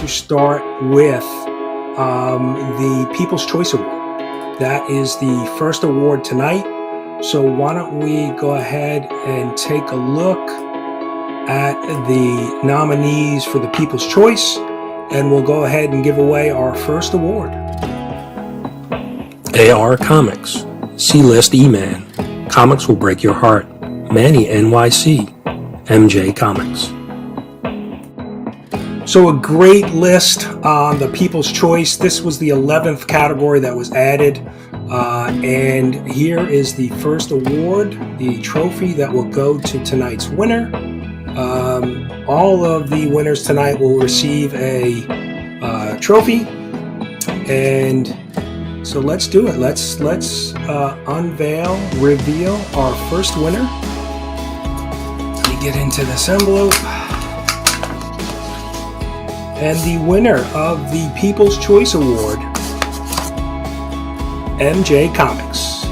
to start with the People's Choice Award. That is the first award tonight. So why don't we go ahead and take a look at the nominees for the People's Choice, and we'll go ahead and give away our first award. AR Comics, C-List E-Man, Comics Will Break Your Heart, Manny NYC, MJ Comix. So a great list on the People's Choice. This was the 11th category that was added. And here is the first award, the trophy that will go to tonight's winner. All of the winners tonight will receive a trophy. And so let's do it. Let's reveal our first winner. Let me get into this envelope. And the winner of the People's Choice Award, MJ Comix.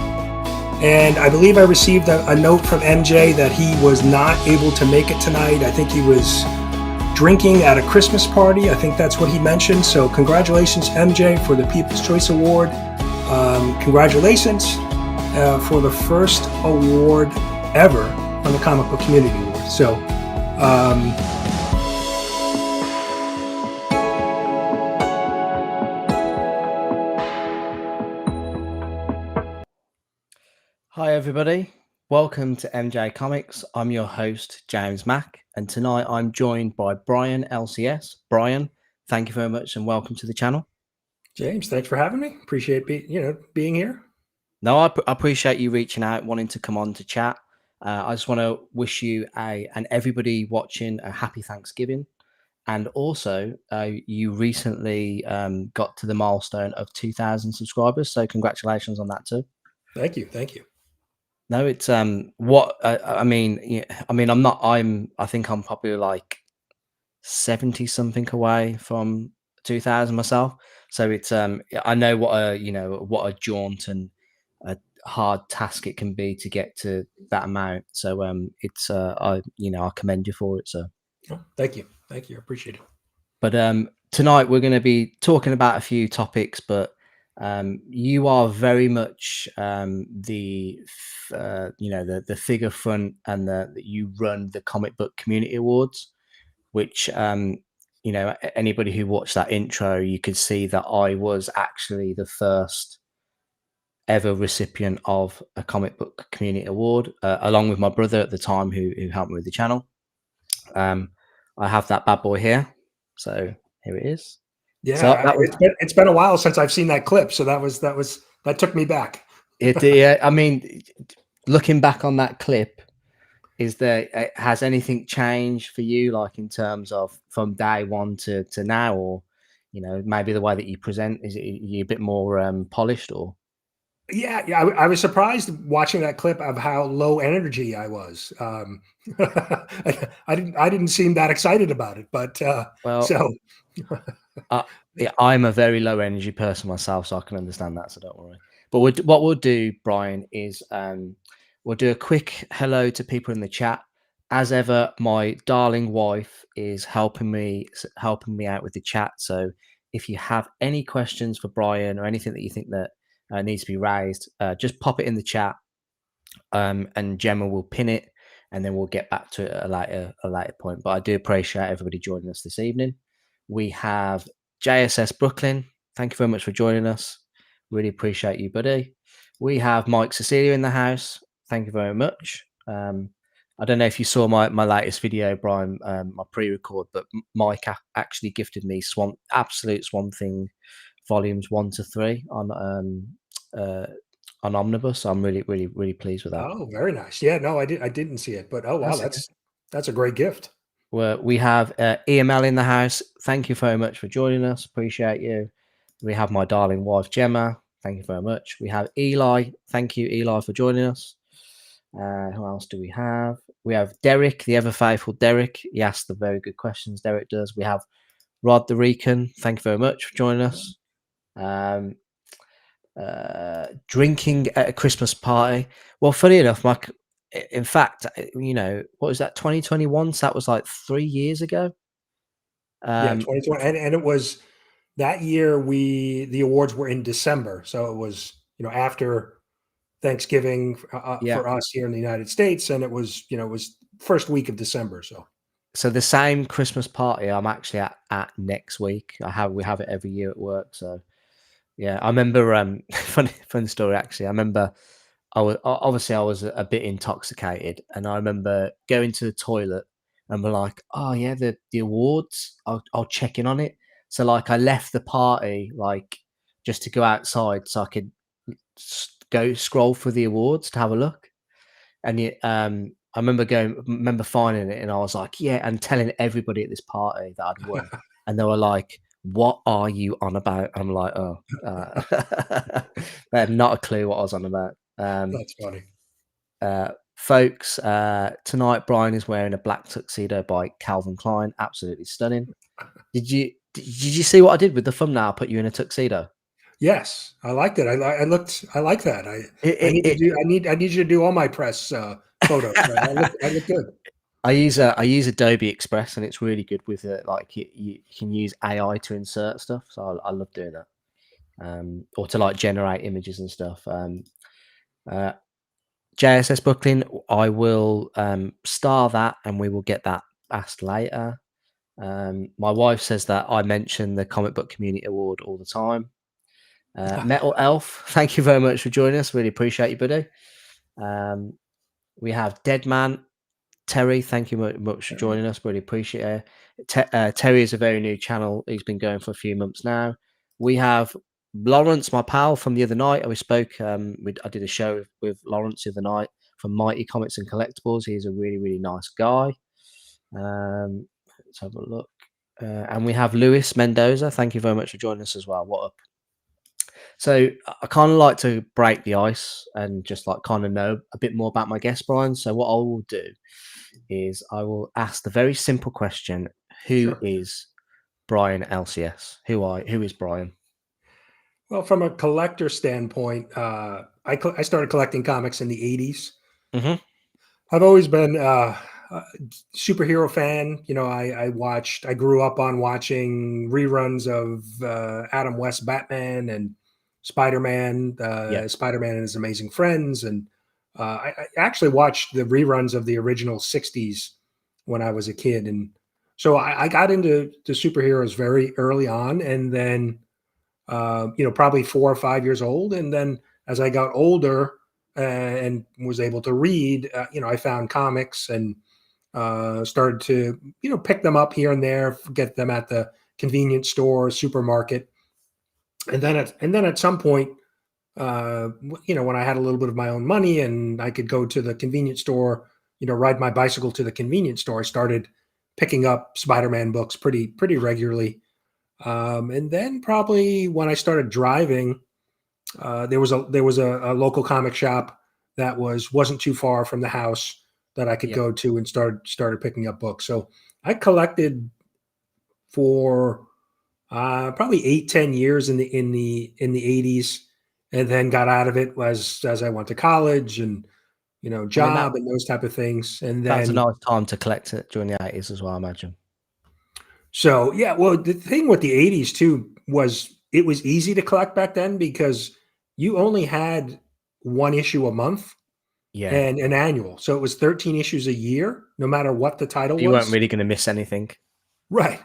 And I believe I received a note from MJ that he was not able to make it tonight. I think he was drinking at a Christmas party. I think that's what he mentioned. So congratulations, MJ, for the People's Choice Award. Congratulations for the first award ever on the Comic Book Community Award. So, Hi everybody, welcome to MJ Comix. I'm your host, James Mack, and tonight I'm joined by Brian LCS. Brian, thank you very much and welcome to the channel. James, thanks for having me. Appreciate being here. No, I appreciate you reaching out, wanting to come on to chat. I just want to wish you and everybody watching a happy Thanksgiving. And also, you recently got to the milestone of 2,000 subscribers, so congratulations on that too. Thank you. No, it's I think I'm probably like 70 something away from 2,000 myself. So it's I know what a jaunt and a hard task it can be to get to that amount. So I commend you for it. So thank you. I appreciate it. But tonight we're going to be talking about a few topics, but you are very much the figure front, and you run the Comic Book Community Awards, which anybody who watched that intro, you could see that I was actually the first ever recipient of a Comic Book Community Award, along with my brother at the time who helped me with the channel. I have that bad boy here, so here it is. Yeah, so it's been a while since I've seen that clip, so that took me back. I mean, looking back on that clip, has anything changed for you, like in terms of from day one to now, or maybe the way that you present? Is you a bit more polished, or? Yeah, I was surprised watching that clip of how low energy I was. I didn't seem that excited about it, but I'm a very low energy person myself, so I can understand that. So don't worry. But what we'll do, Brian, is we'll do a quick hello to people in the chat. As ever, my darling wife is helping me out with the chat. So if you have any questions for Brian or anything that you think that needs to be raised, just pop it in the chat, and Gemma will pin it, and then we'll get back to it at a later point. But I do appreciate everybody joining us this evening. We have JSS Brooklyn. Thank you very much for joining us. Really appreciate you, buddy. We have Mike Cecilia in the house. Thank you very much. I don't know if you saw my latest video, Brian, my pre-record, but Mike actually gifted me Absolute Swamp Thing volumes 1 to 3 on Omnibus. I'm really, really, really pleased with that. Oh, very nice. Yeah, no, I didn't see it, but oh wow, that's a great gift. We have EML in the house. Thank you very much for joining us. Appreciate you. We have my darling wife, Gemma. Thank you very much. We have Eli. Thank you, Eli, for joining us. Who else do we have? We have Derek, the ever faithful Derek. He asked the very good questions. Derek does. We have Rod the Recon. Thank you very much for joining us. Drinking at a Christmas party. Well, funny enough, in fact, what was that, 2021? So that was like 3 years ago. Yeah, 2020, and it was that year. The awards were in December, so it was after Thanksgiving Yeah. for us here in the United States, and it was it was first week of December. So So the same Christmas party I'm actually at next week. We have it every year at work. So yeah, I remember fun story actually. I remember obviously I was a bit intoxicated, and I remember going to the toilet and we're like, oh yeah, the awards. I'll check in on it. So like I left the party like just to go outside so I could go scroll for the awards to have a look. And I remember finding it, and I was like, yeah, and telling everybody at this party that I'd won, and they were like, "What are you on about?" I'm like, "Oh, they had not a clue what I was on about." that's funny. Folks, tonight Brian is wearing a black tuxedo by Calvin Klein, absolutely stunning. Did you see what I did with the thumbnail? I put you in a tuxedo. Yes, I liked it. I like that. It, I it, need to it, do. I need you to do all my press photos. I look good. I use Adobe Express, and it's really good with it. Like you can use AI to insert stuff, so I love doing that. Or to like generate images and stuff. Uh, JSS Brooklyn, I will star that, and we will get that asked later. My wife says that I mention the Comic Book Community Award all the time. Metal Elf, thank you very much for joining us. Really appreciate you, buddy. We have Deadman. Terry, thank you much for joining us. Really appreciate it. Terry is a very new channel. He's been going for a few months now. We have Lawrence, my pal from the other night. We spoke. I did a show with Lawrence the other night from Mighty Comics and Collectibles. He's a really, really nice guy. Let's have a look. And we have Luis Mendoza. Thank you very much for joining us as well. What up? So I kind of like to break the ice and just like kind of know a bit more about my guest, Brian. So what I will do is I will ask the very simple question: Who Sure. is Brian LCS? Who is Brian? Well, from a collector standpoint, I started collecting comics in the '80s. Hmm. I've always been a superhero fan. I grew up on watching reruns of Adam West Batman and Spider-Man, Yeah, Spider-Man and His Amazing Friends. And I actually watched the reruns of the original '60s when I was a kid. And so I got into superheroes very early on. And then, probably 4 or 5 years old. And then as I got older and was able to read, I found comics and started to pick them up here and there, get them at the convenience store, supermarket, and then at some point, when I had a little bit of my own money and I could go to the convenience store, ride my bicycle to the convenience store, I started picking up Spider-Man books pretty regularly. And then probably when I started driving, there was a local comic shop that wasn't too far from the house that I could yeah. go to and started picking up books. So I collected for probably 8-10 years in the '80s, and then got out of it as I went to college and I mean that job and those type of things. And that was a then nice time to collect it during the 80s as well. I imagine. so yeah, well the thing with the '80s too was it was easy to collect back then because you only had one issue a month Yeah, and an annual. So it was 13 issues a year, no matter what the title you weren't was. really going to miss anything. Right.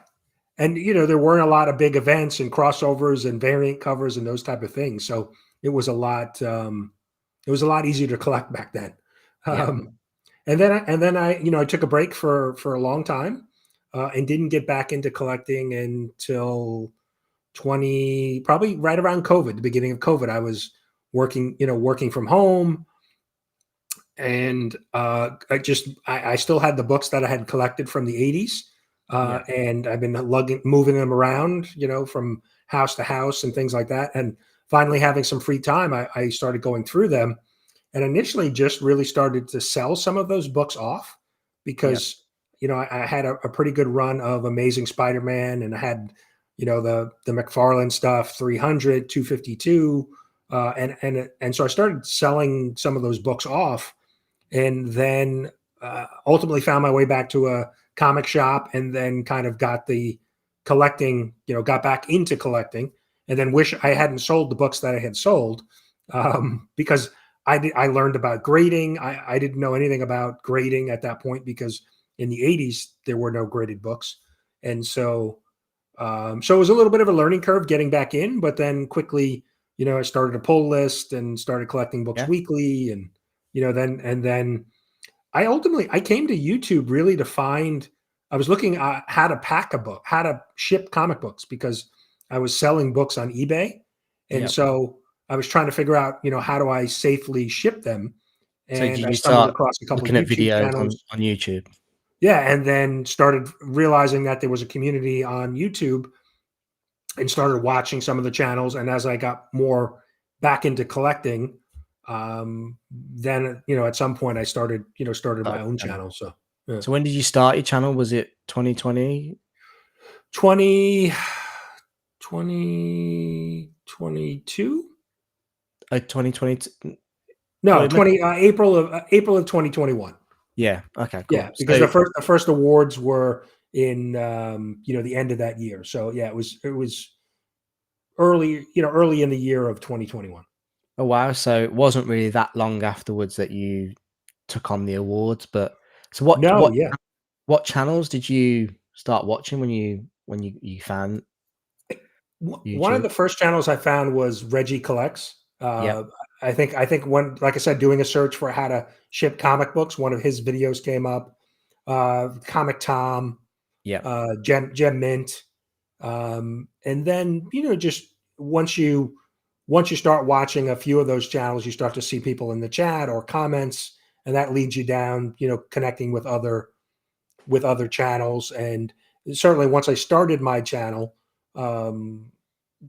And there weren't a lot of big events and crossovers and variant covers and those type of things. So it was a lot easier to collect back then. Yeah, Um, and then I took a break for a long time and didn't get back into collecting until 20 probably right around COVID, the beginning of COVID. I was working from home and I still had the books that I had collected from the '80s, yeah, and I've been moving them around, from house to house and things like that. And finally, having some free time, I started going through them, and initially just really started to sell some of those books off yeah. because I had a pretty good run of Amazing Spider-Man, and I had the McFarlane stuff, 300, 252, and so I started selling some of those books off and then ultimately found my way back to a comic shop and then kind of got the collecting, got back into collecting, and then wish I hadn't sold the books that I had sold, because I learned about grading. I didn't know anything about grading at that point because in the 80s there were no graded books, and so it was a little bit of a learning curve getting back in. But then quickly, I started a pull list and started collecting books Yeah. weekly, and then I came to YouTube really to find. I was looking at how to pack a book, how to ship comic books, because I was selling books on eBay, and Yep. so I was trying to figure out, how do I safely ship them, So did and I you stumbled start across a couple of looking at YouTube videos channels. on YouTube? Yeah, and then started realizing that there was a community on YouTube, and started watching some of the channels. And as I got more back into collecting, then at some point I started my Start own your channel. channel. So yeah. So when did you start your channel? Was it 2020? 20 2022. 2020? Well, No, it must, 20 April of 2021. yeah. Okay, Yeah, cool. because So the first awards were in the end of that year. So yeah, it was early in the year of 2021. oh wow, so it wasn't really that long afterwards that you took on the awards, but so what No, what yeah. what channels did you start watching when you found One of YouTube? the first channels I found was Reggie Collects. Yep, I think when, like I said, doing a search for how to ship comic books, one of his videos came up. Comic Tom, yep, Gem Mint, and then just once you start watching a few of those channels, you start to see people in the chat or comments, and that leads you down, connecting with other channels. And certainly once I started my channel, um,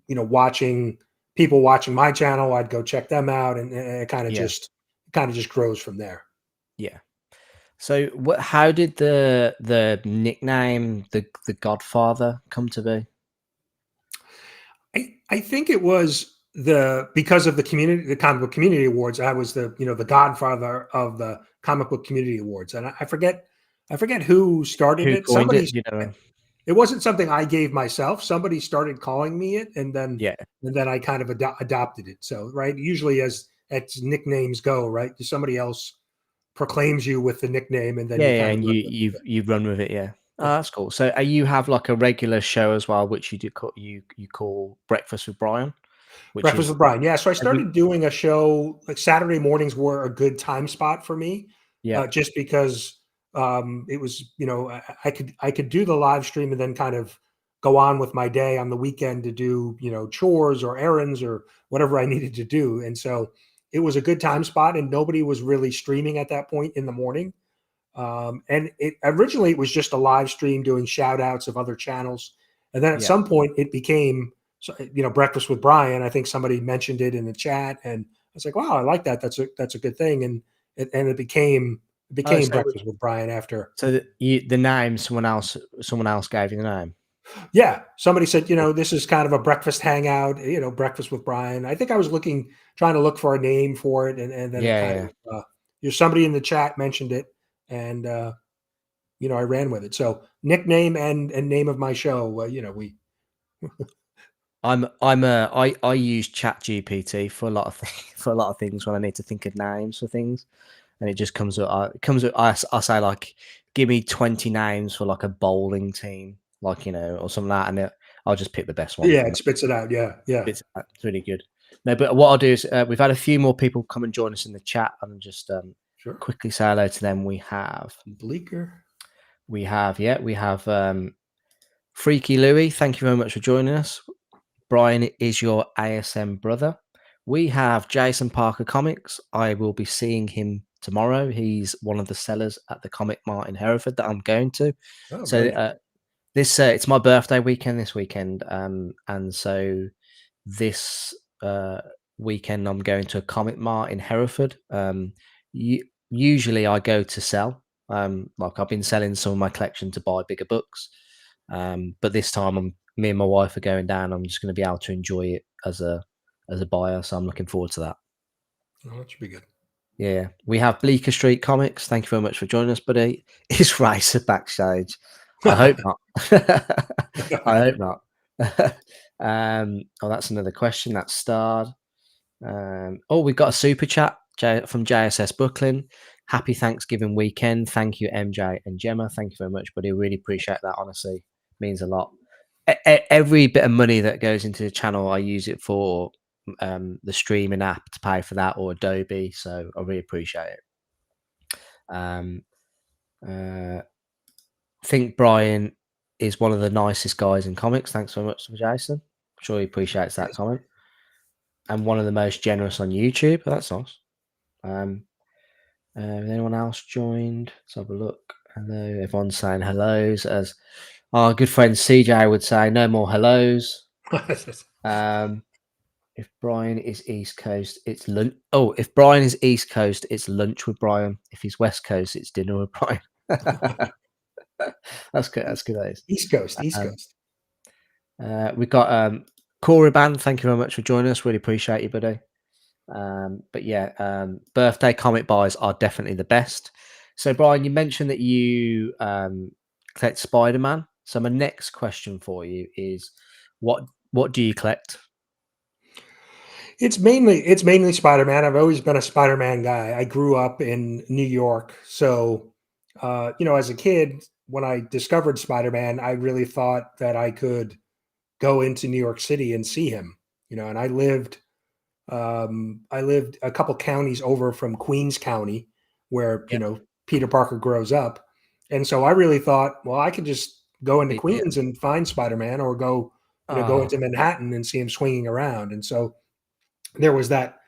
watching people watching my channel, I'd go check them out, and it yeah, kind of just grows from there. yeah. So how did the nickname the Godfather come to be? I think it was because of the comic book community awards. I was the godfather of the comic book community awards, and I forget who started Who it. coined it? You know? It wasn't something I gave myself. Somebody started calling me it, and then Yeah, I kind of adopted it. So right, usually as nicknames go, right, somebody else proclaims you with the nickname, and then yeah, you yeah, kind of and run you with you it. you run with it, yeah. Oh, Yeah. that's cool. So, you have like a regular show as well, which you call Breakfast with Brian, which Breakfast is with Brian. Yeah, so I every started doing a show. Like Saturday mornings were a good time spot for me, yeah, just because it was, I could do the live stream and then kind of go on with my day on the weekend to do chores or errands or whatever I needed to do. And so it was a good time spot, and nobody was really streaming at that point in the morning. And originally it was just a live stream doing shout outs of other channels. And then at yeah. some point it became, Breakfast with Brian. I think somebody mentioned it in the chat, and I was like, wow, I like that. That's a good thing. And it became Oh, so Breakfast with Brian after. the name someone else gave you the name. Yeah. Somebody said, Cool. this is kind of a breakfast hangout, Breakfast with Brian. I think I was trying to look for a name for it. And then it Yeah, kind yeah. of, somebody in the chat mentioned it, and, I ran with it. So nickname and name of my show, we I use Chat GPT for a lot of for a lot of things when I need to think of names for things, and it just comes up. It comes up. I say like, give me 20 names for like a bowling team, like or something like that, and I'll just pick the best one yeah, from it spits it out. Yeah, yeah, it's really good. No, but what I'll do is we've had a few more people come and join us in the chat, and just sure. quickly say hello to them. Bleecker. We have Freaky Louie. Thank you very much for joining us. Brian is your ASM brother. We have Jason Parker Comics. I will be seeing him tomorrow. He's one of the sellers at the Comic Mart in Hereford that I'm going to. Oh, So very nice. this it's my birthday weekend this weekend, and so this weekend I'm going to a Comic Mart in Hereford. Usually I go to sell. Like I've been selling some of my collection to buy bigger books, but this time me and my wife are going down. I'm just going to be able to enjoy it as a buyer, so I'm looking forward to that. Oh, that should be good. Yeah, we have Bleecker Street Comics. Thank you very much for joining us, buddy. Is Racer backstage? I hope not. I hope not. Oh, that's another question that's starred. Oh, we've got a super chat from JSS Brooklyn. Happy Thanksgiving weekend. Thank you, MJ and Gemma. Thank you very much, buddy. Really appreciate that. Honestly, means a lot. Every bit of money that goes into the channel, I use it for the streaming app to pay for that, or Adobe. So I really appreciate it. I think Brian is one of the nicest guys in comics. Thanks so much, Jason. I'm sure he appreciates that comment. And one of the most generous on YouTube. That's nice. Anyone else joined? Let's have a look. Hello, everyone's saying hellos. As our good friend CJ would say, no more hellos. If Brian is East Coast, it's lunch. Oh, if Brian is East Coast, it's lunch with Brian. If he's West Coast, it's dinner with Brian. That's good. That's good. East Coast. East Coast. We've got Corey Band. Thank you very much for joining us. Really appreciate you, buddy. But yeah, birthday comic buys are definitely the best. So, Brian, you mentioned that you collect Spider-Man. So, my next question for you is, what do you collect? It's mainly Spider-Man. I've always been a Spider-Man guy. I grew up in New York, so as a kid, when I discovered Spider-Man, I really thought that I could go into New York City and see him. And I lived a couple counties over from Queens County, where Peter Parker grows up, and so I really thought, well, I could just go into Queens and find Spider-Man, or go into Manhattan and see him swinging around. And so there was that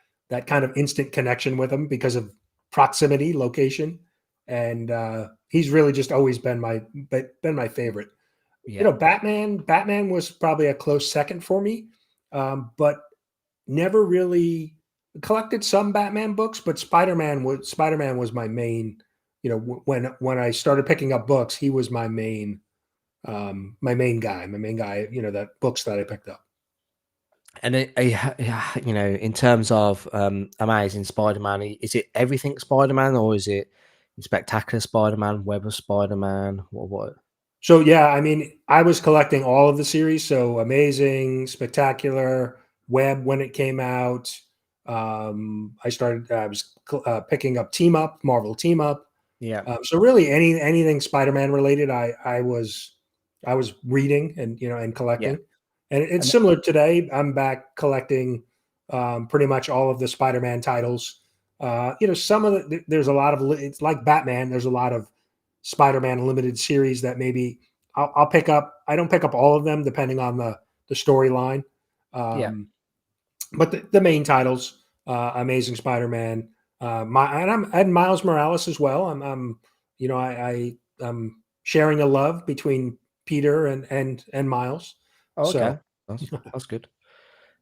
kind of instant connection with him because of proximity, location, and he's really just always been my favorite. Batman was probably a close second for me, but never really collected some Batman books. But Spider-Man was my main. When I started picking up books, he was my main guy. That books that I picked up. And in terms of Amazing Spider-Man, is it everything Spider-Man, or is it Spectacular Spider-Man, Web of Spider-Man? What? So yeah, I mean, I was collecting all of the series. So Amazing, Spectacular, Web when it came out. I was picking up Team Up, Marvel Team Up. Yeah. So really, anything Spider-Man related, I was reading and collecting. Yeah. And it's similar today. I'm back collecting pretty much all of the Spider-Man titles. Some of there's a lot of, it's like Batman. There's a lot of Spider-Man limited series that maybe I'll pick up. I don't pick up all of them depending on the storyline. But the main titles, Amazing Spider-Man, and Miles Morales as well. I'm sharing a love between Peter and Miles. Oh, okay, so, that's good.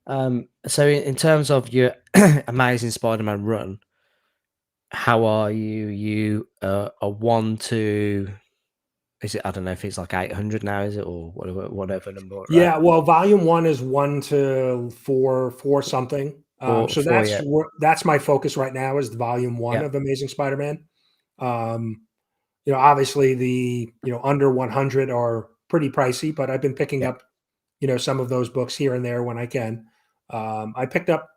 So in terms of your Amazing Spider-Man run, how are you? You a 1 to, is it? I don't know if it's like 800 now, is it, or whatever number? Yeah, well, volume 1 is 1 to 4 something. So that's my focus right now, is the volume 1 of Amazing Spider-Man. Obviously the under 100 are pretty pricey, but I've been picking up some of those books here and there when I can. I picked up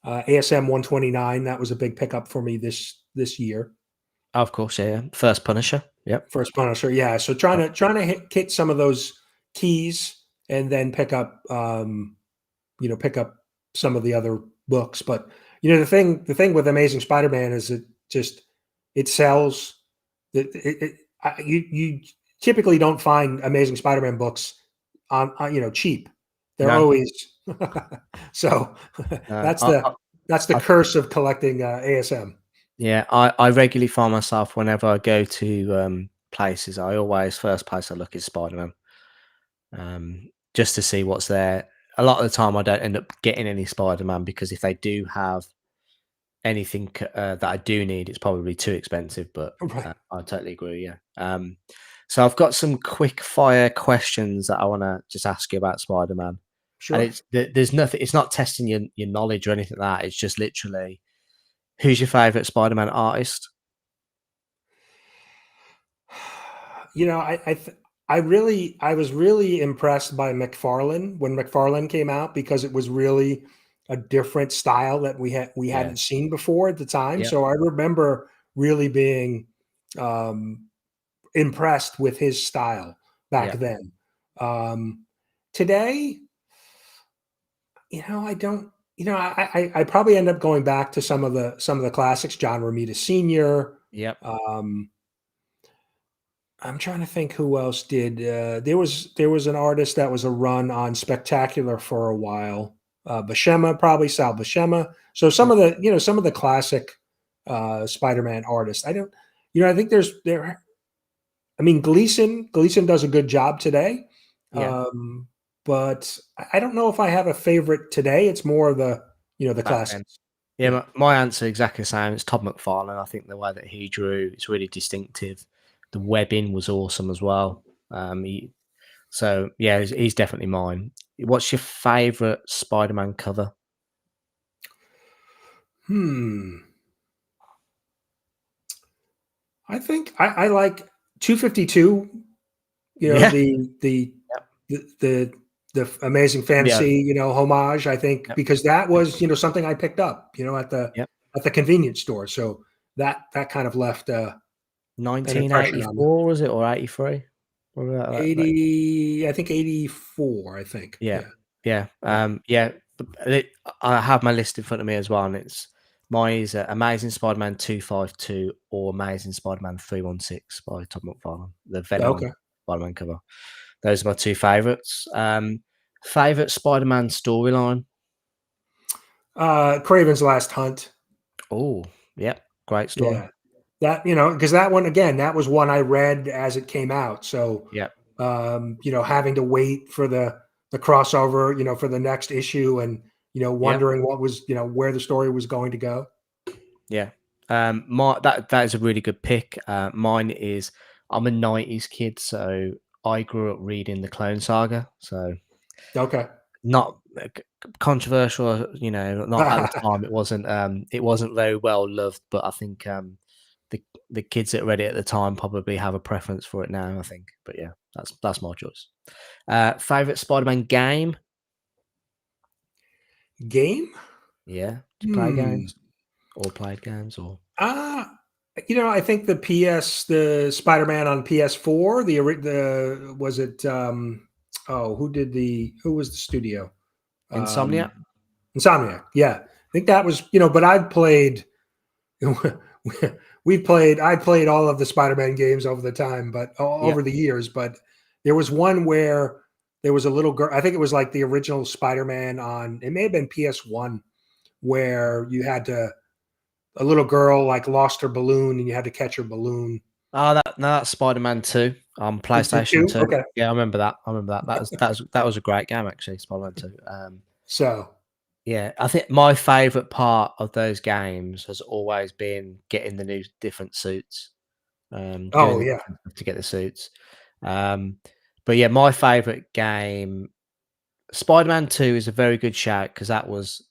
ASM 129. That was a big pickup for me this year. Of course, yeah. First Punisher. Yep. First Punisher, yeah. So trying to hit some of those keys, and then pick up some of the other books. But the thing with Amazing Spider-Man is it sells. You typically don't find Amazing Spider-Man books on cheap. They're always so. That's the curse of collecting ASM. Yeah, I regularly find myself, whenever I go to places, first place I look is Spider-Man, just to see what's there. A lot of the time I don't end up getting any Spider-Man, because if they do have anything that I do need, it's probably too expensive. But I totally agree. Yeah. So I've got some quick fire questions that I want to just ask you about Spider-Man. Sure. And there's nothing. It's not testing your knowledge or anything like that. It's just literally, who's your favorite Spider-Man artist? I was really impressed by McFarlane when McFarlane came out because it was really a different style that we Yeah. hadn't seen before at the time. Yep. So I remember really being um, impressed with his style back Yep. then. Today, I don't. I probably end up going back to some of the classics. John Romita Sr. Yep. Um, I'm trying to think who else did. There was an artist that was a run on Spectacular for a while. Buscema, probably Sal Buscema. So some of the classic Spider-Man artists. I don't. I think there. I mean, Gleason does a good job today, Yeah. but I don't know if I have a favorite today. It's more of the Back then. classics. Yeah, Yeah. my answer exactly the same. It's Todd McFarlane. I think the way that he drew is really distinctive. The webbing was awesome as well. So yeah, he's definitely mine. What's your favorite Spider-Man cover? Hmm. I think I like 252. Yeah. Yep. The Amazing Yeah. Fantasy, homage. I think Yep. because that was something I picked up, Yep. at the convenience store. So that kind of left an impression on me. 1984 was it, or 83? What about that? 80, I think 84. I think, Yeah, yeah. yeah, Yeah. yeah. I have my list in front of me as well, and it's mine is Amazing Spider-Man 252 or Amazing Spider-Man 316 by Todd McFarlane, the Venom Okay. Spider-Man cover. Those are my two favorites. Favorite Spider-Man storyline? Craven's Last Hunt. Oh, yep, great story. Yeah. Because that one again, that was one I read as it came out. So, Yep, having to wait for the crossover, for the next issue, and yep, wondering what was, where the story was going to go. yeah. My that is a really good pick. Mine is I'm a '90s kid, so I grew up reading the Clone Saga. So Okay. not controversial, not at the time. It wasn't very well loved, but I think the kids that read it at the time probably have a preference for it now. I think, but yeah, that's my choice. Favorite Spider-Man game? Game? Yeah, do you play Hmm. games or played games or Ah, I think the Spider-Man on PS4, the was it who was the studio? Insomnia? Um Insomniac. Yeah. I think that was, but I've played I played all of the Spider-Man games over the time, but Yeah. over the years, but there was one where there was a little girl, I think it was like the original Spider-Man on, it may have been PS1, where you had to a little girl like lost her balloon and you had to catch her balloon. Oh, that's Spider-Man 2 on It's it PlayStation too? 2. Okay. Yeah, I remember that. I remember that. That was a great game actually, Spider-Man 2. So, Yeah, I think my favorite part of those games has always been getting the new different suits, doing oh the yeah. different stuff to get the suits. Um, but yeah, my favorite game, Spider-Man 2 is a very good shout because that was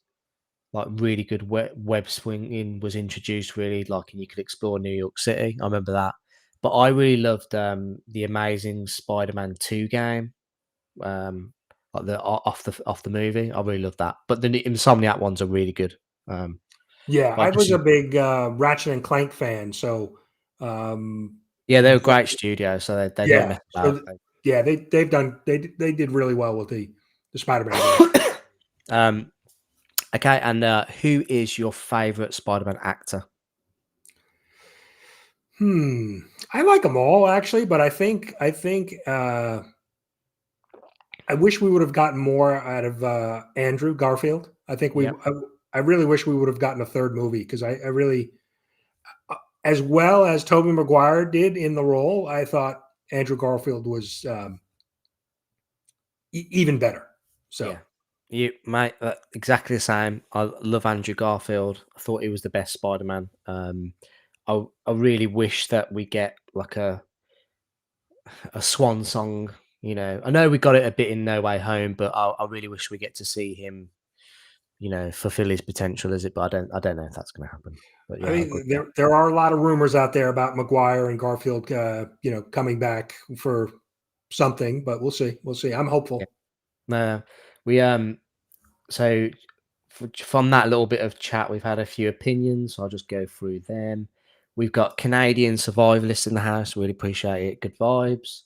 like really good web swinging was introduced really like and you could explore New York City. I remember that. But I really loved the Amazing Spider-Man 2 game. Um like off the movie. I really loved that. But the Insomniac ones are really good. Um Yeah, but I just was a big Ratchet and Clank fan, so yeah, they're a that, great studio, so they don't yeah. mess So about. yeah, they did really well with the Spider-Man game. um okay, and who is your favorite Spider-Man actor? Hmm. I like them all actually, but I think I wish we would have gotten more out of Andrew Garfield. Yep. I really wish we would have gotten a third movie because I really, as well as Tobey Maguire did in the role, I thought Andrew Garfield was even better. So Yeah. You mate, exactly the same. I love Andrew Garfield. I thought he was the best Spider-Man. I really wish that we get like a swan song. I know we got it a bit in No Way Home, but I really wish we get to see him. Fulfill his potential as it. But I don't know if that's going to happen. But I yeah, I agree mean, with that. there are a lot of rumors out there about Maguire and Garfield, coming back for something, but we'll see. We'll see. I'm hopeful. No, we so from that little bit of chat, we've had a few opinions. So I'll just go through them. We've got Canadian survivalists in the house. Really appreciate it. Good vibes.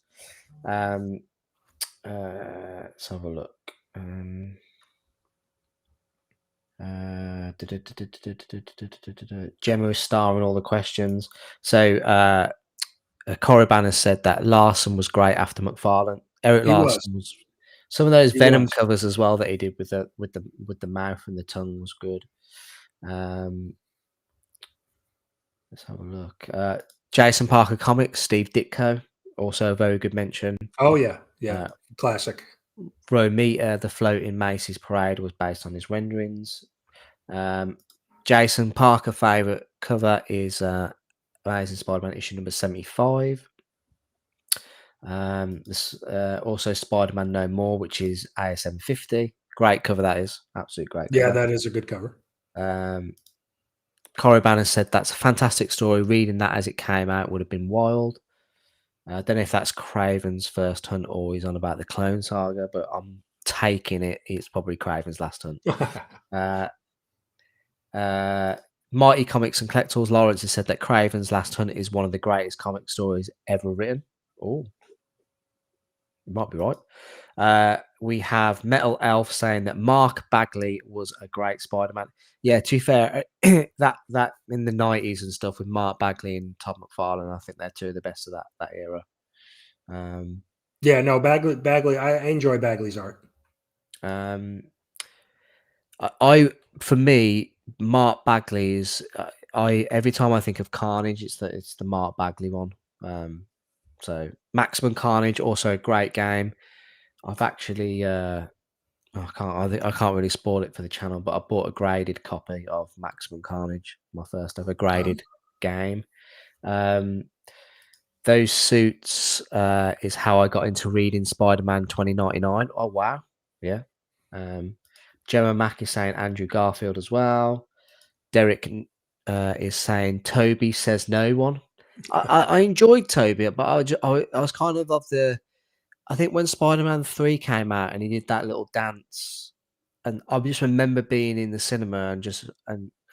Let's have a look. Gemma is starring all the questions. So Corriban has said that Larson was great after McFarlane. Eric He was. Larson was. Some of those He Venom was. covers as well that he did with the mouth and the tongue was good. Let's have a look. Jason Parker Comics, Steve Ditko, also a very good mention. Oh yeah, yeah, classic. Romita, the floating Macy's parade was based on his renderings. Jason Parker favorite cover is Amazing Spider-Man issue number 75. This also Spider-Man No More, which is ASM 50. Great cover that is. Absolute great cover. Yeah, that is a good cover. Corriban has said that's a fantastic story. Reading that as it came out would have been wild. I don't know if that's Craven's first hunt or he's on about the Clone Saga, but I'm taking it. It's probably Craven's last hunt. Mighty Comics and Collectibles Lawrence has said that Craven's Last Hunt is one of the greatest comic stories ever written. Oh, you might be right. We have Metal Elf saying that Mark Bagley was a great Spider-Man. Yeah, to be fair, that in the 90s and stuff with Mark Bagley and Todd McFarlane, I think they're two of the best of that era. Yeah, no, Bagley. I enjoy Bagley's art. For me, Mark Bagley is every time I think of Carnage, it's the Mark Bagley one. So Maximum Carnage, also a great game. I've actually I can't really spoil it for the channel, but I bought a graded copy of Maximum Carnage, my first ever graded game. Those suits is how I got into reading Spider-Man 2099. Oh wow, yeah. Gemma Mack is saying Andrew Garfield as well. Derek is saying Toby says no one. I enjoyed Toby, but I was kind of the. I think when Spider-Man 3 came out and he did that little dance, and I just remember being in the cinema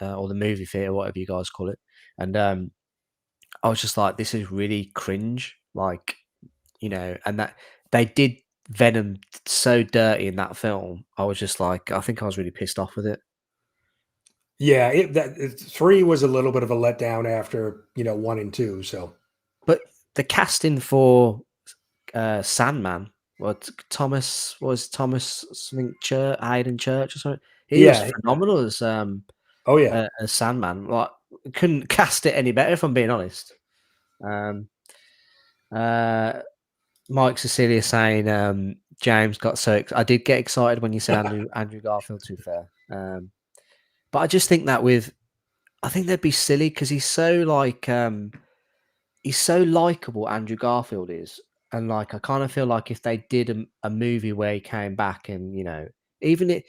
or the movie theater, whatever you guys call it, and I was just like, this is really cringe, like, and that they did Venom so dirty in that film. I was just like, I think I was really pissed off with it. Yeah, 3 was a little bit of a letdown after 1 and 2. So, but the casting for Sandman, Thomas something Church, Hayden Church or something. He was phenomenal as as Sandman. Like, couldn't cast it any better if I'm being honest. Mike Cecilia saying James got so I did get excited when you said Andrew Garfield, to be fair. But I just think that I think they'd be silly because he's so he's so likable, Andrew Garfield is. And like, I kind of feel like if they did a movie where he came back and, even at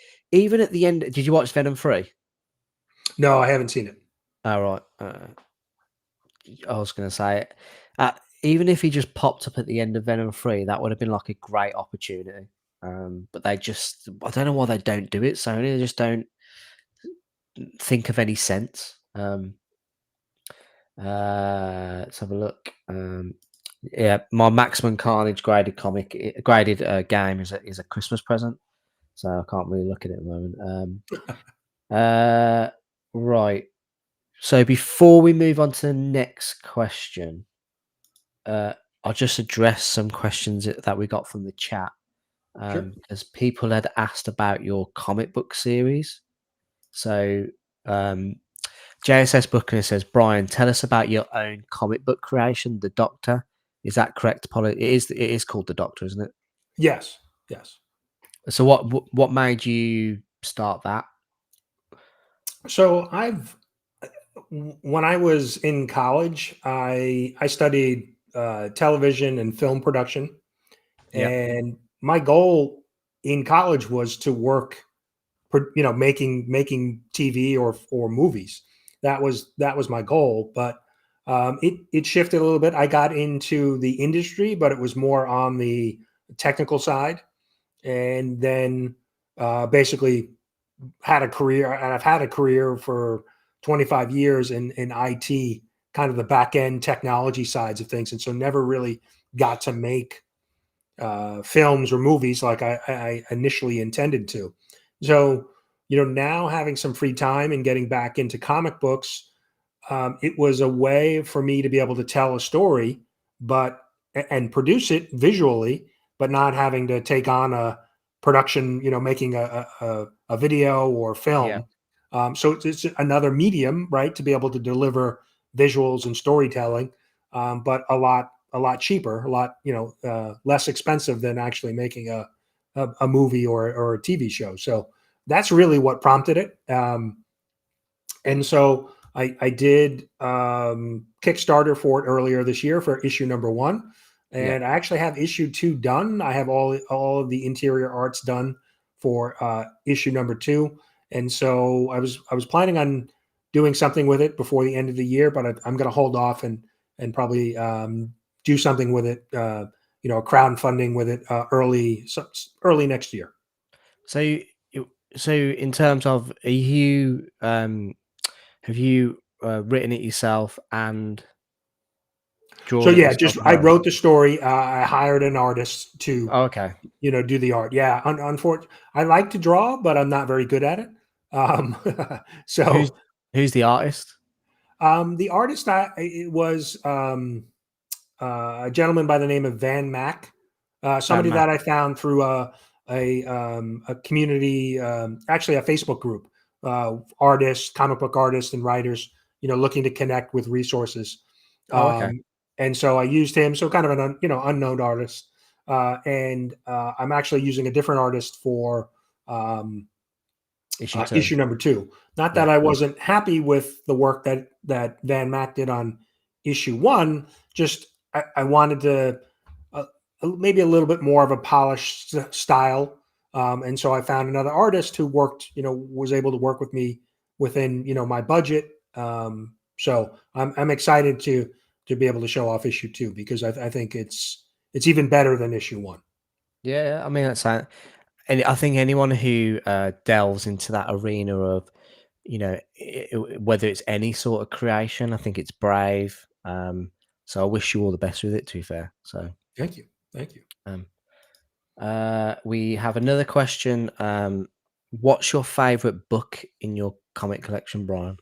the end, did you watch Venom 3? No, I haven't seen it. All right. I was going to say, even if he just popped up at the end of Venom 3, that would have been like a great opportunity. But I don't know why they don't do it. Sony, they just don't think of any sense. Let's have a look. Yeah, my Maximum Carnage graded game is a Christmas present, so I can't really look at it at the moment. Right. So before we move on to the next question, I'll just address some questions that we got from the chat. As people had asked about your comic book series. So JSS Booker says, Brian, tell us about your own comic book creation, The Doctor. Is that correct, Polly? It is called The Doctor, isn't it? Yes. So what made you start that? So when I was in college, I studied television and film production, and my goal in college was to work, making TV or movies. That was my goal. But It shifted a little bit. I got into the industry, but it was more on the technical side, and then basically had a career. And I've had a career for 25 years in IT, kind of the back end technology sides of things, and so never really got to make films or movies like I initially intended to. So, now having some free time and getting back into comic books, it was a way for me to be able to tell a story, but and produce it visually, but not having to take on a production, making a video or Yeah. film. So it's another medium, right, to be able to deliver visuals and storytelling, but a lot cheaper, a lot less expensive than actually making a movie or a TV show. So that's really what prompted it. And so I did Kickstarter for it earlier this year for issue number 1, Yeah. and I actually have issue 2 done. I have all of the interior arts done for issue number 2, and so I was planning on doing something with it before the end of the year, but I'm going to hold off and probably do something with it. Crowdfunding with it early next year. So, so in terms of, are you have you written it yourself and So drawn it yeah, yourself just as I well? wrote the story. I hired an artist to Oh, okay. do the art. Yeah, unfortunately, I like to draw, but I'm not very good at it. Um, Who's so who's the artist? the artist, it was a gentleman by the name of Van Mack, Van somebody Mac. that I found through a community, actually a Facebook group, artists, comic book artists, and writers, looking to connect with resources. Oh, okay. And so I used him, so kind of an unknown artist, and I'm actually using a different artist for um, Issue 2. issue number 2. Not Yeah. that I wasn't happy with the work that Van Mack did on issue 1, just I wanted to uh, maybe a little bit more of a polished style, and so I found another artist who worked, was able to work with me within my budget. So I'm excited to be able to show off issue 2 because I think it's even better than issue 1. Yeah, I mean that's and I think anyone who delves into that arena of, whether it's any sort of creation, I think it's brave. So I wish you all the best with it. To be fair, so Thank you, thank you. um, we have another question. What's your favorite book in your comic collection, Brian?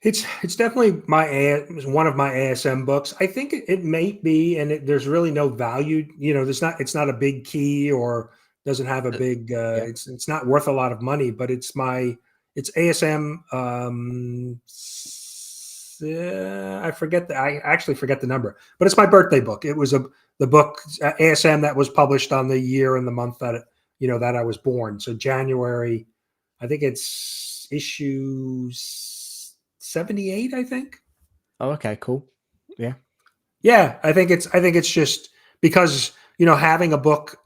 It's definitely one of my ASM books. I think it may be, and there's really no value. It's not a big key or doesn't have a Uh, big. Yeah. It's not worth a lot of money, but it's ASM. I forget I actually forget the number, but it's my birthday book. It was the book ASM that was published on the year and the month that I was born. So January, I think it's issues 78, I think. Oh, okay, cool. Yeah, Yeah, I think it's just because, having a book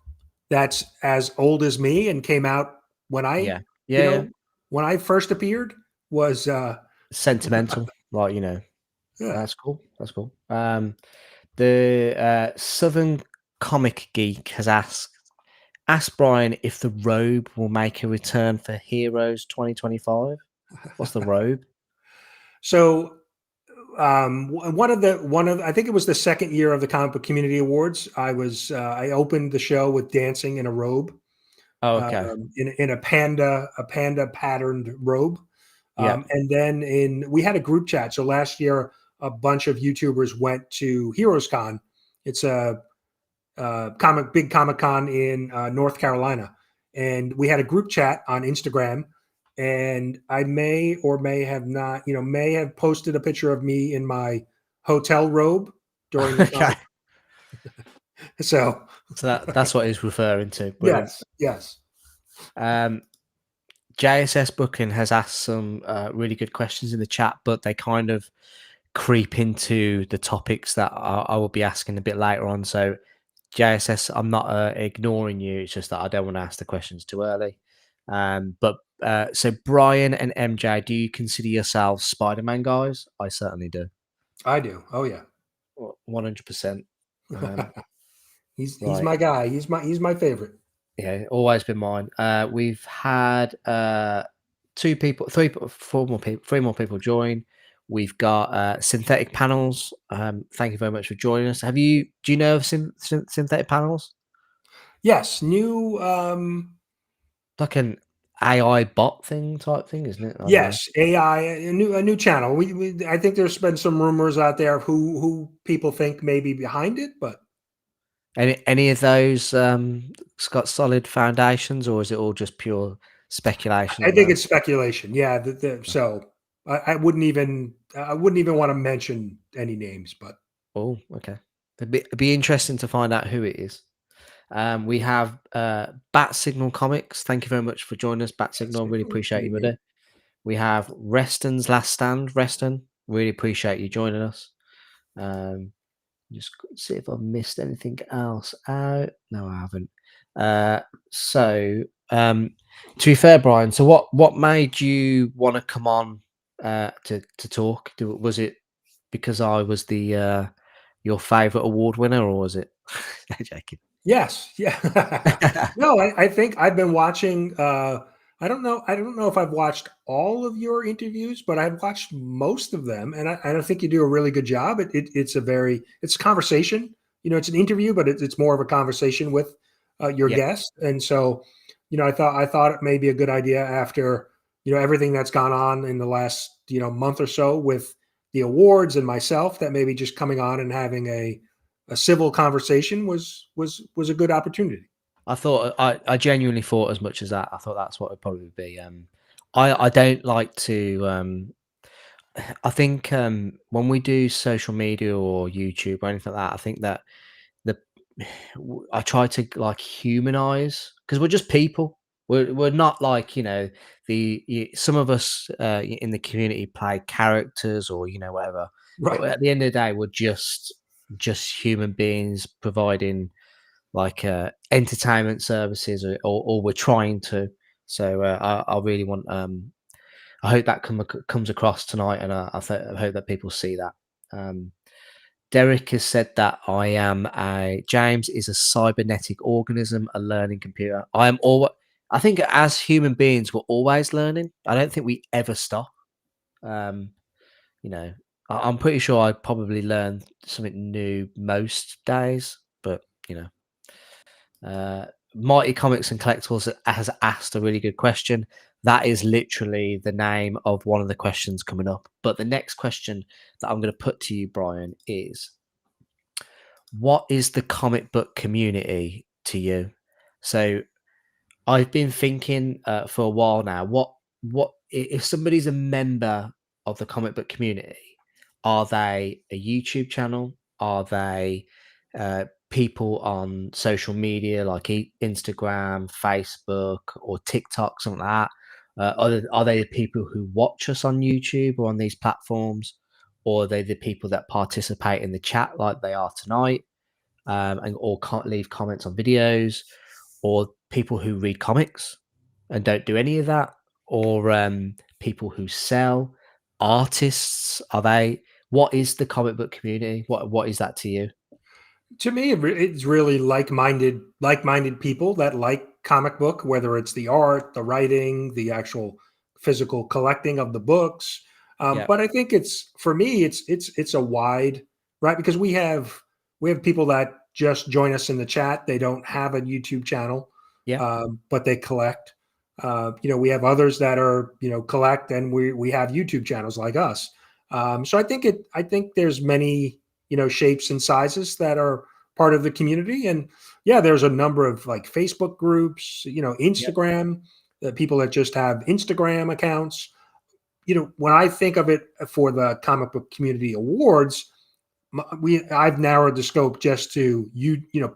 that's as old as me and came out when yeah, you yeah, yeah. know, when I first appeared was Sentimental, right? yeah. That's cool. That's cool. The Southern Comic Geek has asked Brian if the robe will make a return for Heroes 2025. What's the robe? So one of I think it was the second year of the Comic Book Community Awards. I opened the show with dancing in a robe, Oh, okay. in a panda patterned robe. Yeah. And then we had a group chat. So last year, a bunch of YouTubers went to Heroes Con. It's a big Comic Con in North Carolina, and we had a group chat on Instagram. And I may or may have not, may have posted a picture of me in my hotel robe during the Okay. con. So So that's what he's referring to. Brilliant. yes, yes. Um, JSS Booking has asked some really good questions in the chat, but they kind of creep into the topics that I will be asking a bit later on. So, JSS, I'm not ignoring you. It's just that I don't want to ask the questions too early. But So Brian and MJ, do you consider yourselves Spider-Man guys? I certainly do. I do. Oh yeah. 100%. He's Right. my guy. He's my favorite. Yeah, always been mine. We've had two people, three more people join. We've got synthetic panels. Thank you very much for joining us. Do you know of synthetic panels? Yes, new. Like an AI bot thing type thing, isn't it? I don't know. Yes, AI, a new channel. I think there's been some rumors out there of who people think may be behind it, but Any of those got solid foundations, or is it all just pure speculation at I the think moment? it's speculation. Yeah, so I wouldn't even want to mention any names, but Oh, okay. It'd be interesting to find out who it is. We have Bat Signal Comics. Thank you very much for joining us, Bat that's Signal. Really appreciate you, me. buddy. We have Reston's Last Stand. Reston, really appreciate you joining us. Um, just see if I've missed anything else out. No, I haven't. So, to be fair, Brian, so what made you want to come on to talk? Was it because I was the your favorite award winner, or was it? Joking. Yes, yeah. No, I think I've been watching, I don't know if I've watched all of your interviews, but I've watched most of them, and I don't think you do a really good job. It's a conversation, it's an interview, but it's more of a conversation with, your Yeah, guest, and so, I thought it may be a good idea after, everything that's gone on in the last, month or so with the awards and myself, that maybe just coming on and having a civil conversation was a good opportunity. I genuinely thought as much as that. I thought that's what it'd probably be. I don't like to. I think when we do social media or YouTube or anything like that, I think that the I try to like humanize because we're just people. We're not like some of us in the community play characters or whatever. Right. But at the end of the day, we're just human beings providing like entertainment services, or we're trying to. So I really want. I hope that comes across tonight, and I hope that people see that. Um, Derek has said that James is a cybernetic organism, a learning computer. I am all. I think as human beings, we're always learning. I don't think we ever stop. Um, you know, I'm pretty sure I probably learn something new most days, but Mighty Comics and Collectibles has asked a really good question. That is literally the name of one of the questions coming up. But the next question that I'm going to put to you, Brian, is what is the comic book community to you? So I've been thinking for a while now. If somebody's a member of the comic book community? Are they a YouTube channel? Are they people on social media like Instagram, Facebook, or TikTok, something like that? Are they the people who watch us on YouTube or on these platforms, or are they the people that participate in the chat like they are tonight? And or can't leave comments on videos, or people who read comics and don't do any of that, or people who sell, artists. Are they? What is the comic book community? What is that to you? To me, it's really like-minded people that like comic book, whether it's the art, the writing, the actual physical collecting of the books. Yeah, But I think it's for me, it's a wide right because we have people that just join us in the chat. They don't have a YouTube channel, yeah, but they collect. We have others that are collect, and we have YouTube channels like us. So I think there's many shapes and sizes that are part of the community, and yeah, there's a number of like Facebook groups, yeah, Instagram, the people that just have Instagram accounts. When I think of it for the comic book community awards, I've narrowed the scope just to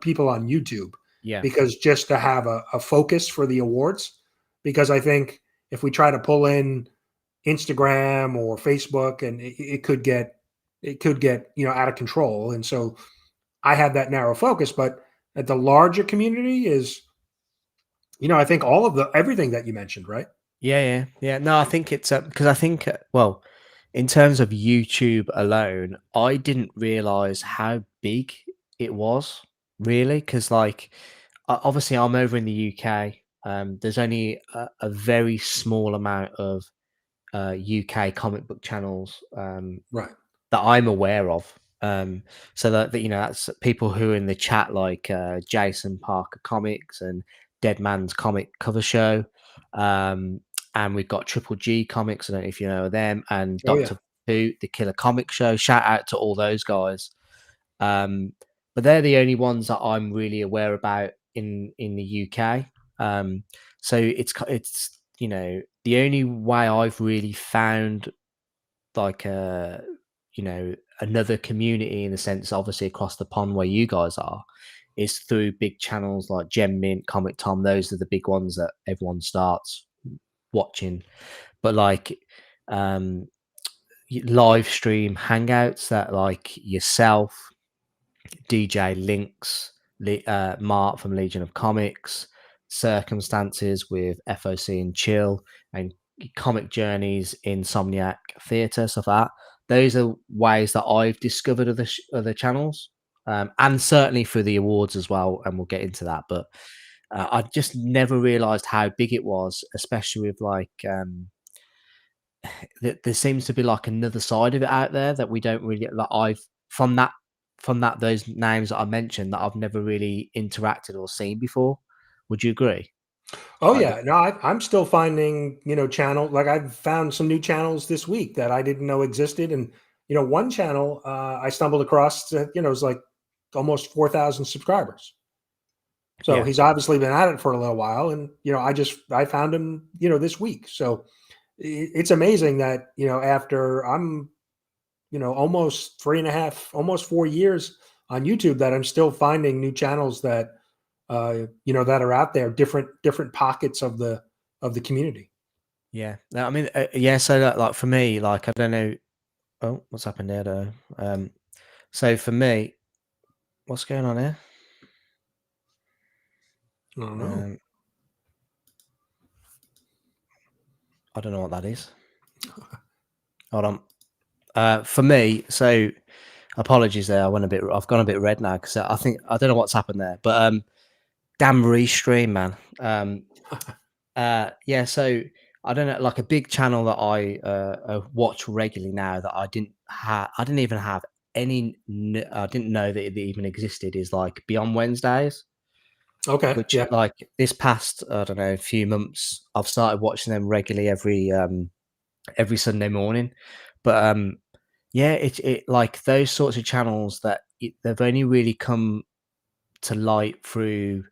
people on YouTube, yeah, because just to have a focus for the awards, because I think if we try to pull in Instagram or Facebook, and it could get out of control, and so I have that narrow focus. But the larger community is I think all of the everything that you mentioned, right? Yeah. No, I think it's because I think well, in terms of YouTube alone, I didn't realize how big it was really because like obviously I'm over in the UK. There's only a very small amount of UK comic book channels Right. that I'm aware of. So that you know, that's people who are in the chat, like Jason Parker Comics and Dead Man's Comic Cover Show, um, and we've got Triple G Comics. I don't know if you know them, and Oh yeah. Doctor Who, the Killer Comic Show. Shout out to all those guys. Um, but they're the only ones that I'm really aware about in the UK. So it's you know the only way I've really found like you know another community in the sense obviously across the pond where you guys are is through big channels like Gem Mint, Comic Tom. Those are the big ones that everyone starts watching. But like um live stream hangouts that like yourself, DJ Links, Mark from Legion of Comics, Circumstances with FOC and Chill, and Comic Journeys, Insomniac Theatre, stuff like that. Those are ways that I've discovered other channels, and certainly through the awards as well. And we'll get into that. But I just never realised how big it was, especially with like there seems to be like another side of it out there that we don't really like. I've from that those names that I mentioned that I've never really interacted or seen before. Would you agree? Oh Like, yeah, no, I'm still finding, channel like I've found some new channels this week that I didn't know existed, and one channel I stumbled across that is like almost 4,000 subscribers. So yeah, he's obviously been at it for a little while, and I found him this week. So it's amazing that after I'm almost 3.5, almost 4 years on YouTube, that I'm still finding new channels that that are out there, different pockets of the community. yeah. No, I mean, yeah. So like for me, like I don't know. Oh, what's happened there though? So for me, what's going on here? I don't know. Um, I don't know what that is. Hold on. For me, so apologies there. I've gone a bit red now because I think I don't know what's happened there. But damn restream, man. Yeah, so I don't know, like a big channel that I watch regularly now that I didn't even have I didn't know that it even existed is like Beyond Wednesdays, Okay, which yeah. like this past I don't know few months I've started watching them regularly every Sunday morning, but yeah, it like those sorts of channels that they've only really come to light through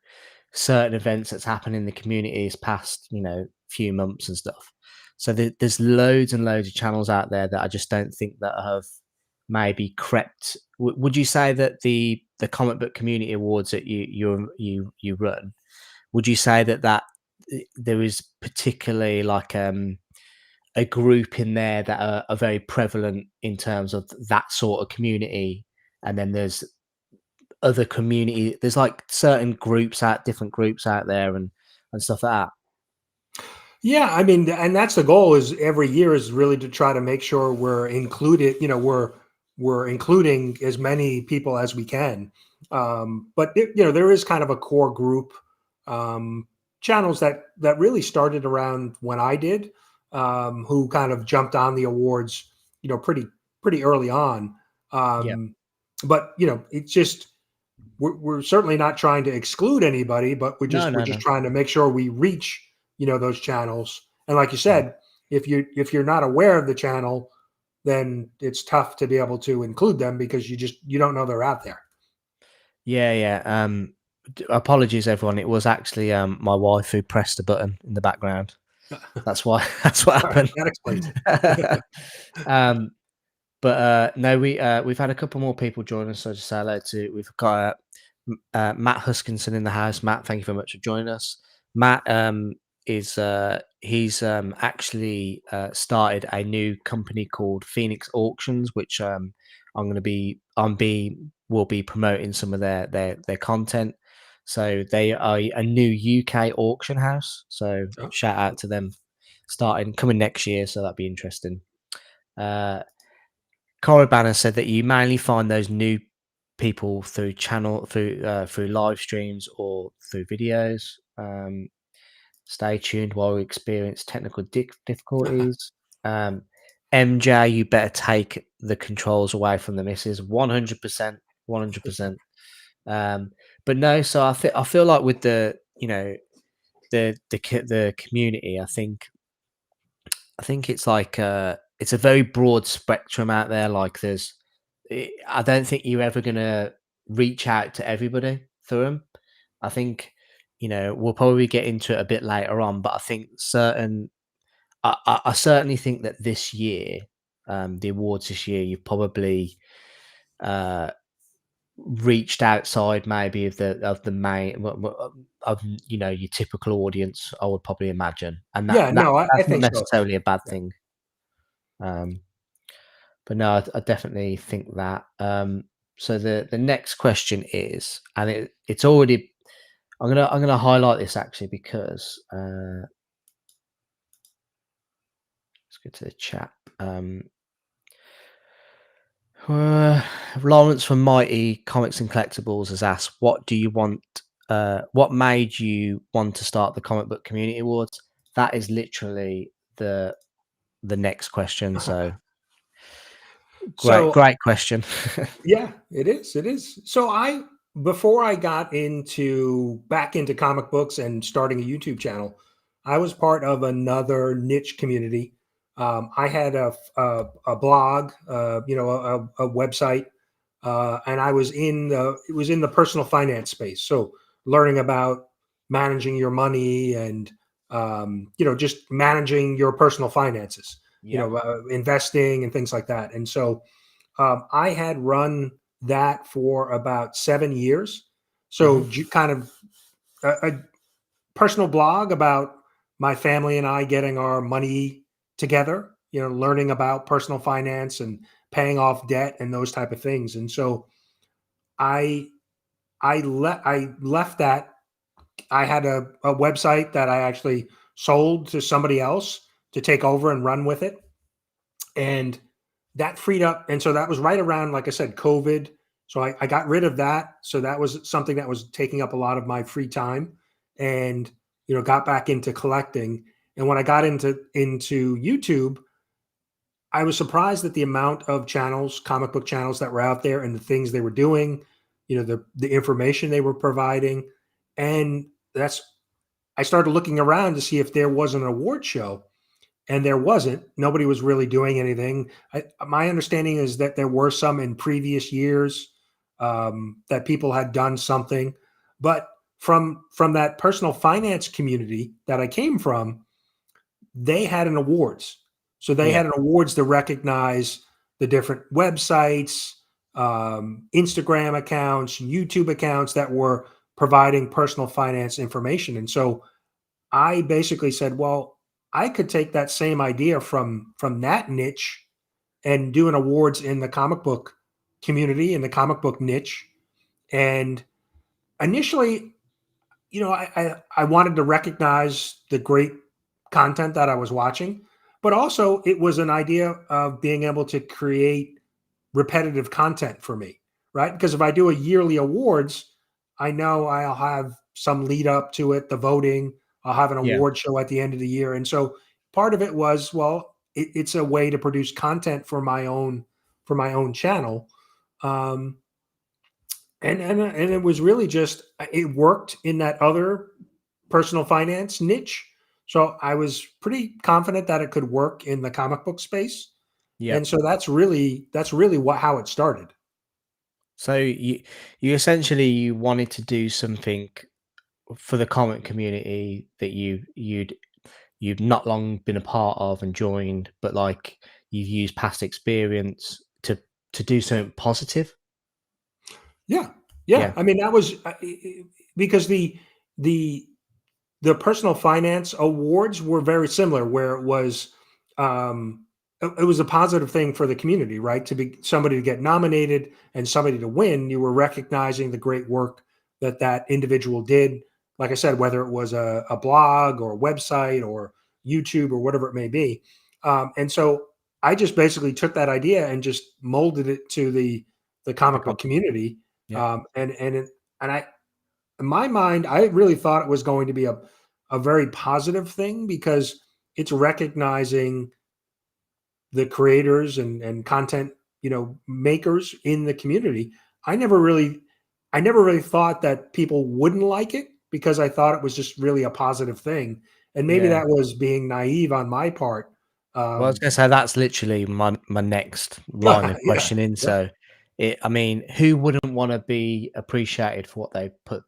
certain events that's happened in the communities past few months and stuff. So there's loads and loads of channels out there that I just don't think that have maybe crept. Would you say that the comic book community awards that you run, would you say that there is particularly like a group in there that are very prevalent in terms of that sort of community, and then there's like certain groups out different groups out there and stuff like that. Yeah, I mean, and that's the goal, is every year is really to try to make sure we're included, we're including as many people as we can. But there is kind of a core group, um, channels that really started around when I did, who kind of jumped on the awards, pretty early on. Yeah. But it's just, we're certainly not trying to exclude anybody, but we're No, just we're no, just no. trying to make sure we reach those channels. And like you Yeah. said, if you're not aware of the channel, then it's tough to be able to include them because you don't know they're out there. Yeah, yeah. Apologies everyone. It was actually my wife who pressed the button in the background. That's why that's what All right, happened. that explains it. um but no, we've had a couple more people join us, so just say hello to we've got Matt Huskinson in the house. Matt, thank you very much for joining us. Matt is he's actually started a new company called Phoenix Auctions, which I'm going to be will be promoting some of their content. So they are a new UK auction house. So Oh, shout out to them. starting coming next year, so that'd be interesting. Corriban said that you mainly find those new people through through live streams or through videos. Stay tuned while we experience technical difficulties. MJ, you better take the controls away from the missus. 100%, 100%. But no, so I feel like with the the community, I think it's like it's a very broad spectrum out there. Like I don't think you're ever gonna reach out to everybody through them. I think we'll probably get into it a bit later on, but I think I certainly think that this year, the awards this year, you've probably reached outside maybe of the main of your typical audience. I would probably imagine, and Yeah, no, I that's not think so. necessarily a bad Yeah. thing. But no, I definitely think that. So the next question is, and it's already. I'm gonna highlight this actually because let's go to the chat. Lawrence from Mighty Comics and Collectibles has asked, "What do you want? What made you want to start the Comic Book Community Awards?" That is literally the next question. So So great question. yeah, it is. It is. So before I got back into comic books and starting a YouTube channel, I was part of another niche community. I had a blog, a website, and it was in the personal finance space. So learning about managing your money and just managing your personal finances, Yeah. investing and things like that. And so I had run that for about 7 years. So Mhm. kind of a personal blog about my family and I getting our money together, learning about personal finance and paying off debt and those type of things. And so I I left that. I had a website that I actually sold to somebody else to take over and run with it. And that freed up. And so that was right around, like I said, COVID. So I got rid of that. So that was something that was taking up a lot of my free time, and got back into collecting. And when I got into YouTube, I was surprised at the amount of channels, comic book channels that were out there and the things they were doing, the information they were providing. And I started looking around to see if there was an award show, and there wasn't. Nobody was really doing anything. My understanding is that there were some in previous years, that people had done something, but from that personal finance community that I came from, they had an awards. So they Yeah. had an awards to recognize the different websites, Instagram accounts, YouTube accounts that were providing personal finance information. And so I basically said, well, I could take that same idea from that niche and do an awards in the comic book community, in the comic book niche. And initially, I wanted to recognize the great content that I was watching, but also it was an idea of being able to create repetitive content for me, right? Because if I do a yearly awards, I know I'll have some lead up to it, the voting. I'll have an Yeah. award show at the end of the year, and so part of it was, well, it's a way to produce content for my own channel, um, and it was really just it worked in that other personal finance niche. So I was pretty confident that it could work in the comic book space, Yeah. and so that's really what how it started. So you essentially you wanted to do something for the comic community that you've not long been a part of and joined, but like you've used past experience to do something positive. Yeah, yeah. Yeah. I mean, that was because the the personal finance awards were very similar, where it was a positive thing for the community, right? To be somebody to get nominated and somebody to win, you were recognizing the great work that individual did. Like I said, whether it was a blog or a website or YouTube or whatever it may be. And so I just basically took that idea and just molded it to the The comic book content. community. Yeah. And I, in my mind, I really thought it was going to be a very positive thing because it's recognizing the creators and content, makers in the community. I never really, I never really thought that people wouldn't like it because I thought it was just really a positive thing. And maybe Yeah. that was being naive on my part. Well, I was Um, gonna say that's literally my next line of yeah, questioning. yeah. So, I mean, who wouldn't want to be appreciated for what they put,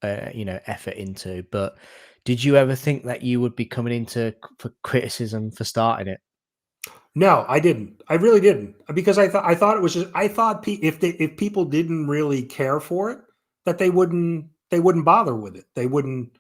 effort into? But did you ever think that you would be coming into for criticism for starting it? No, I didn't. I really didn't because I thought it was just I thought if people didn't really care for it, that they wouldn't bother with it. They wouldn't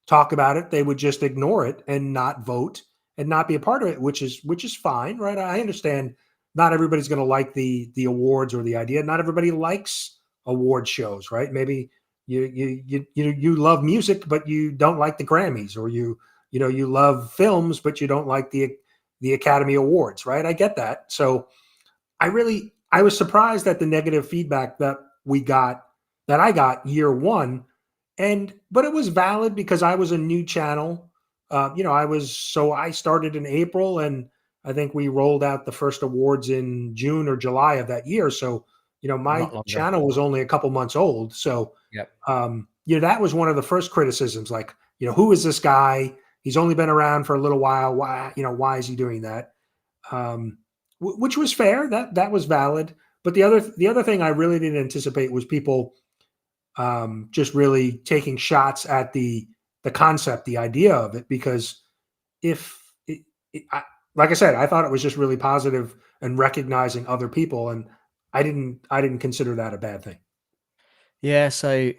talk about it. They would just ignore it and not vote and not be a part of it, which is fine, right? I understand not everybody's going to like the awards or the idea. Not everybody likes award shows, right? Maybe you love music, but you don't like the Grammys, or you love films, but you don't like the Academy Awards, right? I get that. So I was surprised at the negative feedback that I got year one, but it was valid because I was a new channel. I started in April, and I think we rolled out the first awards in June or July of that year. So my Not longer. channel was only a couple months old. So Yep. that was one of the first criticisms. Like, who is this guy? He's only been around for a little while. Why is he doing that? Which was fair. That was valid. But the other thing I really didn't anticipate was people just really taking shots at the concept, the idea of it, because if like I said, I thought it was just really positive and recognizing other people, and I didn't consider that a bad thing. Yeah. So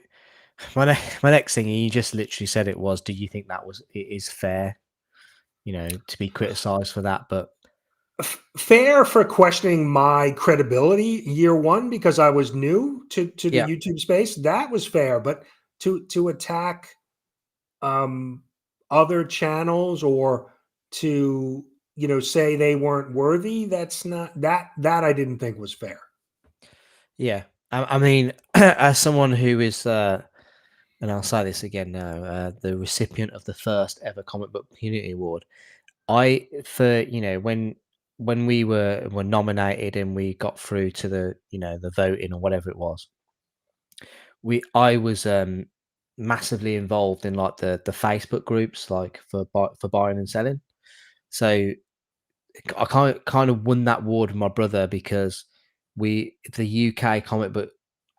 my next thing, you just literally said it was, do you think it is fair, to be criticised for that? But Fair for questioning my credibility year one because I was new to the yeah, YouTube space. That was fair, but to attack um, other channels or to say they weren't worthy, that's not that I didn't think was fair. yeah. I mean, as someone who is, and I'll say this again now, the recipient of the first ever comic book community award, when we were nominated and we got through to the voting or whatever it was, I was massively involved in like the Facebook groups, like for buying and selling. So I kind of won that award with my brother because the UK comic book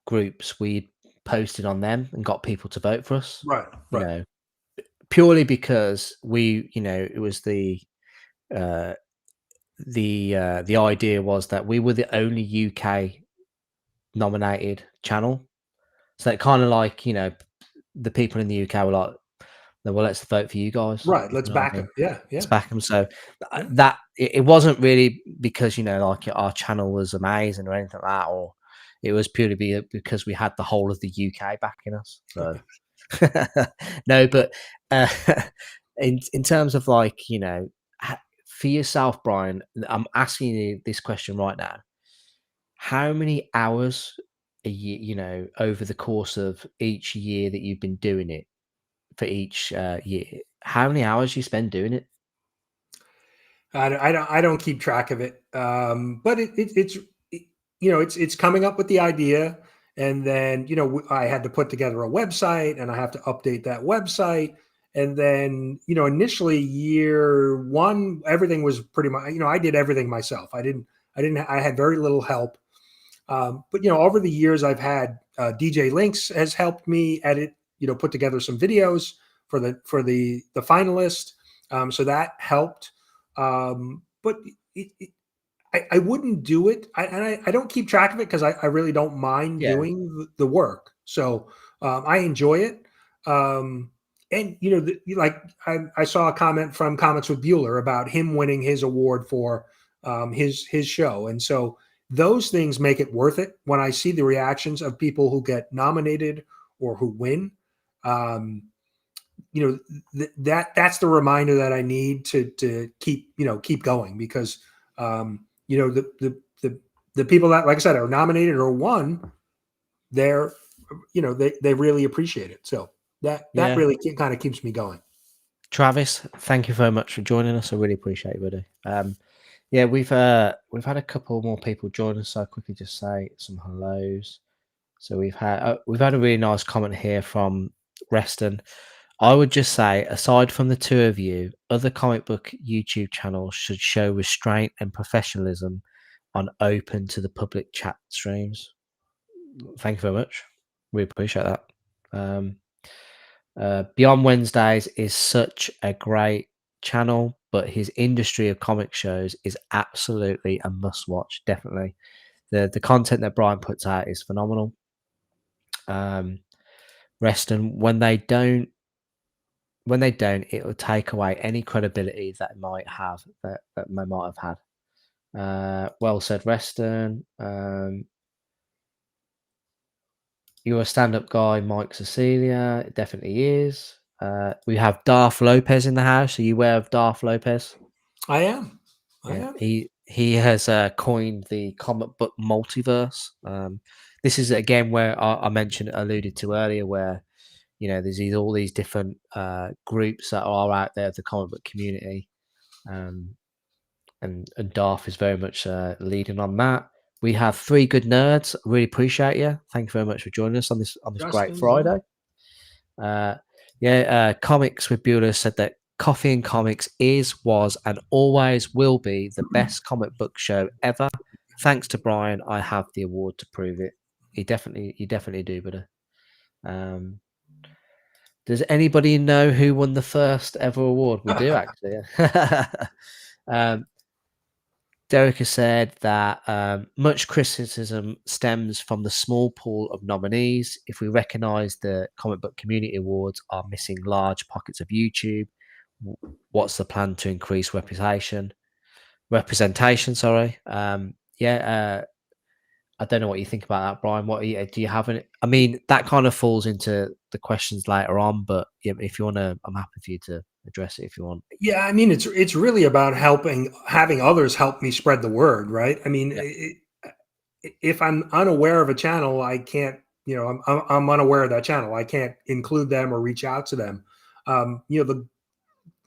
groups, we posted on them and got people to vote for us. Right, You right, know, purely because it was uh, the idea was that we were the only UK nominated channel. So it kind of like, the people in the UK were like, "No, well, let's vote for you guys." right. Let's You know what back I it. mean? Yeah, Let's yeah, back them. So yeah. that it wasn't really because like our channel was amazing or anything like that, or it was purely because we had the whole of the UK backing us. So no, but uh, in terms of like for yourself, Brian, I'm asking you this question right now. How many hours a year, over the course of each year that you've been doing it for each year, how many hours you spend doing it? I don't keep track of it, but it's coming up with the idea, and then I had to put together a website, and I have to update that website, and then initially year one everything was pretty much I did everything myself. I had very little help, but over the years I've had DJ Links has helped me edit, put together some videos for the finalist, so that helped. But I wouldn't do it. I don't keep track of it because I really don't mind Yeah. doing the work. So I enjoy it. And like I saw a comment from Comics with Bueller about him winning his award for his show, and so those things make it worth it when I see the reactions of people who get nominated or who win. Um, that's the reminder that I need to keep going, because the people that, like I said, are nominated or won, they're they really appreciate it. So that Yeah. really kind of keeps me going. Travis, thank you very much for joining us. I really appreciate it, buddy. Yeah, we've had a couple more people join us, so I'll quickly just say some hellos. So we've had a really nice comment here from Reston. I would just say, aside from the two of you, other comic book YouTube channels should show restraint and professionalism on open to the public chat streams. Thank you very much. We appreciate that. Beyond Wednesdays is such a great channel, but his industry of comic shows is absolutely a must watch. Definitely, the content that Brian puts out is phenomenal. Reston, when they don't, it will take away any credibility that they might have that they might have had. Well said, Reston. You're a stand-up guy, Mike Cecilia. It definitely is. We have Darth Lopez in the house. Are you aware of Darth Lopez? I am. Yeah, he has coined the comic book multiverse. This is again where I mentioned, alluded to earlier, where there's all these different groups that are out there, the comic book community, and Darth is very much leading on that. We have three good nerds. Really appreciate you. Thank you very much for joining us on this great Justin, Friday. Comics with Bueller said that Coffee and Comics is, was, and always will be the best comic book show ever. Thanks to Brian, I have the award to prove it. You definitely do, brother. Does anybody know who won the first ever award? We do, actually. Derek has said that much criticism stems from the small pool of nominees. If we recognise the Comic Book Community Awards are missing large pockets of YouTube, what's the plan to increase representation? Sorry. I don't know what you think about that, Brian. Do you have any? I mean, that kind of falls into the questions later on, but if you want to, I'm happy for you to address it if you want. Yeah, I mean, it's really about having others help me spread the word, right? I mean, if I'm unaware of a channel, I can't, I'm unaware of that channel. I can't include them or reach out to them.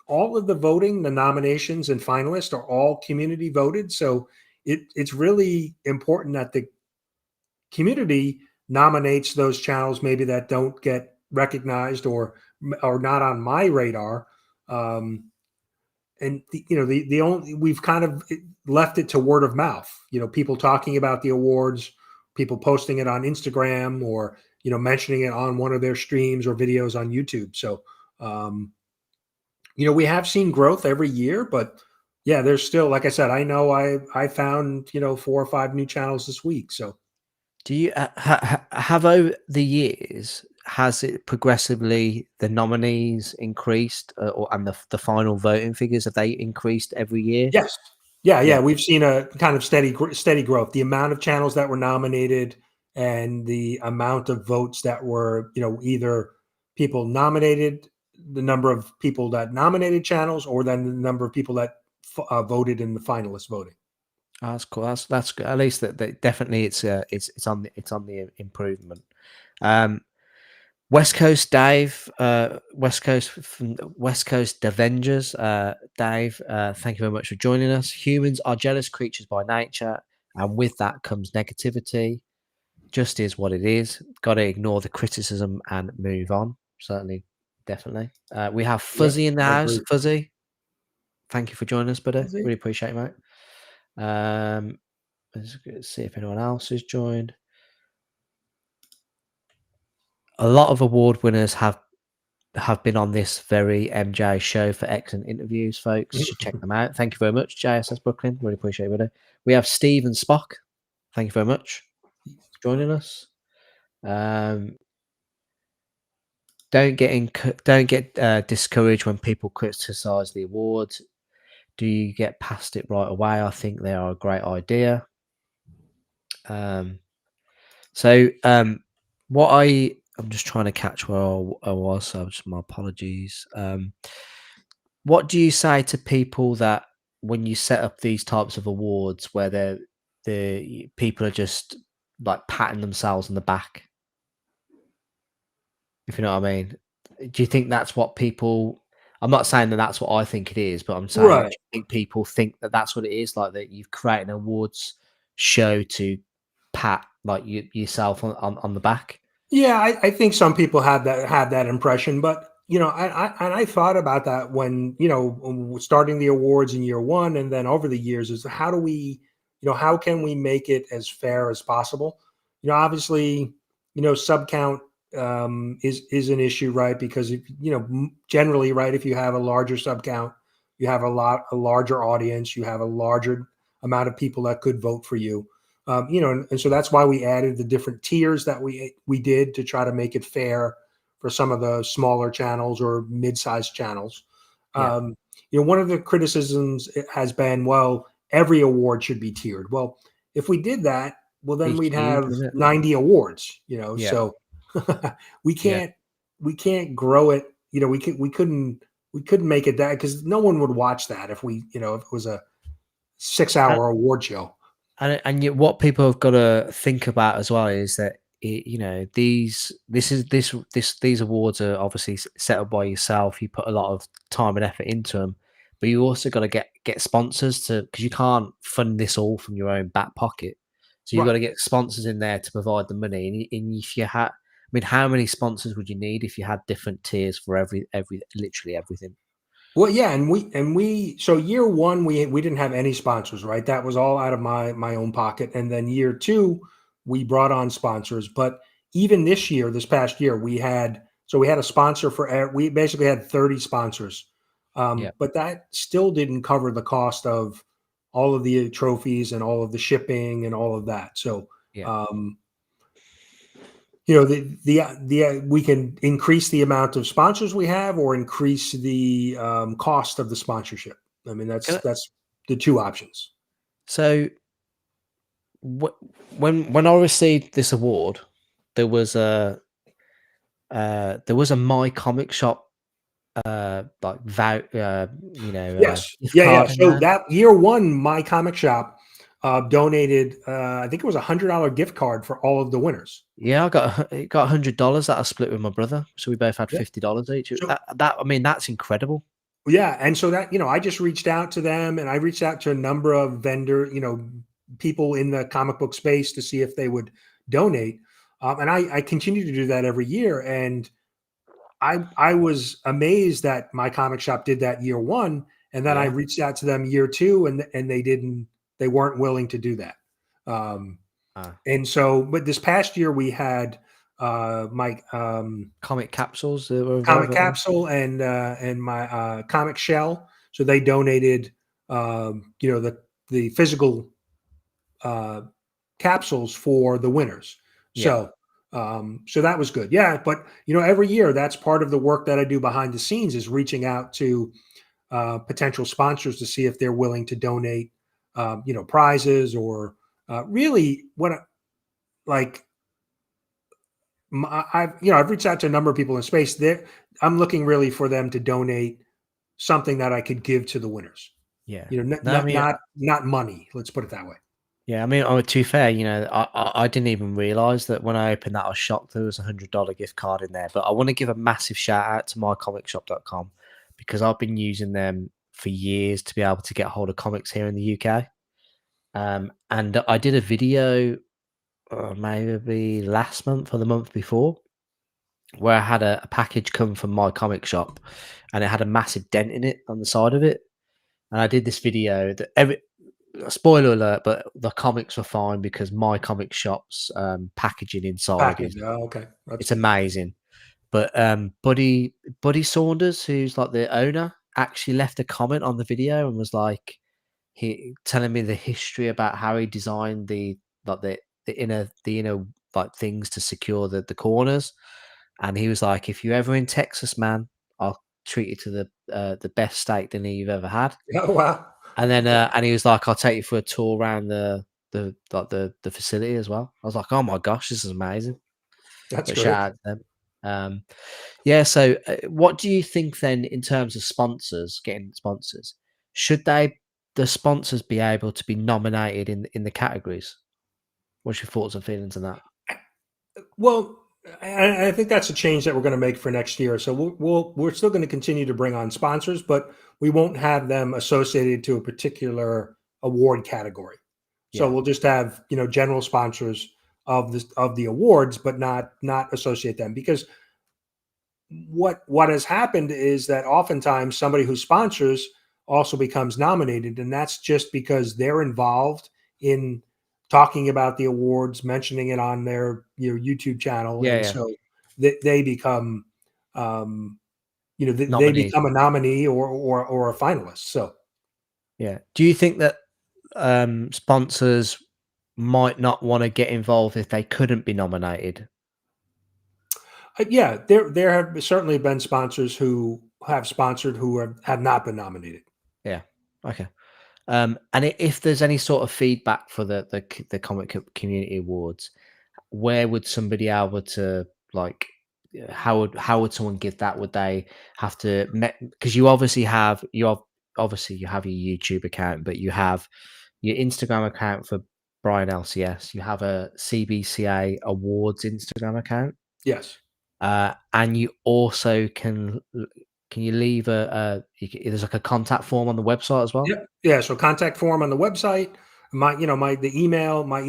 All of the voting, the nominations and finalists are all community voted. So it's really important that the community nominates those channels maybe that don't get recognized or not on my radar. And the only, we've kind of left it to word of mouth, people talking about the awards, people posting it on Instagram, or mentioning it on one of their streams or videos on YouTube. So we have seen growth every year, but yeah, there's still, like I said, I know I found 4 or 5 new channels this week. So do you have over the years, has it progressively, the nominees increased, and the final voting figures, have they increased every year? Yes. Yeah. We've seen a kind of steady growth. The amount of channels that were nominated and the amount of votes that were, either people nominated, the number of people that nominated channels, or then the number of people that voted in the finalist voting. Oh, that's cool. That's good. At least that definitely it's on the improvement. West Coast Dave, West Coast Avengers, Dave. Thank you very much for joining us. Humans are jealous creatures by nature, and with that comes negativity. Just is what it is. Got to ignore the criticism and move on. Certainly, definitely. We have Fuzzy in the house. Agree. Fuzzy, thank you for joining us, buddy. Fuzzy. Really appreciate it, mate. Let's see if anyone else has joined. A lot of award winners have been on this very MJ show for excellent interviews, folks. You should check them out. Thank you very much, JSS Brooklyn. Really appreciate it. We have Steve and Spock. Thank you very much for joining us. Don't get discouraged when people criticize the awards. Do you get past it right away? I think they are a great idea. What I'm just trying to catch where I was. So just my apologies. What do you say to people that when you set up these types of awards where the people are just like patting themselves on the back, if you know what I mean? Do you think that's what people? I'm not saying that that's what I think it is, but I'm saying, do Right. you think people think that that's what it is? Like that you've created an awards show to pat like yourself on the back? Yeah, I think some people have that impression, but I thought about that when starting the awards in year one, and then over the years is how do we, how can we make it as fair as possible? Obviously, sub count is an issue, right? Because if, generally, right, if you have a larger sub count, you have a larger audience, you have a larger amount of people that could vote for you. And so that's why we added the different tiers that we did to try to make it fair for some of the smaller channels or mid-sized channels. Yeah, Um, one of the criticisms has been, well, every award should be tiered. Well, if we did that, well, then be we'd huge, have was it? 90 awards. Yeah, So we yeah. can't we can't grow it. We couldn't make it that because no one would watch that if if it was a 6 hour award show. And yet what people have got to think about as well is that these awards are obviously set up by yourself. You put a lot of time and effort into them, but you also got to get sponsors to because you can't fund this all from your own back pocket. So you've got Right. to get sponsors in there to provide the money. And if you had, I mean, how many sponsors would you need if you had different tiers for every literally everything? Well, yeah, and we so year one we didn't have any sponsors, right? That was all out of my own pocket. And then year two, we brought on sponsors. But even this past year, we had a sponsor we basically had 30 sponsors. Yeah, But that still didn't cover the cost of all of the trophies and all of the shipping and all of that. So yeah. um, we can increase the amount of sponsors we have or increase the cost of the sponsorship. I mean, Can I, that's the two options. so when I received this award, there was a my comic shop like Yes, gift yeah. card in So there. that year one, my comic shop donated, I think it was $100 gift card for all of the winners. Yeah, it got $100 that I split with my brother, so we both had Yeah. $50 each. So That I mean, that's incredible. yeah, and so that I just reached out to them, and I reached out to a number of people in the comic book space to see if they would donate. And I continue to do that every year, and I was amazed that my comic shop did that year one, and then I Yeah. reached out to them year two, and they weren't willing to do that. Um, Ah, and so, but this past year we had my comic capsules that were comic available. capsule and my comic shell. So they donated, the physical uh, capsules for the winners. Yeah, So that was good. Yeah, but every year that's part of the work that I do behind the scenes is reaching out to potential sponsors to see if they're willing to donate, prizes or really like I've reached out to a number of people in space. There, I'm looking really for them to donate something that I could give to the winners. yeah. Not No, I mean, not money. Let's put it that way. yeah, I mean, to be fair, I didn't even realize that when I opened that, I was shocked there was $100 gift card in there. But I want to give a massive shout out to mycomicshop.com because I've been using them for years to be able to get hold of comics here in the UK. And I did a video maybe last month or the month before where I had a package come from my comic shop and it had a massive dent in it on the side of it. And I did this video that every spoiler alert, but the comics were fine because my comic shop's packaging inside is Package. Oh, okay, that's it's good. amazing. But Buddy Saunders, who's like the owner, actually left a comment on the video and was like he telling me the history about how he designed like the inner like things to secure the corners. And he was like, if you're ever in Texas, man, I'll treat you to the best steak dinner you've ever had. Oh wow, And then and he was like, I'll take you for a tour around the facility as well. I was like, oh my gosh, this is amazing. that's But shout great. out to them. Yeah. So, what do you think then in terms of sponsors, getting sponsors? Should the sponsors be able to be nominated in the categories? What's your thoughts and feelings on that? Well, I think that's a change that we're going to make for next year. So we're still going to continue to bring on sponsors, but we won't have them associated to a particular award category. So Yeah. we'll just have general sponsors of the awards, but not associate them, because what has happened is that oftentimes somebody who sponsors also becomes nominated, and that's just because they're involved in talking about the awards, mentioning it on their YouTube channel, Yeah. and Yeah. so they become um, they Nominees. become a nominee or a finalist. So Yeah. Do you think that sponsors might not want to get involved if they couldn't be nominated? yeah, there have certainly been sponsors who have sponsored who have not been nominated. Yeah. Okay. And if there's any sort of feedback for the community awards, where would somebody able to like? How would someone give that? Would they have to? Because you have your YouTube account, but you have your Instagram account for Brian LCS. You have a CBCA Awards Instagram account. Yes. And you also can you leave there's like a contact form on the website as well? Yep. Yeah. So contact form on the website. My email on my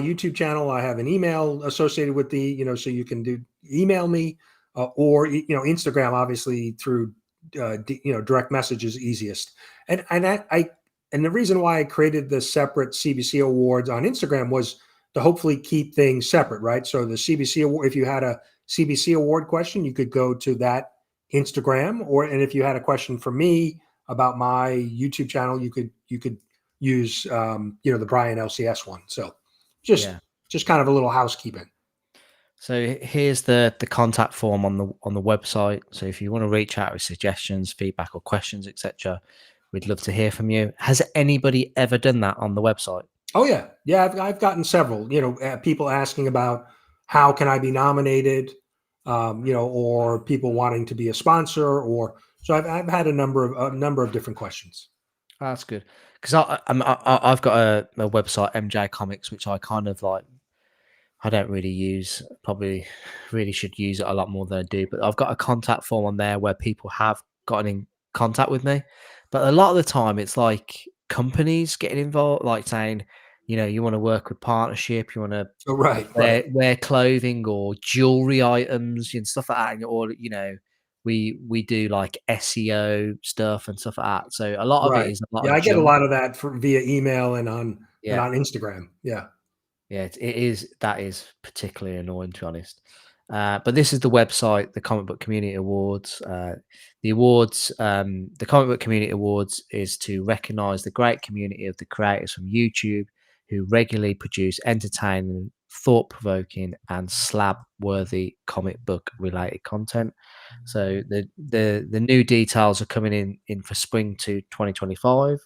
YouTube channel. I have an email associated with so you can email me, or Instagram, obviously through direct message is easiest. And the reason why I created the separate CBC awards on Instagram was to hopefully keep things separate, right? So the CBC award, if you had a CBC award question, you could go to that Instagram, and if you had a question for me about my YouTube channel, you could use the Brian LCS one. So just Yeah. just kind of a little housekeeping. So here's the contact form on the website. So if you want to reach out with suggestions, feedback, or questions, etc., we'd love to hear from you. Has anybody ever done that on the website? Oh yeah, yeah. I've gotten several. People asking about how can I be nominated, or people wanting to be a sponsor, or so I've had a number of different questions. Oh, that's good because I've got a website, MJ Comix, which I kind of like. I don't really use. Probably really should use it a lot more than I do. But I've got a contact form on there where people have gotten in contact with me. But a lot of the time, it's like companies getting involved, like saying, you want to work with partnership, you want to So right, right, wear clothing or jewelry items and stuff like that, or we do like SEO stuff and stuff like that. So a lot of it right. is a lot Yeah, of I get a junk. lot of that via email and Yeah. on Instagram. Yeah. Yeah, that is particularly annoying, to be honest. But this is the website, the Comic Book Community Awards. The Comic Book Community Awards is to recognise the great community of the creators from YouTube who regularly produce entertaining, thought-provoking, and slab-worthy comic book related content. So the new details are coming in for spring to 2025.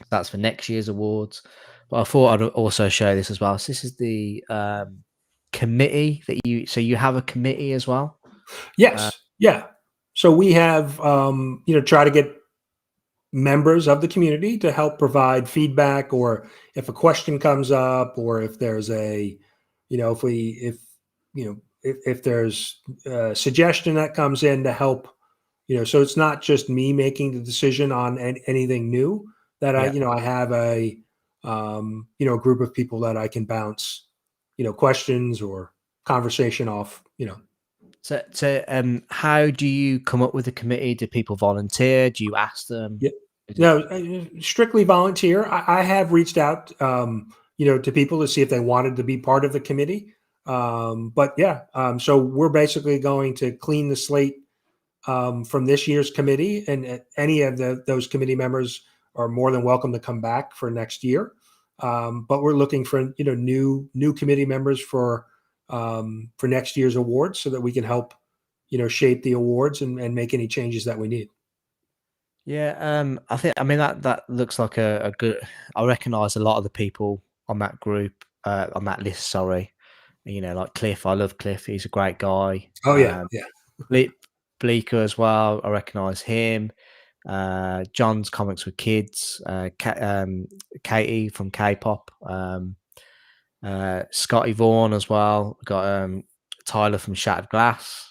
That's for next year's awards. But I thought I'd also show this as well. So this is the committee that you have a committee as well. Yes. Yeah. So we have try to get members of the community to help provide feedback, or if a question comes up, or if there's a if we if there's a suggestion that comes in to help, so it's not just me making the decision on anything new, that I Yeah. you know I have a group of people that I can bounce questions or conversation off. So how do you come up with a committee? Do people volunteer? Do you ask them? Yeah. Is it- No, strictly volunteer. I have reached out, to people to see if they wanted to be part of the committee. But yeah, so we're basically going to clean the slate from this year's committee, and any of those committee members are more than welcome to come back for next year. But we're looking for new committee members for next year's awards, so that we can help shape the awards and make any changes that we need. Yeah, I mean that looks like a good. I recognise a lot of the people on that group, on that list. Sorry, you know, like Cliff. I love Cliff. He's a great guy. Oh yeah, yeah. Bleeker as well. I recognise him. John's Comics with Kids. Katie from K-pop. Scotty Vaughan as well. Got Tyler from Shattered Glass.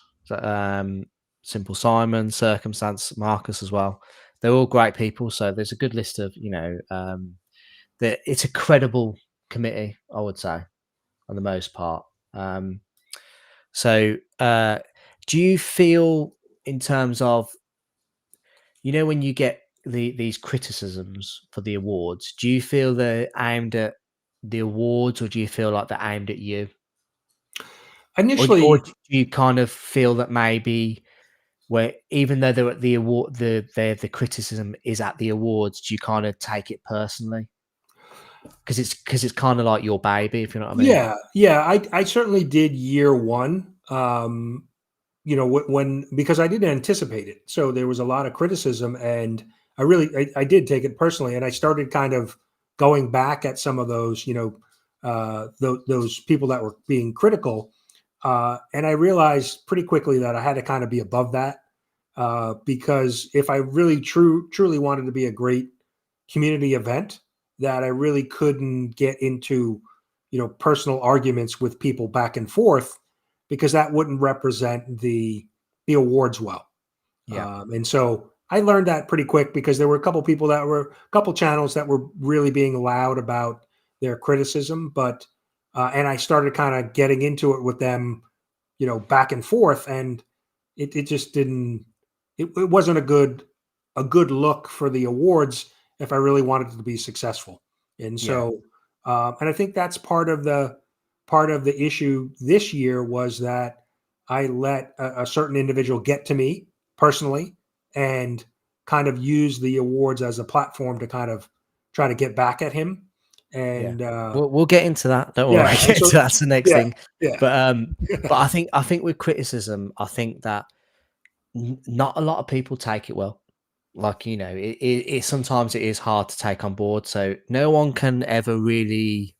Simple Simon, Circumstance, Marcus as well. They're all great people. So there's a good list of, you know, that it's a credible committee, I would say, on the most part. So do you feel, in terms of, you know, when you get these criticisms for the awards, do you feel they're aimed at the awards, or do you feel like they're aimed at you? Or Initially, do you kind of feel that maybe, where even though they're at the award, the criticism is at the awards, do you kind of take it personally? Because it's kind of like your baby, if you know what I mean. yeah. I certainly did year one. You know, because I didn't anticipate it, so there was a lot of criticism, and I did take it personally, and I started kind of going back at some of those, you know, those people that were being critical, and I realized pretty quickly that I had to kind of be above that, because if I really truly wanted to be a great community event, that I really couldn't get into, you know, personal arguments with people back and forth, because that wouldn't represent the awards well. Yeah. And so I learned that pretty quick, because there were a couple channels that were really being loud about their criticism, but and I started kind of getting into it with them, you know, back and forth, and it just didn't. It wasn't a good look for the awards if I really wanted it to be successful. And Yeah. so, and I think that's part of the issue this year, was that I let a certain individual get to me personally, and kind of use the awards as a platform to kind of try to get back at him. Yeah. And We'll get into that. Don't worry. yeah, and so That's the next yeah, thing. yeah, But I think with criticism, I think that not a lot of people take it well. Like, you know, it sometimes it is hard to take on board. So no one can ever really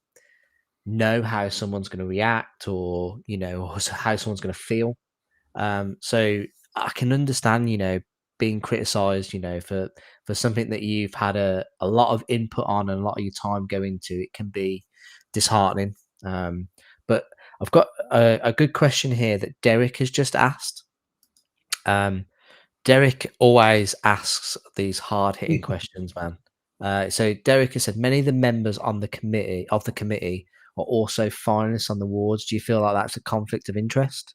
know how someone's going to react, or, you know, or how someone's going to feel. So I can understand, you know, being criticized, you know, for something that you've had a lot of input on and a lot of your time going to. It can be disheartening. But I've got a good question here that Derek has just asked. Derek always asks these hard hitting questions, man. So Derek has said many of the members on the committee are also finalists on the awards. Do you feel like that's a conflict of interest?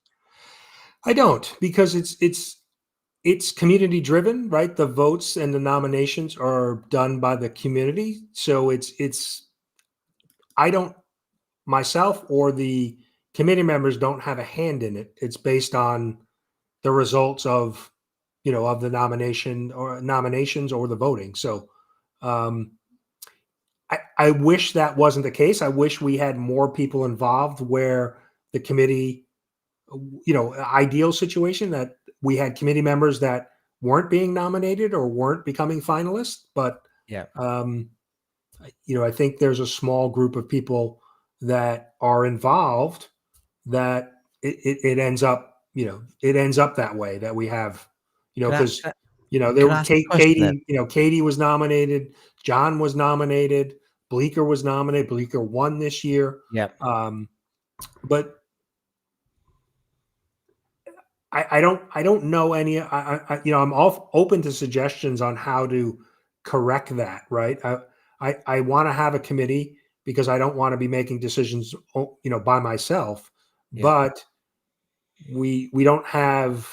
I don't, because it's community driven, right? The votes and the nominations are done by the community. So it's I don't, myself or the committee members don't have a hand in it. It's based on the results of, you know, of the nominations or the voting. So um I wish that wasn't the case. I wish we had more people involved, where the committee, you know, ideal situation that we had committee members that weren't being nominated or weren't becoming finalists. But, Yeah. um, you know, I think there's a small group of people that are involved that it ends up, you know, it ends up that way, that we have, you know, Can I, because, you know, there can I were ask a question then? Katie, you know, Katie was nominated, John was nominated, Bleeker was nominated, Bleeker won this year. Yeah. But I don't know any. You know, I'm all open to suggestions on how to correct that. Right. I want to have a committee, because I don't want to be making decisions, you know, by myself. Yeah. But we don't have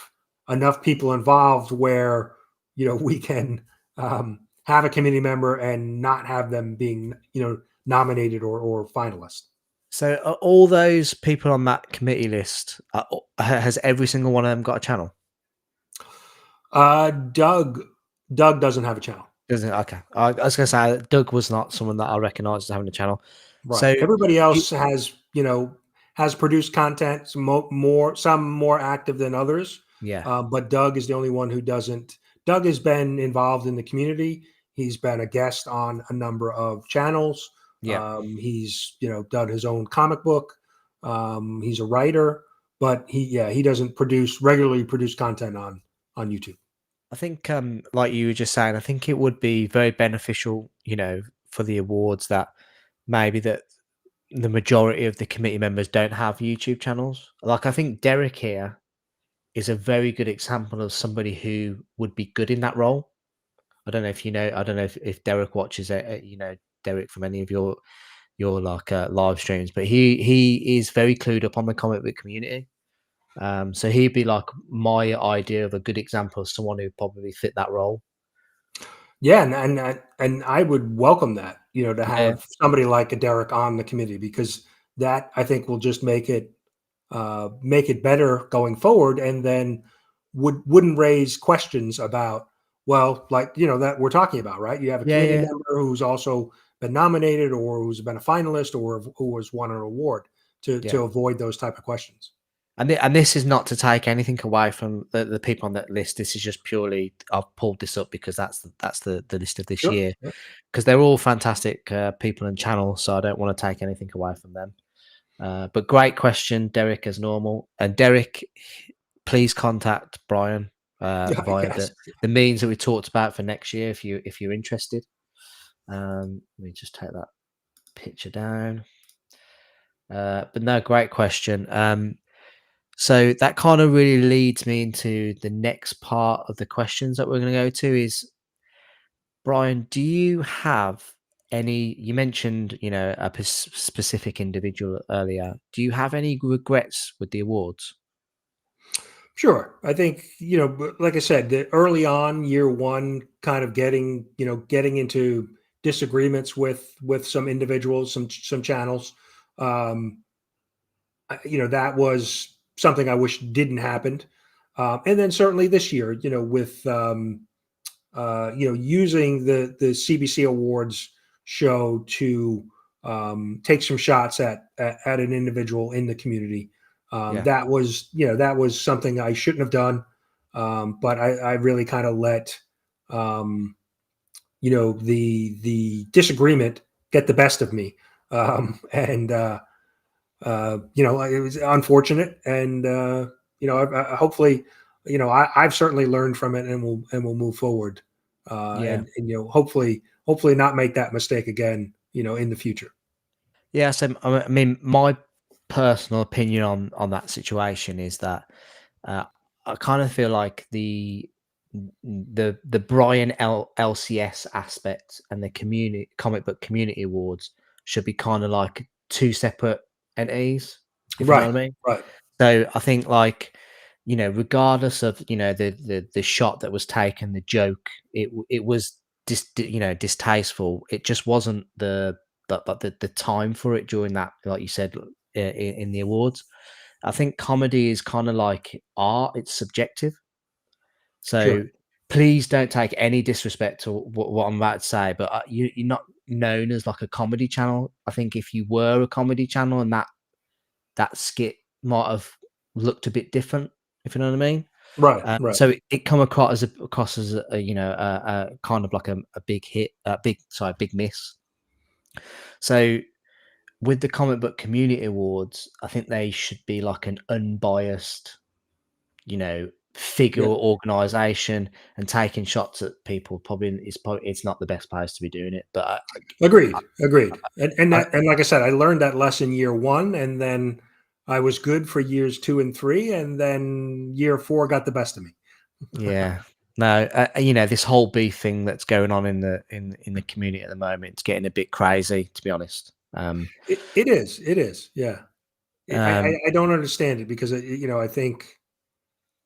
enough people involved where, you know, we can have a committee member and not have them being, you know, nominated or finalist. So are all those people on that committee list, has every single one of them got a channel? Uh, Doug Doug doesn't have a channel. Doesn't okay. I was gonna say Doug was not someone that I recognised as having a channel. Right. So Everybody you, else has, you know, has produced content, some more active than others. yeah, But Doug is the only one who doesn't. Doug has been involved in the community. He's been a guest on a number of channels. yeah. He's, you know, done his own comic book. He's a writer, but he doesn't regularly produce content on YouTube. I think, like you were just saying, I think it would be very beneficial, for the awards that maybe that the majority of the committee members don't have YouTube channels. Like, I think Derek here is a very good example of somebody who would be good in that role. I don't know if you know. I don't know if Derek watches it. Derek from any of your like live streams, but he is very clued up on the comic book community. So he'd be like my idea of a good example of someone who probably fit that role. Yeah, and I would welcome that, to Yeah, have somebody like a Derek on the committee, because that I think will just make it better going forward, and then wouldn't raise questions about, well, like, that we're talking about, right? You have a yeah, committee yeah, member who's also been nominated, or who's been a finalist, or who has won an award, yeah. to avoid those type of questions. And this is not to take anything away from the people on that list. This is just purely I've pulled this up because that's the list of this Sure. year, because they're all fantastic people and channels. So I don't want to take anything away from them. But great question, Derek, as normal. And Derek, please contact Brian Yeah. via Yes. the means that we talked about for next year if you're interested. Let me just take that picture down. But no, great question. So that kind of really leads me into the next part of the questions that we're going to go to is, Brian, do you have you mentioned, a specific individual earlier. Do you have any regrets with the awards? Sure. I think, like I said, the early on, year one, kind of getting into disagreements with some individuals, some channels. Um, that was something I wish didn't happen. And then certainly this year, with using the CBC Awards show to take some shots at an individual in the community. Yeah. That was something I shouldn't have done, but I really kind of let um, the disagreement get the best of me, and it was unfortunate, and hopefully, I've certainly learned from it, and we'll move forward, Yeah. and hopefully not make that mistake again, in the future. Yeah, so I mean, my personal opinion on that situation is that uh, I kind of feel like the Brian LCS aspect and the community comic book community awards should be kind of like two separate entities, if you know Right, what I mean. right, So I think, like, regardless of the shot that was taken, the joke, it was distasteful. It just wasn't the time for it during that, like you said, in the awards. I think comedy is kind of like art; it's subjective. So sure, please don't take any disrespect to what I'm about to say, but you're not known as like a comedy channel. I think if you were a comedy channel and that skit might have looked a bit different, if you know what I mean. right, right, So it come across as a kind of like a big hit, big miss. So with the comic book community awards, I think they should be like an unbiased, figure yeah. or organization, and taking shots at people probably it's not the best place to be doing it. But Agreed, agreed, and I, and like I said, I learned that lesson year one, and then I was good for years two and three, and then year four got the best of me. Yeah. No, this whole beef thing that's going on in the community at the moment, it's getting a bit crazy, to be honest. It is, yeah. Um, I don't understand it, because I think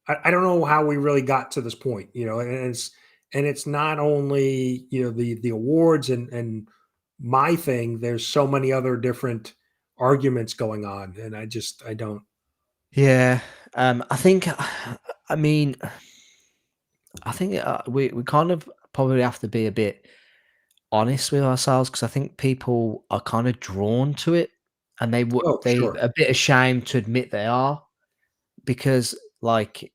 I don't know how we really got to this point, and it's not only the awards and my thing. There's so many other different arguments going on, and I don't. yeah. I think, I mean, I think we kind of probably have to be a bit honest with ourselves, because I think people are kind of drawn to it, and Oh, they sure. a bit ashamed to admit they are, because, like,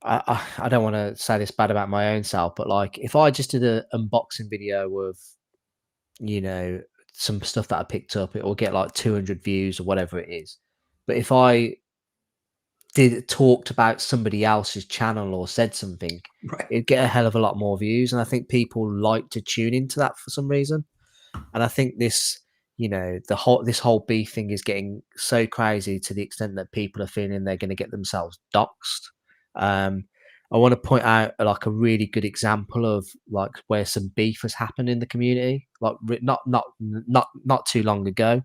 I don't want to say this bad about my own self, but like if I just did an unboxing video of, you know some stuff that I picked up, it will get like 200 views or whatever it is. But if I talked about somebody else's channel or said something, Right. it'd get a hell of a lot more views. And I think people like to tune into that for some reason. And I think this, this whole beef thing is getting so crazy to the extent that people are feeling they're going to get themselves doxxed. I want to point out like a really good example of like where some beef has happened in the community, like not too long ago,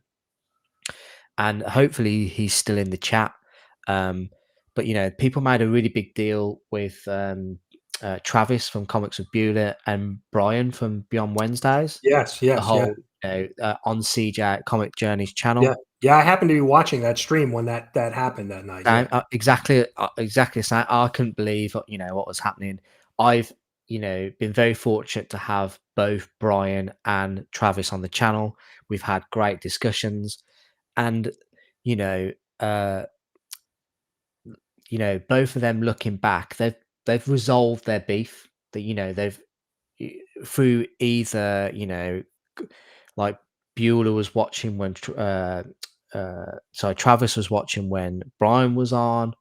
and hopefully he's still in the chat. But people made a really big deal with Travis from Comics with Beulah and Brian from Beyond Wednesdays. Yes, The yes, yeah. whole, on CJ Comic Journeys channel. Yeah. Yeah, I happened to be watching that stream when that happened that night. Yeah. Exactly the same. I couldn't believe what was happening. I've been very fortunate to have both Brian and Travis on the channel. We've had great discussions, and uh, both of them looking back, they've resolved their beef. That they've through either like Beulah was watching when sorry, Travis was watching when Brian was on,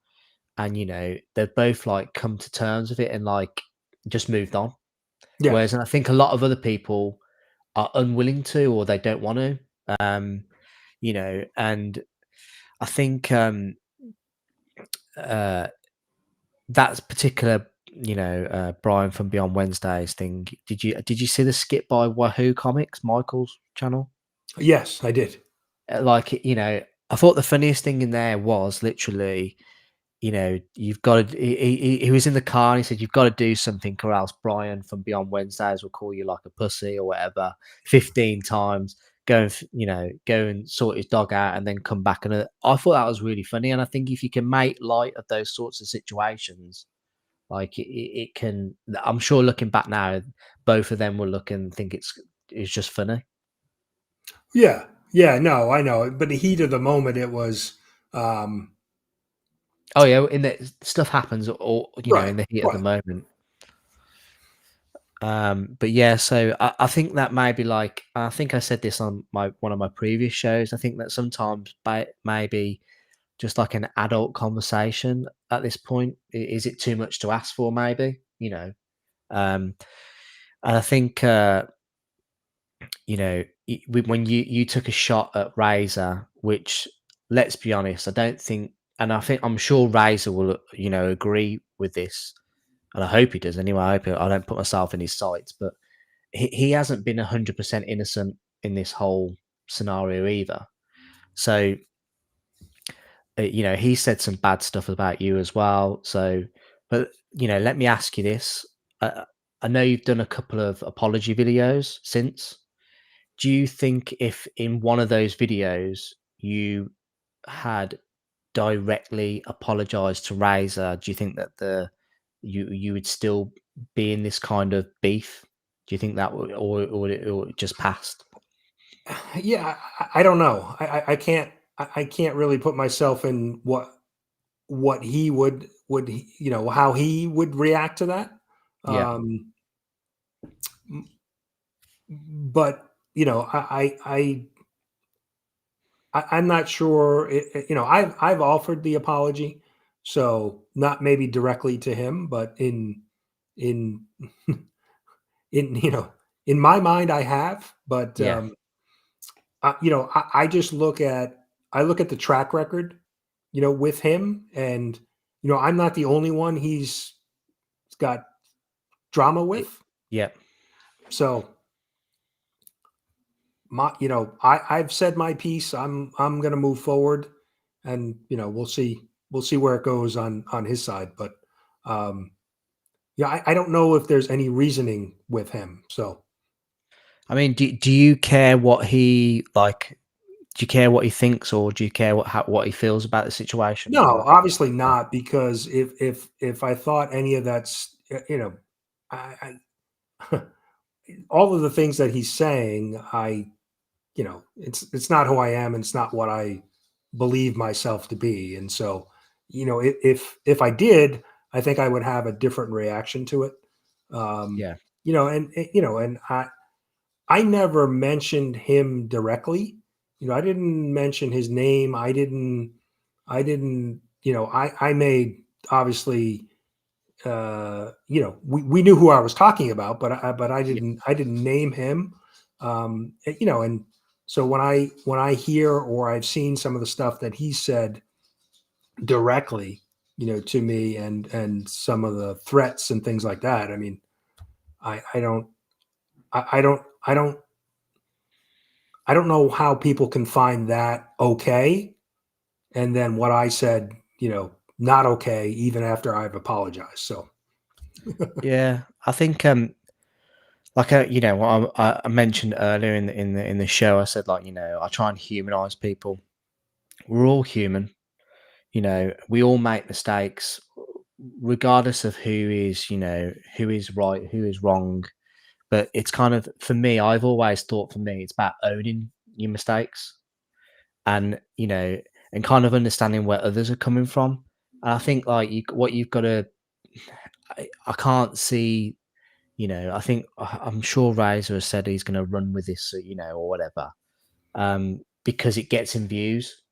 and they've both like come to terms with it and like just moved on. Yeah. Whereas I think a lot of other people are unwilling to, or they don't want to. And I think that particular Brian from Beyond Wednesdays thing. Did you see the skit by Wahoo Comics, Michael's channel? Yes, I did. I thought the funniest thing in there was literally, you've got to. He was in the car and he said, "You've got to do something, or else Brian from Beyond Wednesdays will call you like a pussy or whatever." 15 times. Go and sort his dog out and then come back. And I thought that was really funny. And I think if you can make light of those sorts of situations, like it can. I'm sure looking back now, both of them will look and think it's just funny. Yeah. Yeah, no, I know. But the heat of the moment, it was Oh yeah, in the stuff happens, or right, in the heat of the right. moment. But yeah, so I think that maybe like I think I said this on one of my previous shows. I think that sometimes maybe just like an adult conversation at this point, is it too much to ask for? Maybe and I think when you took a shot at Razor, which let's be honest, I don't think, and I'm sure Razor will agree with this, and I hope he does anyway. I don't put myself in his sights, but he hasn't been 100% innocent in this whole scenario either. So, he said some bad stuff about you as well. So, but let me ask you this: I know you've done a couple of apology videos since. Do you think if in one of those videos you had directly apologized to Razor, do you think that you would still be in this kind of beef? Do you think that would, or it just passed? Yeah, I don't know. I can't I can't really put myself in what he how he would react to that. Yeah, Um, but I'm not sure. I've offered the apology, so not maybe directly to him, but in in in my mind, I have. But yeah, I just look at the track record, with him, and I'm not the only one he's got drama y- with. yeah. So I've said my piece. I'm gonna move forward, and we'll see where it goes on his side. But um, yeah, I don't know if there's any reasoning with him. So I mean, do you care what he like? Do you care what he thinks, or do you care what he feels about the situation? no, obviously not, because if I thought any of that's I all of the things that he's saying, it's not who I am, and it's not what I believe myself to be. And so, if I did, I think I would have a different reaction to it. Um, Yeah, and I never mentioned him directly. I didn't mention his name. I didn't, I made, obviously, we knew who I was talking about, but Yeah. I didn't name him. And so when I hear or I've seen some of the stuff that he said directly, to me, and some of the threats and things like that, I mean, I don't, I don't, I don't know how people can find that okay, and then what I said, not okay, even after I've apologized. So Yeah, I think like what I mentioned earlier in the show, I said, like, I try and humanize people. We're all human. We all make mistakes, regardless of who is right, who is wrong. But it's kind of, for me, I've always thought, for me, it's about owning your mistakes, and and kind of understanding where others are coming from. And I think, like, what you've got to, I can't see. I think, I'm sure Razor has said he's going to run with this, or whatever, because it gets him views,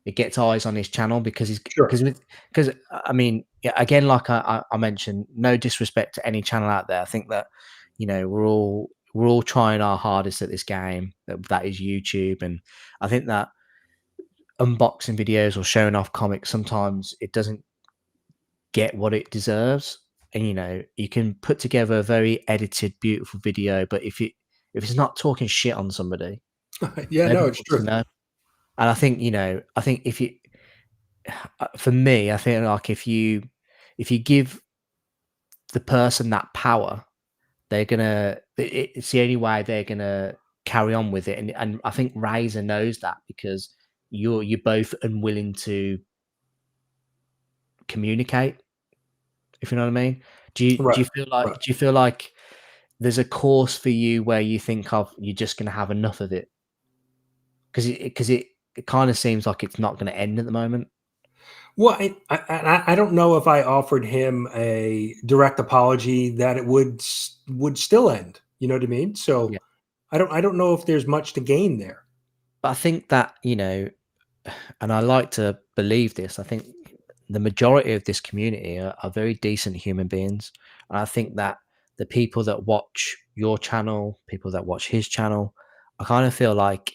it gets eyes on his channel, because he's sure. because I mean, yeah, again, like I mentioned, no disrespect to any channel out there. I think that we're all trying our hardest at this game that is YouTube, and I think that unboxing videos or showing off comics, sometimes it doesn't get what it deserves. And you can put together a very edited, beautiful video, but if it's not talking shit on somebody, Yeah, no, nobody it's wants to true. know. And I think, if you for me, I think, like, if you give the person that power, they're gonna it's the only way they're gonna carry on with it. And I think Razor knows that, because you're both unwilling to communicate, if you know what I mean. Do Right, you feel like right. there's a course for you where you think of, you're just gonna have enough of it? Because it kind of seems like it's not gonna end at the moment. Well, I don't know if I offered him a direct apology that it would still end. You know what I mean? So Yeah. I don't know if there's much to gain there. But I think that, and I like to believe this, I think the majority of this community are very decent human beings. And I think that the people that watch your channel, people that watch his channel, I kind of feel like,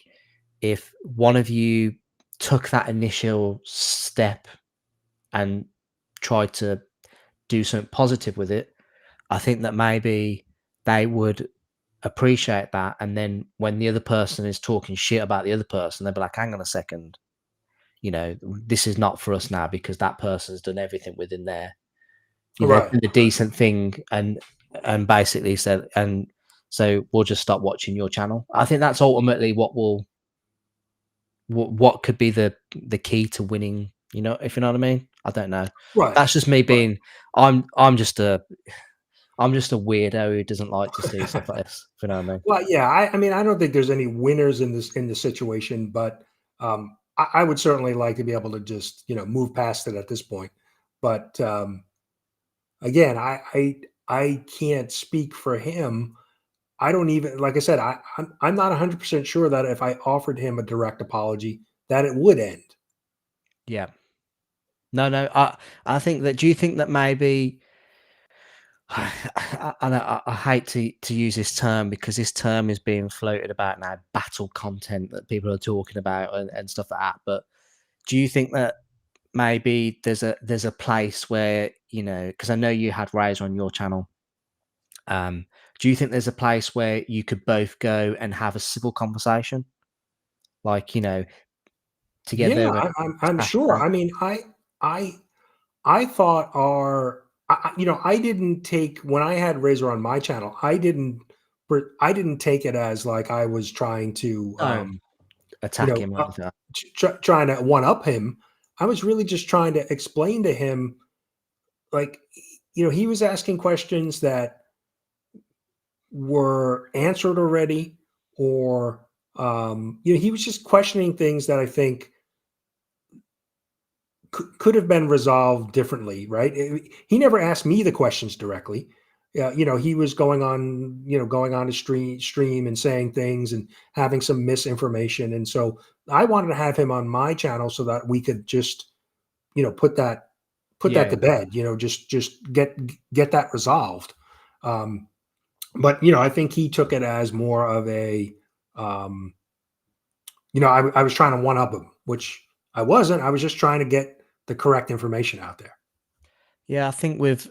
if one of you took that initial step and tried to do something positive with it, I think that maybe they would appreciate that. And then when the other person is talking shit about the other person, they'll be like, hang on a second, this is not for us now, because that person's done everything within there. They've Right. done the decent thing, and basically said, and so we'll just stop watching your channel. I think that's ultimately what could be the key to winning, if you know what I mean. I don't know. Right. That's just me Right. being, I'm just a weirdo who doesn't like to see stuff like this, if you know what I mean. Well, yeah. I mean, I don't think there's any winners in this situation, but I would certainly like to be able to just move past it at this point. But again, I can't speak for him. I don't even, like I said, I'm not 100% sure that if I offered him a direct apology, that it would end. Yeah. No, no. I think that. Do you think that maybe? And I hate to use this term, because this term is being floated about now, battle content that people are talking about, and stuff like that. But do you think that maybe there's a place where, because I know you had Razor on your channel. Um, do you think there's a place where you could both go and have a civil conversation, like, Yeah, together, and I'm hash sure. it out? I mean, I I thought I didn't take when I had Razor on my channel. I didn't take it as like I was trying to No, attack him or anything like trying to one up him. I was really just trying to explain to him, like, he was asking questions that were answered already, or he was just questioning things that I think could have been resolved differently, right? He never asked me the questions directly. yeah, he was going on, going on his stream and saying things and having some misinformation. And so I wanted to have him on my channel so that we could just, put that Yeah. to bed, just get that resolved. Um, but I think he took it as more of a, um, I was trying to one up him, which I wasn't. I was just trying to get the correct information out there. Yeah, I think with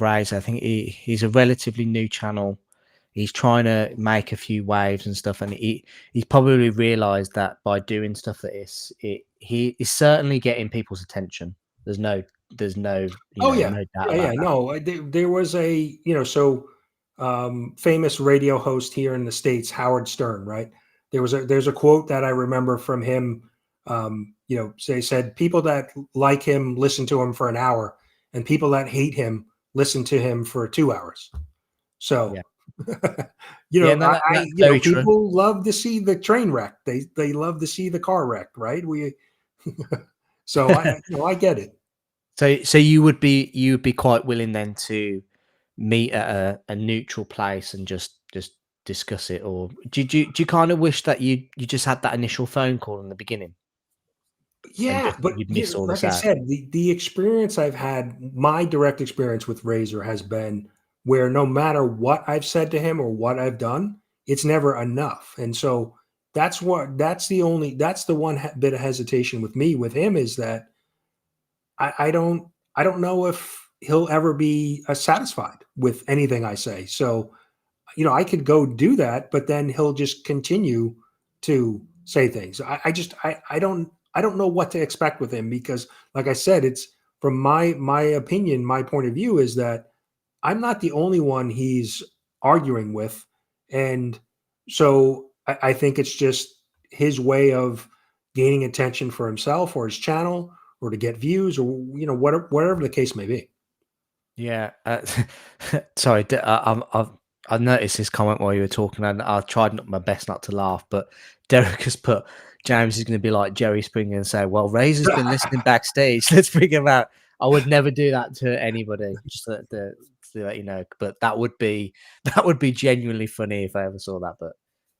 Rise, I think he's a relatively new channel. He's trying to make a few waves and stuff, and he's probably realised that by doing stuff like this, he is certainly getting people's attention. There's no Oh yeah, no doubt yeah, about yeah. that. No, there was a famous radio host here in the States, Howard Stern, right? There's a quote that I remember from him. Said people that like him listen to him for an hour, and people that hate him listen to him for 2 hours. So, Yeah, yeah, no, that's very true. people love to see the train wreck. They love to see the car wreck, right? So I get it. So you would be quite willing then to meet at a neutral place and just discuss it, or do you kind of wish that you just had that initial phone call in the beginning and Yeah, just but you'd miss all this like I out? said, the experience I've had, my direct experience with Razor has been where no matter what I've said to him or what I've done, it's never enough. And so that's the one bit of hesitation with me with him is that I don't know if he'll ever be satisfied with anything I say. So I could go do that, but then he'll just continue to say things. I don't know what to expect with him because, like I said, it's from my opinion, my point of view is that I'm not the only one he's arguing with, and so I think it's just his way of gaining attention for himself or his channel or to get views or whatever the case may be. Yeah, sorry, I've noticed this comment while you were talking, and I tried my best not to laugh, but Derek has put James is going to be like Jerry Springer and say, "Well, Razor's been listening backstage. Let's bring him out." I would never do that to anybody, just to let you know. But that would be that would be genuinely funny if I ever saw that. But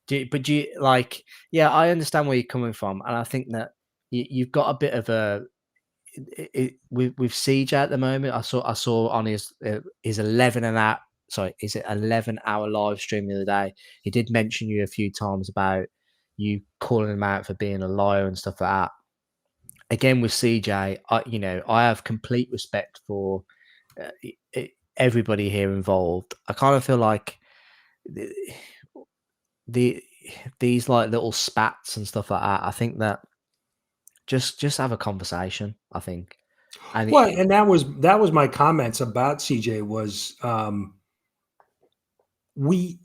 do you like? Yeah, I understand where you're coming from, and I think that you've got a bit of a with Siege at the moment. I saw on his 11 and out. Sorry, is it 11-hour live stream the other day? He did mention you a few times about you calling him out for being a liar and stuff like that. Again with CJ, I have complete respect for everybody here involved. I kind of feel like the, the these like little spats and stuff like that. I think that just have a conversation. I think, and Well, and that was my comments about CJ was we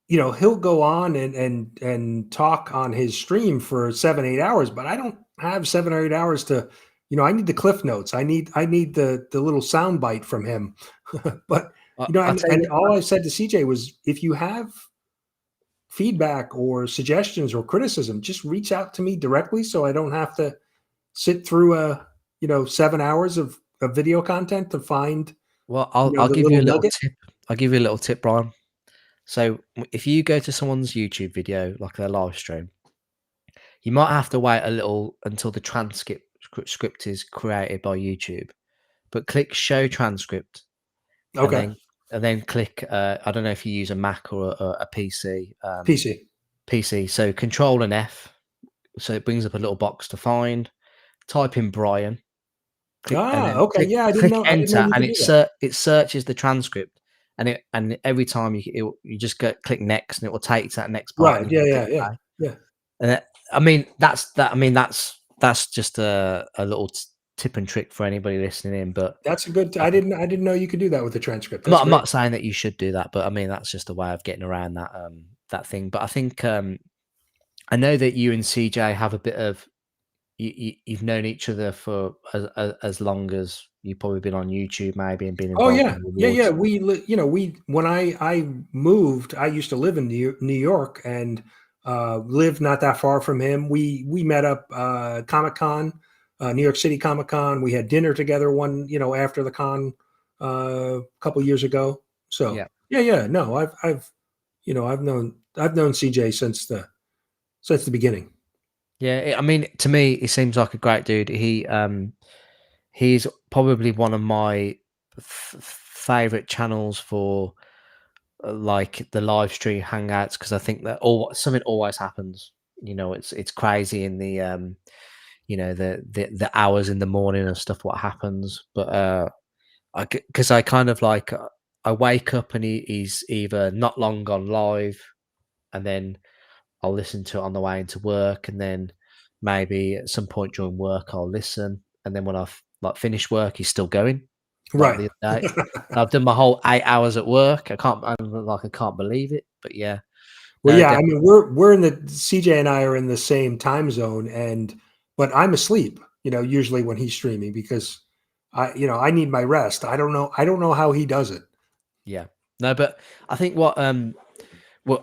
he'll go on and talk on his stream for 7 8 hours, but I don't have 7 or 8 hours to I need the cliff notes. I need the little sound bite from him. But I'll tell and you. all I said to CJ was if you have feedback or suggestions or criticism, just reach out to me directly so I don't have to sit through 7 hours of video content to find Well, I'll the give you little a little nugget. tip. I'll give you a little tip, Brian. So if you go to someone's YouTube video, like their live stream, you might have to wait a little until the script is created by YouTube. But click Show Transcript, and Okay. then click. I don't know if you use a Mac or a PC. PC. PC. So Control and F. So it brings up a little box to find. Type in Brian. Click and then Okay. Yeah, click I didn't know enter, you and could it do that. it searches the transcript, and every time you just go click next, and it will take you to that next part, and Right. you Yeah, can yeah, click yeah. play. Yeah. And I mean that's just a little tip and trick for anybody listening in. But That's a good um, I didn't know you could do that with the transcript. I'm That's not I'm great. not saying that you should do that, but I mean that's just a way of getting around that thing. But I think I know that you and CJ have a bit of you've known each other for as long as you've probably been on YouTube, maybe, and been Oh involved yeah. in the Yeah, yeah. awards. We when I moved, I used to live in New York and lived not that far from him. We met up Comic Con, New York City Comic Con. We had dinner together after the con a couple years ago. So Yeah. yeah. No, I've known CJ since the beginning. Yeah, I mean, to me, he seems like a great dude. He's probably one of my favorite channels for like the live stream hangouts, because I think that all something always happens. It's crazy in the the hours in the morning and stuff. What happens, but because I kind of like I wake up and he's either not long gone live, and then I'll listen to it on the way into work, and then maybe at some point during work I'll listen, and then when I've like finished work, he's still going. Like Right. the other day, I've done my whole 8 hours at work. I can't believe it, but yeah, Well, no, yeah, I definitely, mean, we're in the CJ and I are in the same time zone, but I'm asleep, usually when he's streaming because I need my rest. I don't know how he does it. yeah, no, but I think well,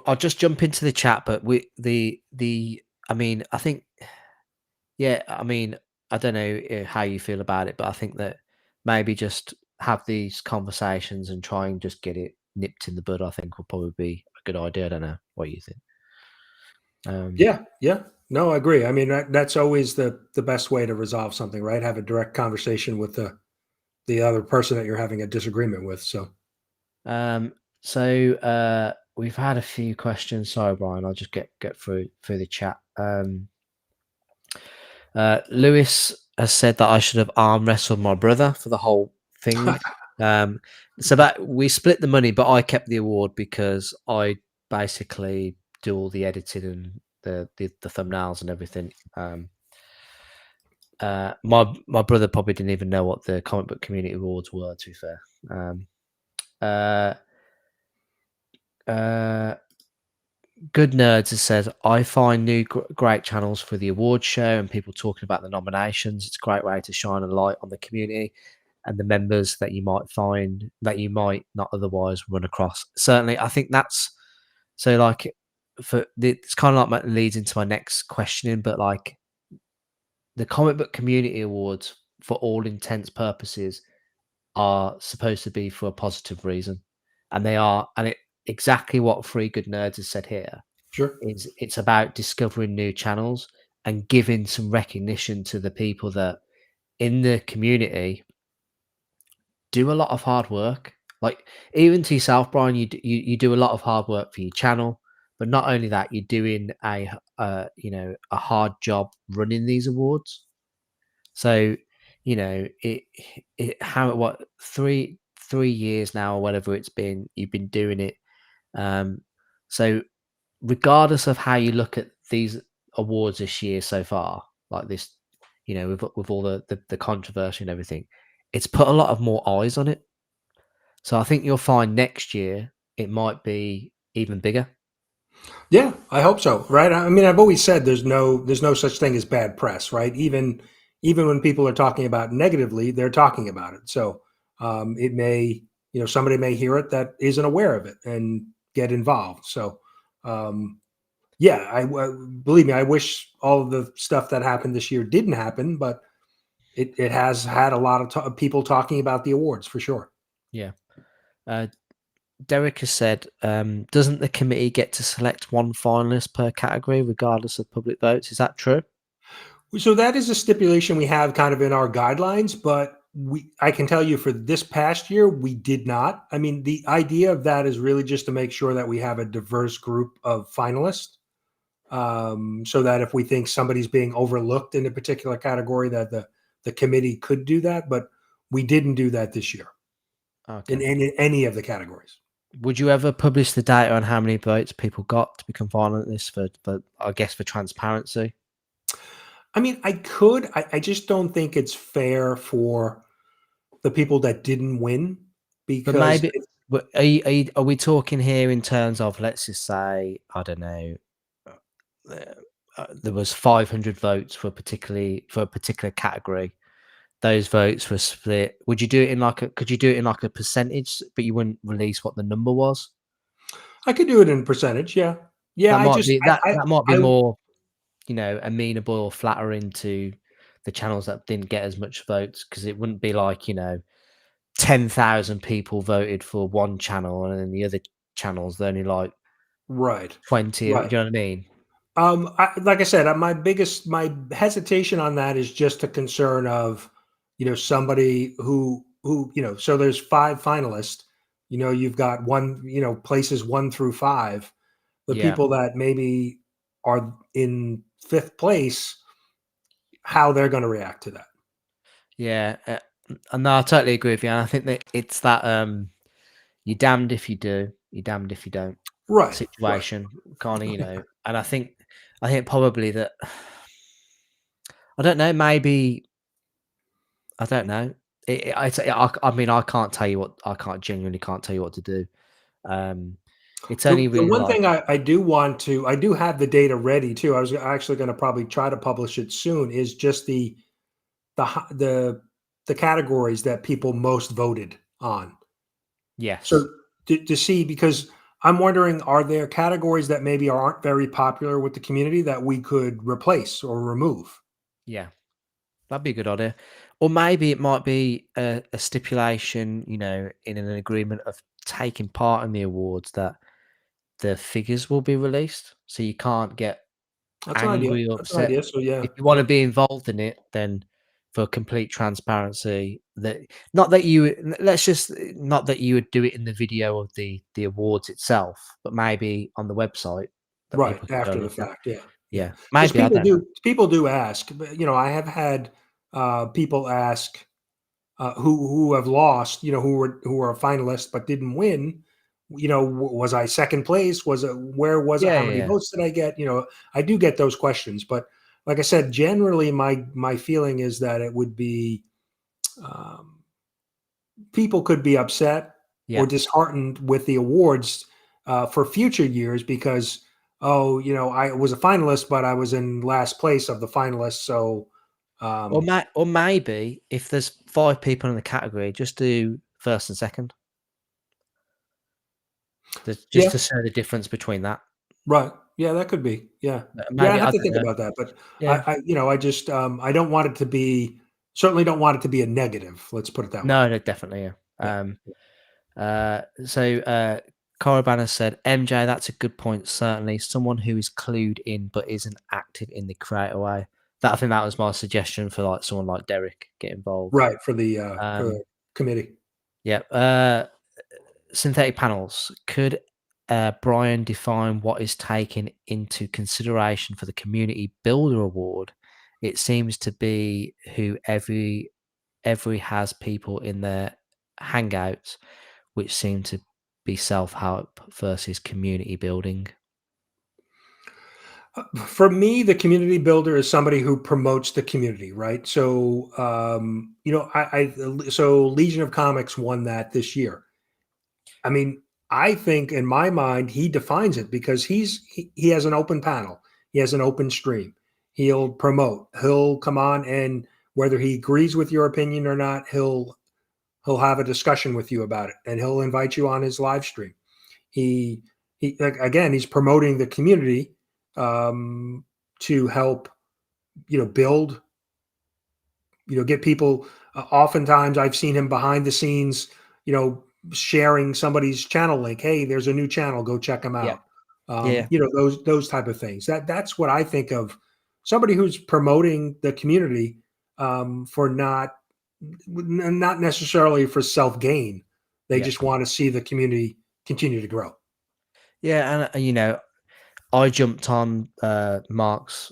I'll just jump into the chat, but I mean, I think, yeah, I mean, I don't know how you feel about it, but I think that maybe just have these conversations and try and just get it nipped in the bud. I think will probably be a good idea. I don't know what you think. Yeah, yeah. No, I agree. I mean, that's always the best way to resolve something, right? Have a direct conversation with the other person that you're having a disagreement with. So, Um, we've had a few questions. Sorry, Brian. I'll just get through the chat. Lewis has said that I should have arm wrestled my brother for the whole thing. So that we split the money, but I kept the award because I basically do all the editing and the thumbnails and everything. My brother probably didn't even know what the comic book community awards were. To be fair, uh, uh, Good Nerds has said, I find new great channels for the award show and people talking about the nominations. It's a great way to shine a light on the community and the members that you might find that you might not otherwise run across. Certainly, I think that's so. Like, for it's kind of like leads into my next questioning, but like the comic book community awards, for all intents purposes, are supposed to be for a positive reason, and they are, and it exactly what Three Good Nerds has said here sure. is it's about discovering new channels and giving some recognition to the people that in the community do a lot of hard work. Like even to yourself, Brian, you do a lot of hard work for your channel, but not only that, you're doing a hard job running these awards. So it how what 3 years now or whatever it's been, you've been doing it. Um, so regardless of how you look at these awards this year so far, like this, with all the controversy and everything, it's put a lot of more eyes on it. So I think you'll find next year it might be even bigger. Yeah, I hope so. Right. I mean, I've always said there's no such thing as bad press, right? Even when people are talking about negatively, they're talking about it. So it may, somebody may hear it that isn't aware of it and get involved. So yeah, believe me, I wish all of the stuff that happened this year didn't happen, but it has had a lot of people talking about the awards for sure. Yeah. Uh, Derek has said, doesn't the committee get to select one finalist per category, regardless of public votes? Is that true? So that is a stipulation we have kind of in our guidelines, but I can tell you for this past year, we did not. I mean, the idea of that is really just to make sure that we have a diverse group of finalists. So that if we think somebody's being overlooked in a particular category, that the committee could do that, but we didn't do that this year Okay. in any of the categories. Would you ever publish the data on how many votes people got to become finalists for I guess for transparency? I mean, I could. I just don't think it's fair for the people that didn't win But because maybe, but are we talking here in terms of, let's just say, I don't know, uh, there was 500 votes for a particular category. Those votes were split. Would you do it in like a? Could you do it in like a percentage, but you wouldn't release what the number was? I could do it in percentage. Yeah, yeah. That I might just be that might be I more, amenable or flattering to the channels that didn't get as much votes, because it wouldn't be like, 10,000 people voted for one channel, and then the other channels they're only like Right. 20. Do you Right. know what I mean? Like I said, my hesitation on that is just a concern of, somebody who, so there's 5 finalists, you've got one, places 1 through 5. The Yeah, people that maybe are in 5th place, how they're gonna react to that. yeah. And no, I totally agree with you. And I think that it's that you're damned if you do, you're damned if you don't Right, right. situation, kind of, you know. And I think probably that I don't know, maybe I don't know. I mean, I can't genuinely can't tell you what to do. Um, it's The only the really one like thing I do have the data ready too. I was actually gonna probably try to publish it soon, is just the hi the categories that people most voted on. yes, So, to see, because I'm wondering, are there categories that maybe aren't very popular with the community that we could replace or remove? yeah. That'd be a good idea. Or maybe it might be a stipulation, you know, in an agreement of taking part in the awards that the figures will be released. So you can't get That's an idea. angry or That's an upset. idea. So, yeah, If you want yeah. to be involved in it, then for complete transparency, that not that you let's just not that you would do it in the video of the awards itself, but maybe on the website that Right, people can go after and the look at. fact, yeah, yeah. Yeah, Because maybe I don't know. people do ask, but, I have had, people ask, who have lost, who are a finalist but didn't win, was I second place? Was it, where was it? Yeah, How yeah, many yeah. votes did I get? I do get those questions, but like I said, generally my feeling is that it would be, um, people could be upset or Yeah. disheartened with the awards, for future years, because, oh, I was a finalist, but I was in last place of the finalists, so, um, Or maybe if there's 5 people in the category, just do first and second. Just yeah. to show the difference between that. Right. Yeah, that could be. Yeah. Yeah, I Maybe have I to don't think know. about that, but Yeah. I just, I don't want it to be, certainly don't want it to be a negative. Let's put it that way. No, no, definitely, yeah. Yeah. So Korriban said, "MJ, that's a good point, certainly. Someone who is clued in but isn't active in the creator way." I think that was my suggestion for, like, someone like Derek, get involved. Right, for Um, the committee. yeah, synthetic panels. Could Brian define what is taken into consideration for the Community Builder Award? It seems to be who every has people in their hangouts, which seem to be self help versus community building. For me, the community builder is somebody who promotes the community, right? So, so Legion of Comics won that this year. I mean, I think in my mind he defines it, because he has an open panel. He has an open stream. He'll promote. He'll come on, and whether he agrees with your opinion or not, he'll have a discussion with you about it, and he'll invite you on his live stream. He like, again, he's promoting the community, um, to help, build, get people. Oftentimes, I've seen him behind the scenes, sharing somebody's channel link. Hey, there's a new channel. Go check them Yeah. out. Yeah. Those type of things. That's what I think of, somebody who's promoting the community, for not necessarily for self gain. They Yeah. just want to see the community continue to grow. Yeah. And, I jumped on Mark's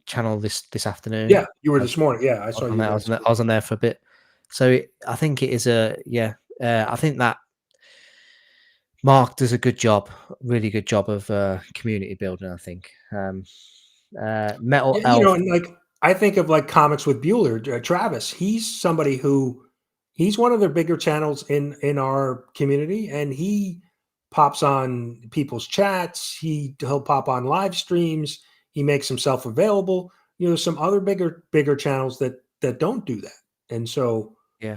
channel this afternoon. Yeah, you were I this morning. Yeah, I I was saw on you there. there this I was on there for a bit. So I think it is a yeah. I think that Mark does a good job, really good job of community building. I think Metal Yeah, Elf. and like, I think of like Comics with Bueller, Travis. He's somebody who, he's one of the bigger channels in our community, and he pops on people's chats. He'll pop on live streams. He makes himself available. Some other bigger channels that don't do that, and so, Yeah.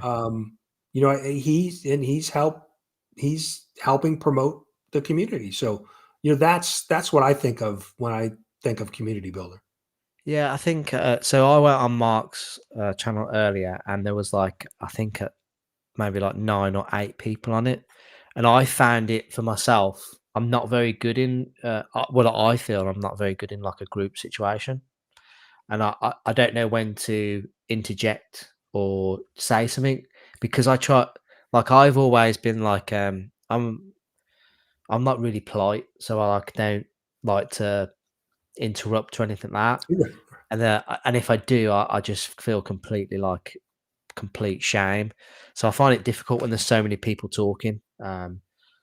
he's helping promote the community. So, that's what I think of when I think of community builder. Yeah, I think so. I went on Mark's channel earlier, and there was like I think maybe like 9 or 8 people on it, and I found it for myself. I'm not very good in well, I feel I'm not very good in like a group situation, and I don't know when to interject or say something because I try. Like I've always been like I'm not really polite, so I like don't like to interrupt or anything like that. Yeah. And if I do, I just feel completely like complete shame. So I find it difficult when there's so many people talking. Yeah,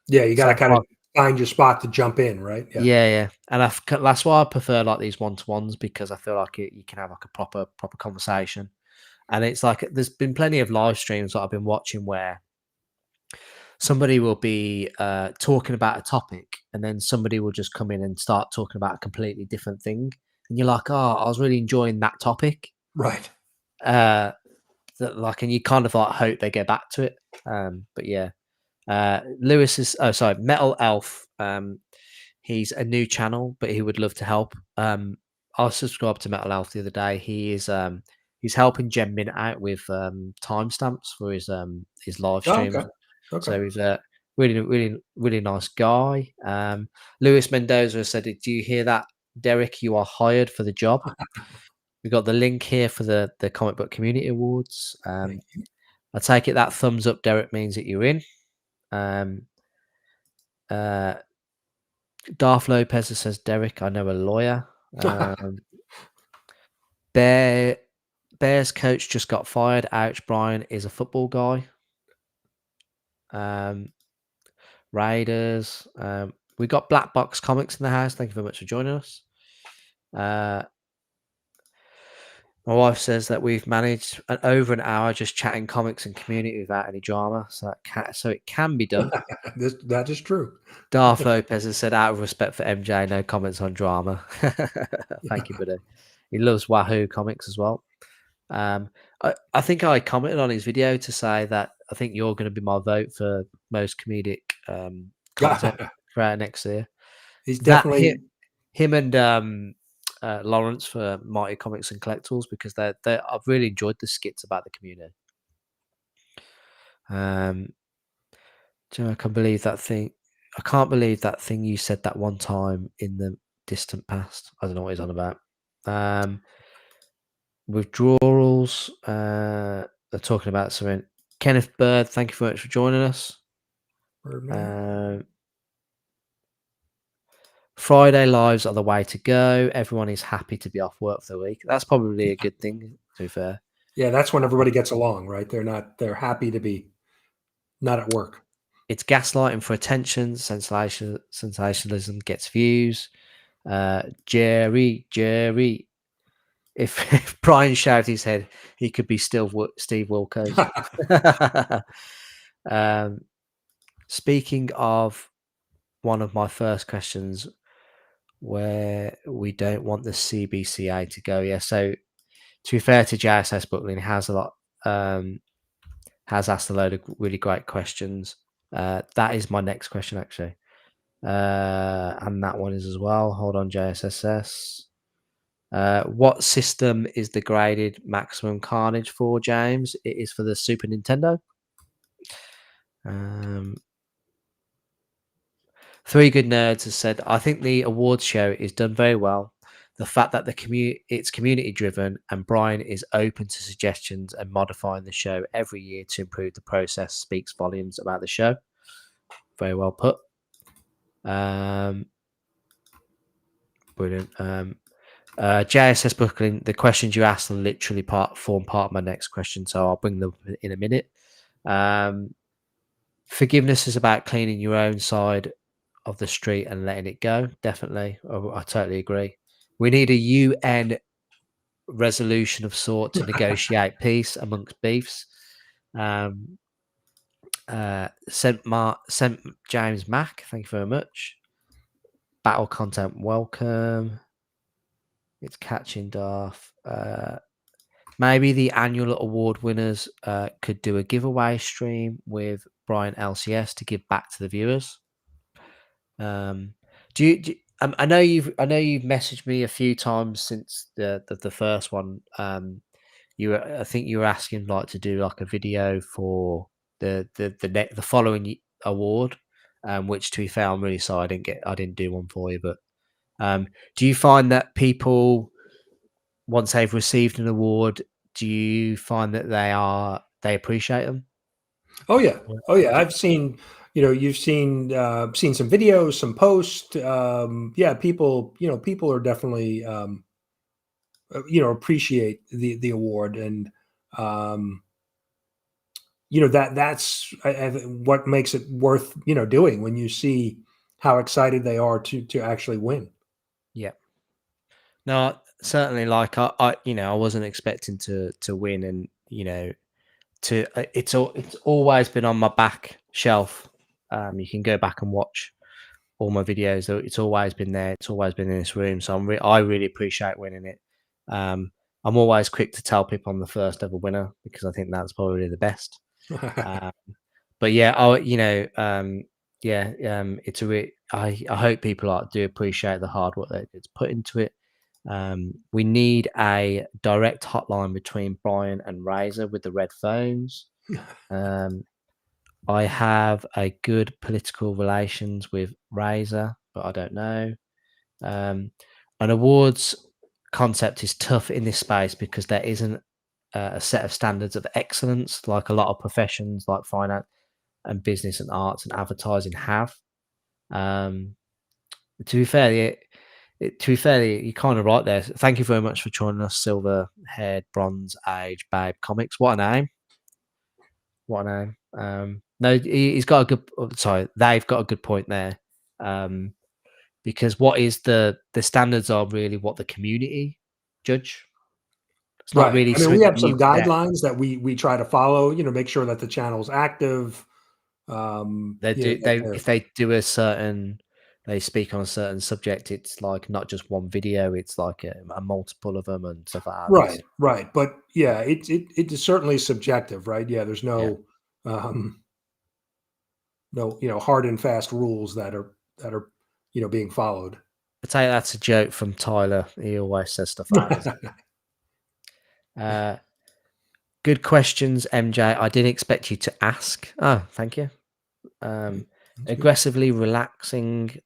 you So gotta that's why, kinda find your spot to jump in, right? Yeah. yeah, and that's why I prefer like these one to ones because I feel like you can have like a proper conversation. And it's like there's been plenty of live streams that I've been watching where somebody will be talking about a topic, and then somebody will just come in and start talking about a completely different thing, and you're like, oh, I was really enjoying that topic. Right. Uh, like, and you kind of like hope they get back to it. But yeah, Lewis is, oh, sorry, Metal Elf. He's a new channel, but he would love to help. I subscribed to Metal Elf the other day. He's helping Jen Mint out with timestamps for his live Oh, okay. streams. Okay. So he's a really nice guy. Luis Mendoza said, "Do you hear that, Derek? You are hired for the job." We got the link here for the Comic Book Community Awards. Thank you. I take it that thumbs up, Derek, means that you're in. Um, uh, Darth Lopez says, Derek, I know a lawyer. Bear Bears coach just got fired. Ouch, Brian is a football guy. Raiders. We got Black Box Comics in the house. Thank you very much for joining us. My wife says that we've managed over an hour just chatting comics and community without any drama, so it can be done. That is true. Darth Lopez has said, out of respect for MJ, no comments on drama. Thank you, buddy. He loves Wahoo comics as well. I think I commented on his video to say that I think you're going to be my vote for most comedic content for next year. He's That definitely him and Lawrence for Mighty Comics and Collectibles because I've really enjoyed the skits about the community. Do you know, I can't believe that thing. I can't believe that thing you said that one time in the distant past. I don't know what he's on about. Withdrawals. They're talking about something. Kenneth Bird, thank you very much for joining us. Friday lives are the way to go. Everyone is happy to be off work for the week. That's probably a good thing, to be fair. Yeah, that's when everybody gets along, right? They're happy to be not at work. It's gaslighting for attention. Sensationalism gets views. Jerry. If Brian shaved his head, he could be still Steve Wilkos. Speaking of one of my first questions, where we don't want the CBCA to go. Yeah, so to be fair to JSS Brooklyn, he has has asked a load of really great questions. That is my next question, actually. And that one is as well. Hold on, JSSS. What system is the graded maximum carnage for, James? It is for the Super Nintendo. Three Good Nerds has said, I think the awards show is done very well. The fact that it's community driven and Brian is open to suggestions and modifying the show every year to improve the process speaks volumes about the show. Very well put. Brilliant. JSS Brooklyn, the questions you asked are literally form part of my next question, so I'll bring them in a minute. Forgiveness is about cleaning your own side of the street and letting it go. Definitely. I totally agree. We need a UN resolution of sort to negotiate peace amongst beefs. Sent James Mack, thank you very much. Battle content, welcome. It's catching Darth. Maybe the annual award winners could do a giveaway stream with Brian LCS to give back to the viewers. I know you've messaged me a few times since the first one. I think you were asking like to do like a video for the following award, which, to be fair, I'm really sorry I didn't do one for you. But do you find that people, once they've received an award, do you find that they appreciate them? Oh yeah, oh yeah. Do- I've seen, you've seen some videos, some posts. Yeah, people are definitely, appreciate the award, and um, that's what makes it worth doing when you see how excited they are to actually win. yeah. No, certainly. Like I wasn't expecting to win, and it's always been on my back shelf. You can go back and watch all my videos. It's always been there. It's always been in this room. So I really appreciate winning it. Um, I'm always quick to tell people I'm the first ever winner because I think that's probably the best. Um, but yeah, it's I hope people do appreciate the hard work that it's put into it. We need a direct hotline between Brian and Razor with the red phones. I have a good political relations with Razor, but I don't know. An awards concept is tough in this space because there isn't a set of standards of excellence like a lot of professions like finance and business and arts and advertising have. Um, to be fair, you're kind of right there. Thank you very much for joining us, silver-haired, bronze-age babe comics. What a name! What a name! No, he's got a good. Sorry, they've got a good point there. Because what is the standards are really what the community judge. It's not Right. really I mean, we something that have you some set. guidelines that we try to follow. Make sure that the channel's active. That If they're they do they speak on a certain subject, it's like not just one video, it's like a multiple of them and stuff like that. right, right. But yeah, it is certainly subjective, right? Yeah, there's Yeah. um, no hard and fast rules that are being followed. I tell you, that's a joke from Tyler. He always says stuff like that, doesn't he? Good questions, MJ. I didn't expect you to ask. Oh, thank you. Okay, that's good. Aggressively relaxing.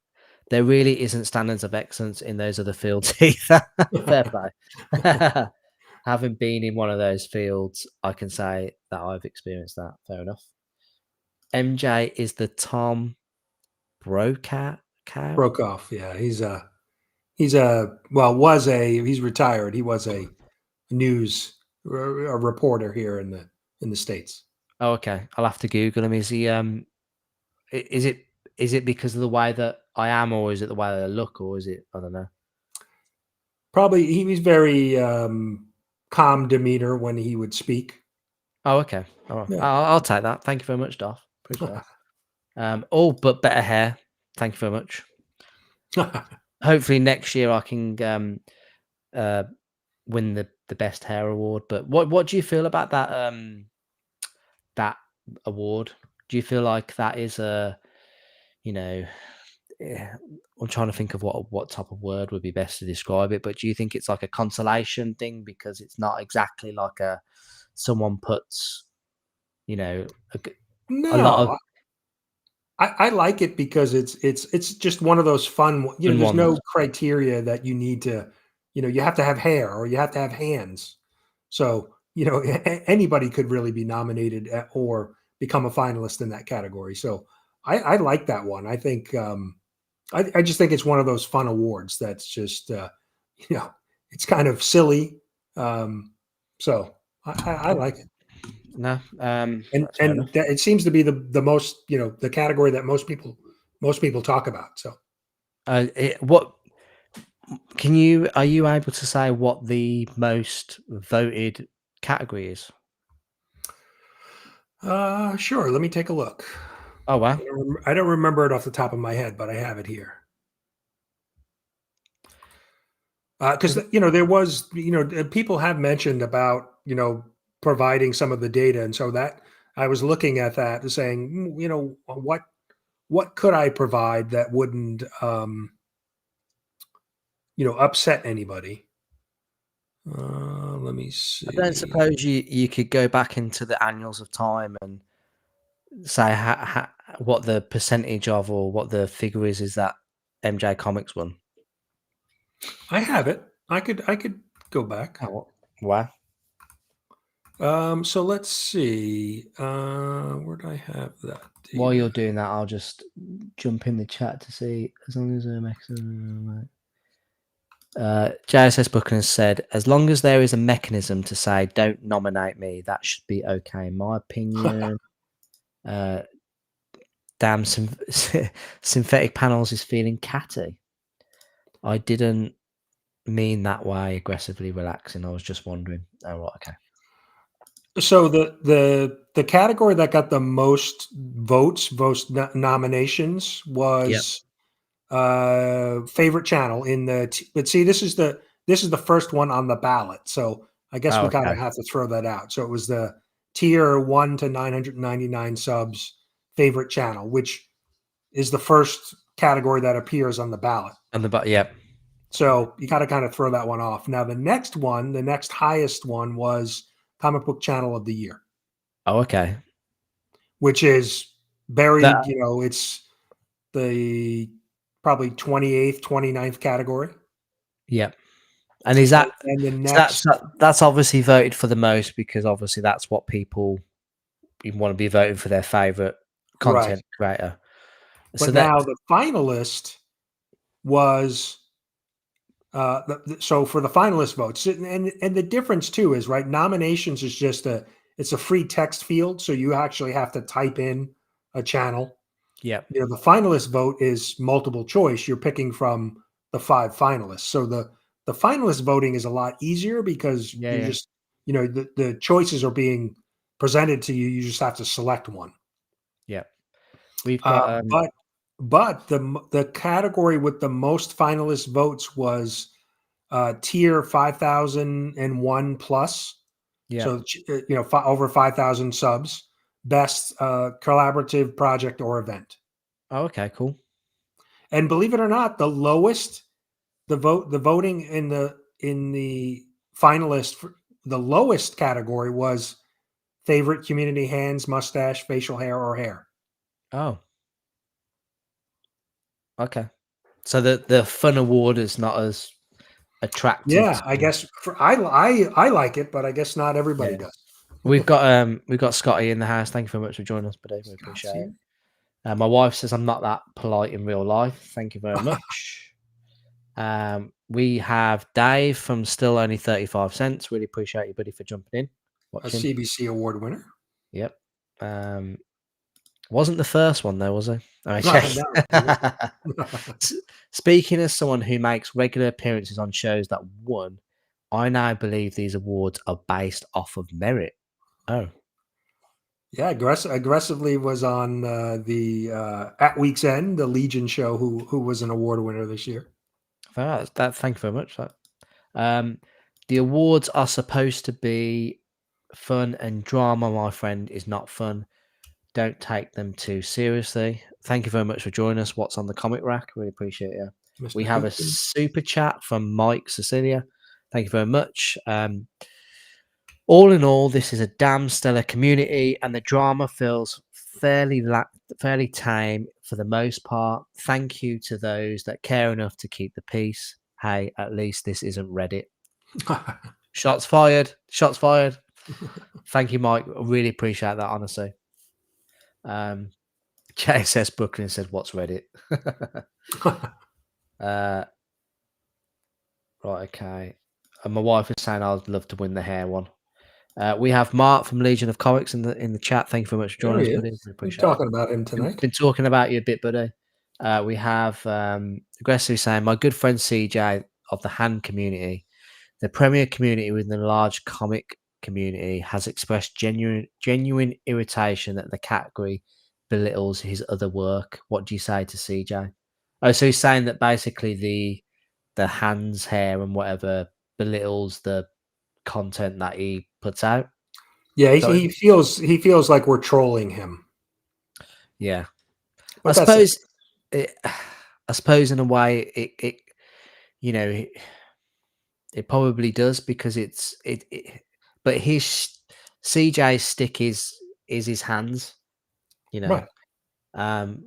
There really isn't standards of excellence in those other fields either. Fair play. Having been in one of those fields, I can say that I've experienced that. Fair enough. MJ is the Tom Brokaw cow. Broke off. Yeah, he's retired. He was a news a reporter here in the States. Oh, okay. I'll have to Google him. Is he? Is it because of the way that I am, or is it the way that I look, or is it? I don't know. Probably he was very calm demeanor when he would speak. Oh, okay. All right. Yeah. I'll take that. Thank you very much, Darth. Appreciate that. All but better hair. Thank you very much. Hopefully next year I can uh, win the best hair award. But what do you feel about that award? Do you feel like that is you know, I'm trying to think of what type of word would be best to describe it, but do you think it's like a consolation thing because it's not exactly like someone puts, you know, a lot of No, I like it because it's just one of those fun. fun There's no ones? criteria that you need to. You have to have hair or you have to have hands. So anybody could really be nominated or become a finalist in that category. So I like that one. I think I just think it's one of those fun awards that's just it's kind of silly. So I like it. No, and that's fair and enough. that it seems to be the most the category that most people talk about. So What are you able to say what the most voted category is? sure, let me take a look. Oh I wow. don't remember it off the top of my head, but I have it here. Because there was people have mentioned about providing some of the data, and so that I was looking at that and saying, what could I provide that wouldn't upset anybody. Let me I don't see. suppose you could go back into the annals of time and say what the percentage of or what the figure is that MJ Comix won? I have it. I could go back. Oh, wow. So let's see. Where do I have that While data? you're doing that, I'll just jump in the chat to see as long as JSS Booker has said, as long as there is a mechanism to say, don't nominate me, that should be okay, in my opinion. Damn, synthetic panels is feeling catty. I didn't mean that way, aggressively relaxing. I was just wondering. Oh, right, okay. So the category that got the most votes, nominations Yep. was favorite channel in the. But see, this is the first one on the ballot. So I guess Oh, we kind of okay. have to throw that out. So it was the tier 1 to 999 subs favorite channel, which is the first category that appears on the ballot. On the yep. So you got to kind of throw that one off. Now the next one, the next highest one was comic book channel of the year, Oh, okay. which is very, That it's the probably 28th, 29th category. yep. And is that And the so next, that's obviously voted for the most because obviously that's what people want to be voting for their favorite right. content creator. So But that now the finalist was so for the finalist votes, and the difference too is right. Nominations is just it's a free text field, so you actually have to type in a channel. yep. The finalist vote is multiple choice. You're picking from the 5 finalists. So the finalist voting is a lot easier because you're Yeah. just, the choices are being presented to you. You just have to select one. Yep. We've got But the category with the most finalist votes was tier 5001 plus. yeah. So over 5,000 subs. Best collaborative project or event. Oh, okay, cool. And believe it or not, the voting in the finalist for the lowest category was favorite community hands, mustache, facial hair, or hair. Oh, okay. So the fun award is not as attractive Yeah, I to guess I like it, but I guess not everybody yeah. does. We've got Scotty in the house. Thank you very much for joining us, buddy. We Scott's appreciate it. here. My wife says I'm not that polite in real life. Thank you very much. We have Dave from Still Only 35 Cents. Really appreciate you, buddy, for jumping in, A watching. CBC Award winner. Yep. Wasn't the first one though, was it? Speaking as someone who makes regular appearances on shows that won, I now believe these awards are based off of merit. Oh, Yeah, aggressively was on the at week's end, the Legion show, who was an award winner this year. thank you very much. The awards are supposed to be fun, and drama, my friend, is not fun. Don't take them too seriously. Thank you very much for joining us. What's on the comic rack? Really appreciate you. Mr. We have a Hoopton. super chat from Mike Cecilia. Thank you very much. All in all, this is a damn stellar community, and the drama feels fairly tame for the most part. Thank you to those that care enough to keep the peace. Hey, at least this isn't Reddit. Shots fired. Shots fired. Thank you, Mike. I really appreciate that, honestly. JSS Brooklyn said, "What's Reddit?" Right, okay. And my wife is saying I'd love to win the hair one. We have Mark from Legion of Comics in the chat. Thank you very much for joining us, buddy. We We're appreciate talking it. about him tonight. Been talking about you a bit, buddy. We have aggressively saying my good friend CJ of the hand community, the premier community within the large comic community, has expressed genuine irritation that the category belittles his other work. What do you say to CJ? Oh, so he's saying that basically the hands, hair, and whatever belittles the content that he puts out. Yeah, So he feels like we're trolling him. yeah, But I that's it. suppose I suppose in a way it you know it probably does because but his CJ's stick is his hands. You know, Right.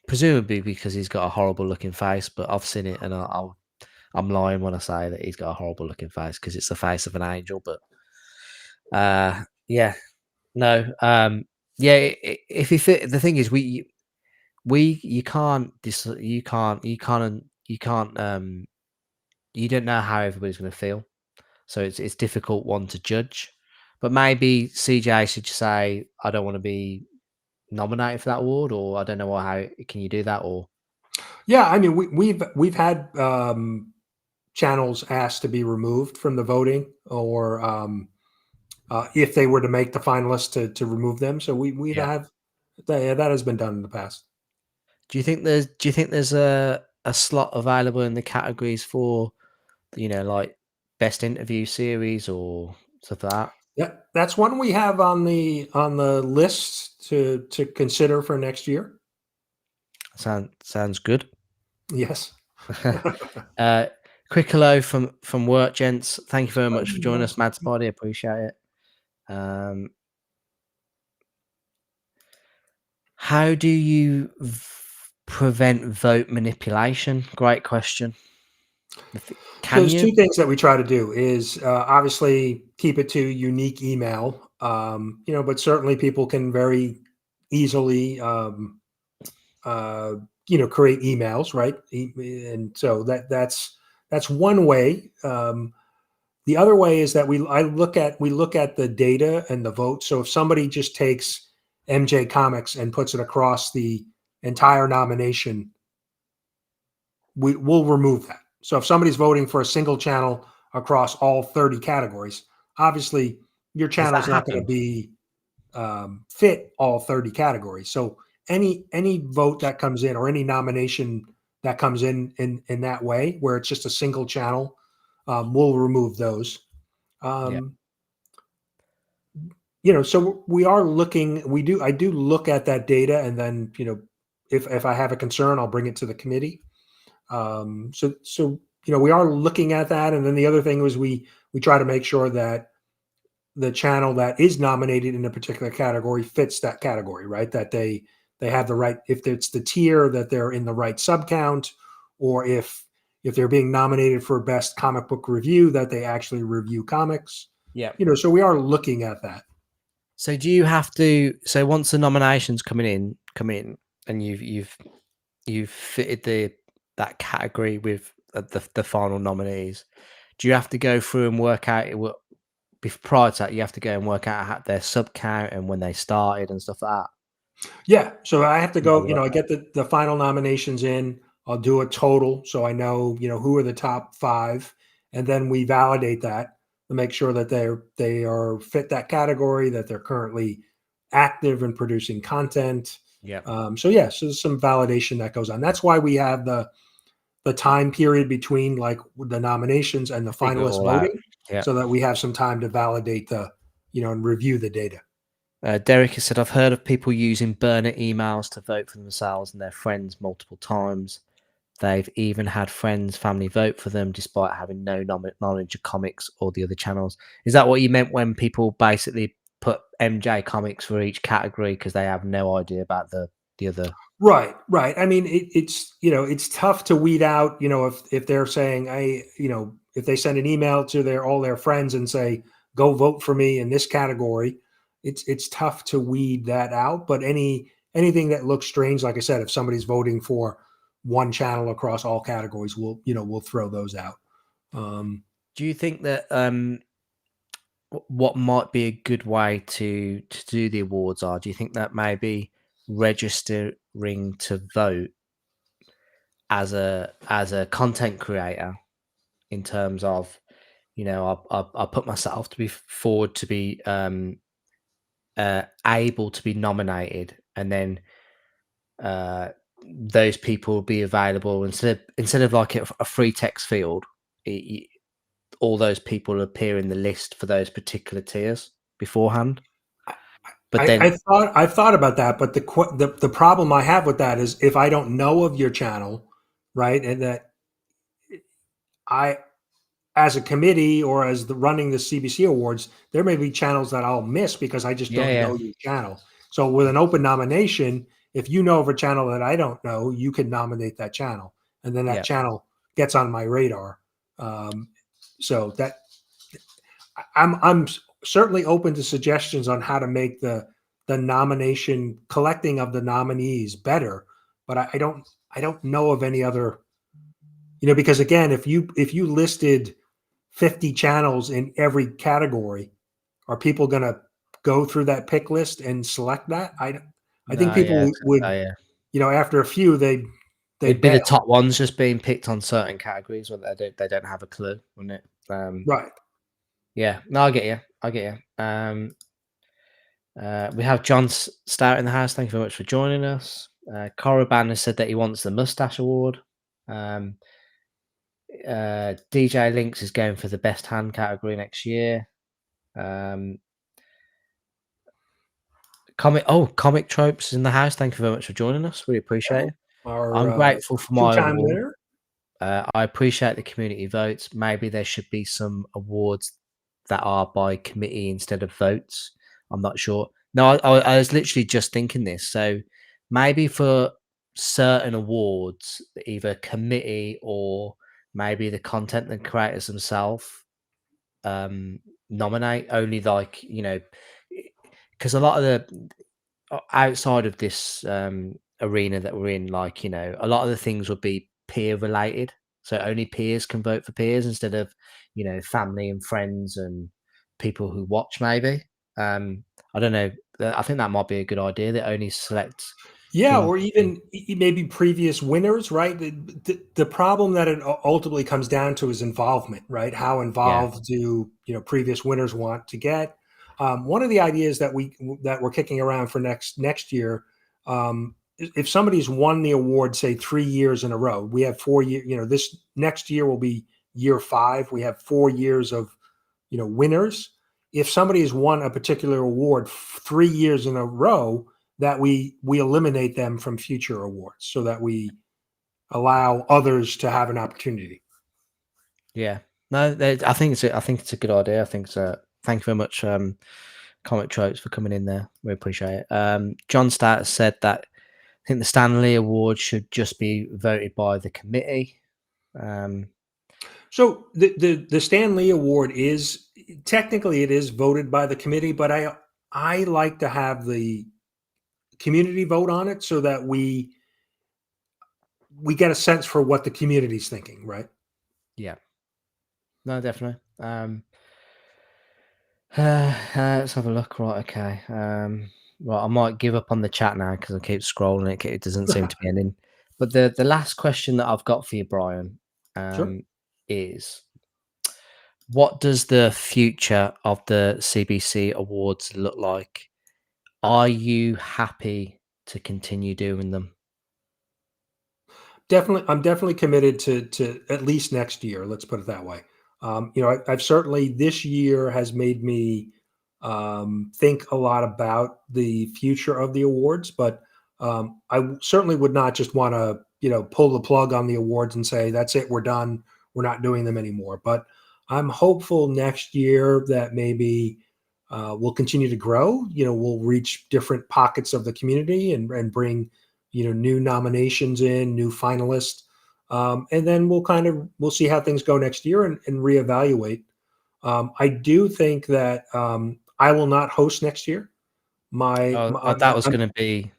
presumably because he's got a horrible looking face. But I've seen it, and I'm lying when I say that he's got a horrible looking face because it's the face of an angel. But yeah, no, yeah. If you fit, the thing is, you can't you don't know how everybody's going to feel, so it's difficult one to judge. But maybe CJ should just say, I don't want to be nominated for that award, or I don't know how can you do that, or Yeah, I mean, we've had channels asked to be removed from the voting, or if they were to make the finalists to remove them. So we yeah. have that has been done in the past. Do you think there's a slot available in the categories for like best interview series or stuff like that? Yeah, that's one we have on the list to consider for next year. Sounds good. Yes. uh, quick hello from work, gents. Thank you very Oh, much for joining yeah. us, Mads Body. Appreciate it. How do you prevent vote manipulation? Great question. So Can there's you? two things that we try to do is obviously keep it to unique email, but certainly people can very easily, uh, create emails, right? And so that's one way. The other way is that we look at the data and the vote. So if somebody just takes MJ Comix and puts it across the entire nomination, we'll remove that. So if somebody's voting for a single channel across all 30 categories, obviously your Does channel that is not going to happen? be fit all 30 categories. So any vote that comes in or any nomination that comes in that way, where it's just a single channel, we'll remove those. Yeah. Um, so we are looking. I do look at that data, and then if I have a concern, I'll bring it to the committee. So we are looking at that, and then the other thing was we try to make sure that the channel that is nominated in a particular category fits that category, right? That they have the right, if it's the tier, that they're in the right sub count, or if they're being nominated for best comic book review, that they actually review comics. Yeah. So we are looking at that. So do you have to? So once the nominations come in, and you've fitted that category with the final nominees, do you have to go through and work out prior to that? You have to go and work out their sub count and when they started and stuff like that. Yeah. So I have to Yeah, go, work I out. get the final nominations in. I'll do a total. So I know, who are the top five. And then we validate that to make sure that they are fit that category, that they're currently active and producing content. Yeah, So yeah, so there's some validation that goes on. That's why we have the time period between like the nominations and the figure it finalist all out. voting, Yeah. so that we have some time to validate and review the data. Derek has said, I've heard of people using burner emails to vote for themselves and their friends multiple times. They've even had friends, family vote for them despite having no knowledge of comics or the other channels. Is that what you meant when people basically put MJ Comics for each category because they have no idea about the other? Right, right. I mean, it's tough to weed out. If they're saying, if they send an email to all their friends and say, "Go vote for me in this category," it's tough to weed that out. But anything that looks strange, like I said, if somebody's voting for one channel across all categories, we'll throw those out. Do you think that what might be a good way to do the awards are? Do you think that maybe registering to vote as a content creator in terms of I put myself to be forward to be able to be nominated, and then uh, those people will be available instead of like a free text field. All those people appear in the list for those particular tiers beforehand. But then, I've thought about that, but the problem I have with that is if I don't know of your channel, right, and that I as a committee or as running the CBC Awards, there may be channels that I'll miss because I just yeah, don't yeah, know your channel. So with an open nomination, if you know of a channel that I don't know, you can nominate that channel, and then that Yeah. channel gets on my radar. So that I'm certainly open to suggestions on how to make the nomination collecting of the nominees better, but I don't know of any other, because again, if you listed 50 channels in every category, are people going to go through that pick list and select that? I think No, yeah, people would, yeah. after a few, they'd It'd be bail. the top ones just being picked on certain categories where they don't have a clue, wouldn't it? Right. Yeah. No, I get you. I get you. We have John Stout in the house. Thank you very much for joining us. Coroban has said that he wants the Mustache Award. DJ Links is going for the best hand category next year. Comic Tropes is in the house. Thank you very much for joining us. Really appreciate it. I'm grateful for my two-time award. winner. I appreciate the community votes. Maybe there should be some awards that are by committee instead of votes. I'm not sure. No, I was literally just thinking this. So maybe for certain awards, either committee or maybe the content and creators themselves nominate only, like, because a lot of the outside of this arena that we're in, like, a lot of the things would be peer related, so only peers can vote for peers instead of family and friends and people who watch. Maybe I don't know. I think that might be a good idea. That only select Yeah, things. or even maybe previous winners, right? The problem that it ultimately comes down to is involvement, right? How Yeah, involved do previous winners want to get? One of the ideas that we're kicking around for next year, if somebody's won the award, say 3 years in a row, we have 4 years. This next year will be year 5. We have 4 years of winners. If somebody has won a particular award 3 years in a row, that we eliminate them from future awards so that we allow others to have an opportunity. yeah. No, I think it's a good idea. I think so. Thank you very much, Comic Tropes, for coming in there. We appreciate it. John Stout said that I think the Stanley Award should just be voted by the committee. So the Stan Lee Award is technically it is voted by the committee, but I like to have the community vote on it so that we get a sense for what the community's thinking, right? Yeah. No, definitely. Let's have a look. Right, okay. Right, I might give up on the chat now because I keep scrolling. It doesn't seem to be ending. But the last question that I've got for you, Brian, Sure. is what does the future of the CBC Awards look like? Are you happy to continue doing them? Definitely, I'm definitely committed to at least next year. Let's put it that way. I've certainly this year has made me think a lot about the future of the awards, but I certainly would not just want to pull the plug on the awards and say that's it, we're done, we're not doing them anymore. But I'm hopeful next year that maybe we'll continue to grow. We'll reach different pockets of the community and bring new nominations in, new finalists, and then we'll see how things go next year and reevaluate. I do think that I will not host next year. That was going to be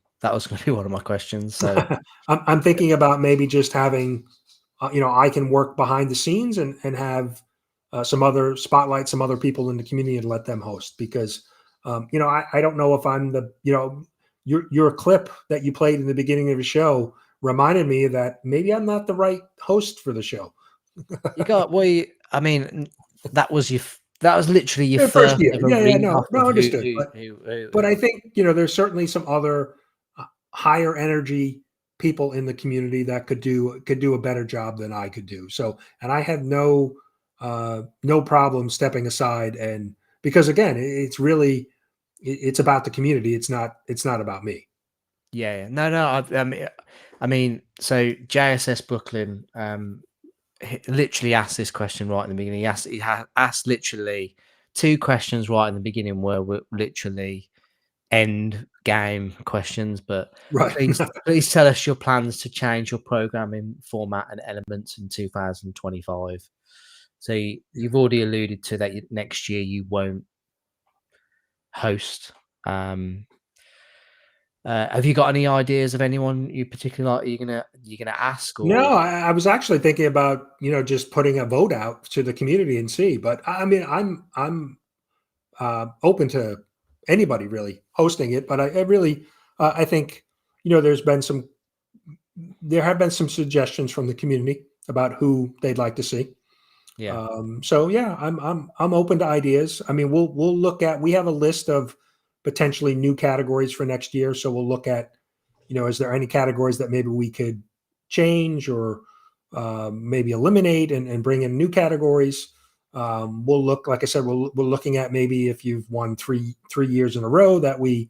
one of my questions. So I'm thinking about maybe just having, I can work behind the scenes and have some other spotlight, some other people in the community and let them host because, I don't know if I'm your clip that you played in the beginning of the show reminded me that maybe I'm not the right host for the show. you got I mean, that was literally your The first first year. ever Yeah, read no, off of understood. But I who. think, there's certainly some other higher energy people in the community that could do a better job than I could do. So, and I have no problem stepping aside and because again, it's really it's about the community. It's not about me. Yeah, yeah. No, no. I mean, so JSS Brooklyn literally asked this question right in the beginning. Asked literally two questions right in the beginning where we literally end game questions, but Right. please tell us your plans to change your programming format and elements in 2025. So you've already alluded to that next year you won't host. Have you got any ideas of anyone you particularly like? You're gonna ask, No, or I was actually thinking about, just putting a vote out to the community and see. But I mean, I'm open to anybody really hosting it. But I really, I think, there have been some suggestions from the community about who they'd like to see. yeah, So yeah, I'm open to ideas. I mean, we'll look at. We have a list of potentially new categories for next year. So we'll look at, is there any categories that maybe we could change or maybe eliminate and bring in new categories. We'll look, like I said, we're looking at maybe if you've won three years in a row that we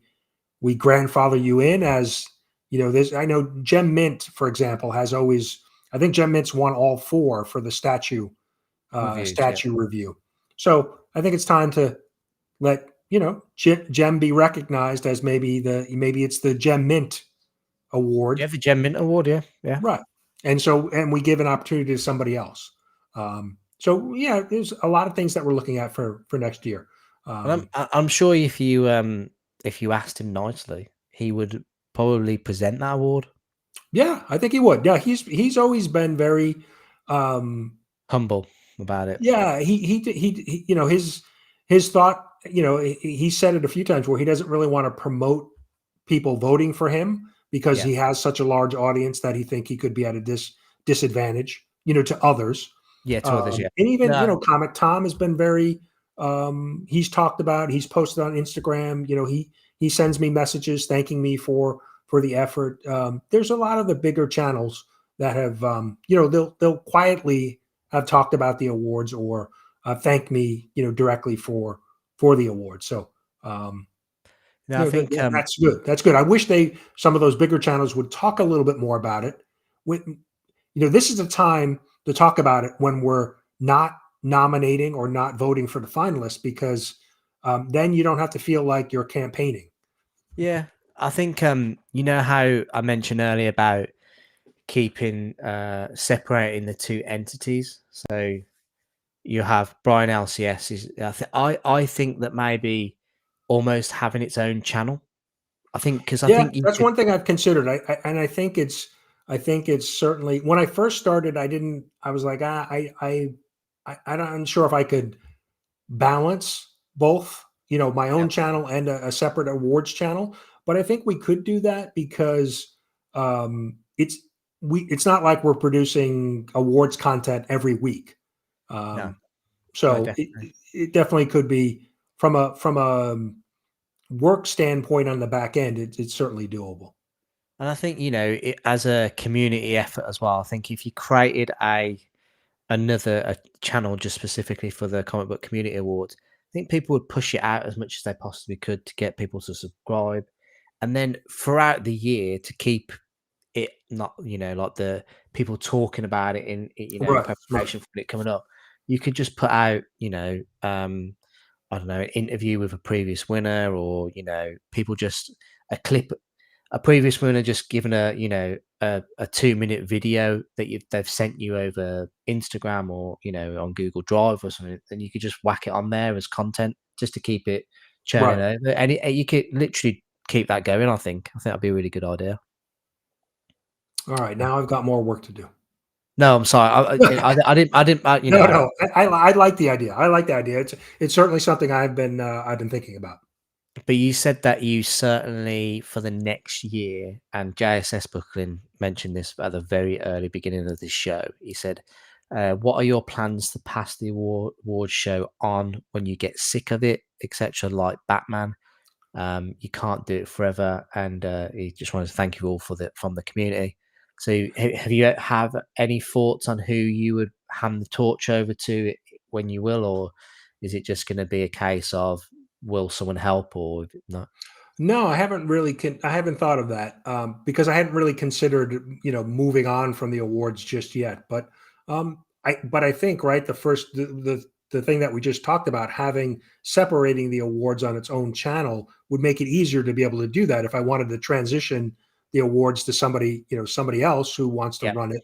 grandfather you in as, this. I know Gem Mint, for example, has always. I think Gem Mint's won all four for the reviews, yeah. statue review. So I think it's time to let Gem be recognized as maybe it's the Gem Mint award, Yeah, the Gem Mint Award, yeah, yeah. right? And we give an opportunity to somebody else. So yeah, there's a lot of things that we're looking at for next year. And I'm sure if you asked him nicely, he would probably present that award. Yeah, I think he would. Yeah, he's always been very. Humble about it. Yeah, his thought. He said it a few times where he doesn't really want to promote people voting for him because Yeah. he has such a large audience that he could be at a disadvantage, to others. Yeah, to others, yeah. And even, No, Comic Tom has been very, he's he's posted on Instagram, he sends me messages thanking me for the effort. There's a lot of the bigger channels that have, they'll quietly have talked about the awards or thanked me, directly for the award. So, no, I think that's good. That's good. I wish some of those bigger channels would talk a little bit more about it. This is a time to talk about it when we're not nominating or not voting for the finalists, because then you don't have to feel like you're campaigning. yeah, I think you know how I mentioned earlier about keeping separating the two entities. So you have Brian LCS is I think that maybe almost having its own channel. I think because I Yeah, think you that's could, one thing I've considered. I think it's certainly, when I first started, I was like, I'm not sure if I could balance both, my yeah, own channel and a separate awards channel. But I think we could do that because it's not like we're producing awards content every week. no, Um, no, so definitely. it definitely could be from a work standpoint on the back end. It's certainly doable. And I think as a community effort as well. I think if you created another channel just specifically for the comic book community awards, I think people would push it out as much as they possibly could to get people to subscribe, and then throughout the year to keep it not like the people talking about it in Right, right, preparation for it coming up. You could just put out I don't know, an interview with a previous winner, or people just a clip, a previous winner just given a 2-minute video that they've sent you over Instagram or on Google Drive or something. Then you could just whack it on there as content just to keep it churning right. over, and you could literally keep that going. I think that'd be a really good idea. All right, now I've got more work to do. No, I'm sorry. I didn't. No, no, I like the idea. I like the idea. It's certainly something I've been thinking about. But you said that you certainly for the next year, and JSS Brooklyn mentioned this at the very early beginning of this show. He said, "What are your plans to pass the award show on when you get sick of it, etc.? Like Batman, you can't do it forever." And he just wanted to thank you all from the community. So, have you have any thoughts on who you would hand the torch over to when you will, or is it just going to be a case of will someone help or not? No, I haven't really. I haven't thought of that because I hadn't really considered, moving on from the awards just yet. But I think, right, the the thing that we just talked about, having separating the awards on its own channel would make it easier to be able to do that. If I wanted to transition the awards to somebody, somebody else who wants to Yeah. run it,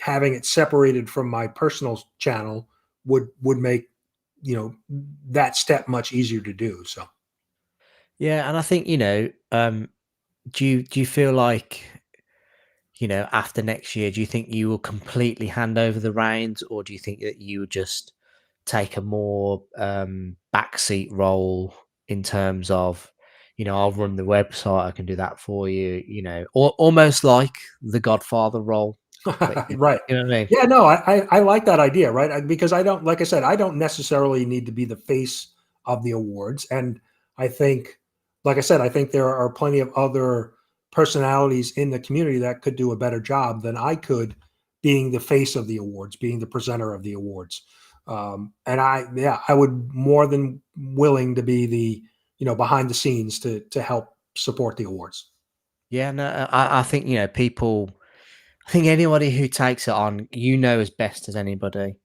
having it separated from my personal channel would make that step much easier to do. So Yeah, and I think do you feel like after next year, do you think you will completely hand over the reins, or do you think that you would just take a more backseat role in terms of, I'll run the website, I can do that for you, or almost like the Godfather role. But right. you know what I mean? Yeah, no, I like that idea, right? Because I don't, like I said, I don't necessarily need to be the face of the awards. And I think, like I said, I think there are plenty of other personalities in the community that could do a better job than I could being the face of the awards, being the presenter of the awards. And I would more than willing to be the, behind the scenes to help support the awards. Yeah, no, I think people. I think anybody who takes it on, as best as anybody,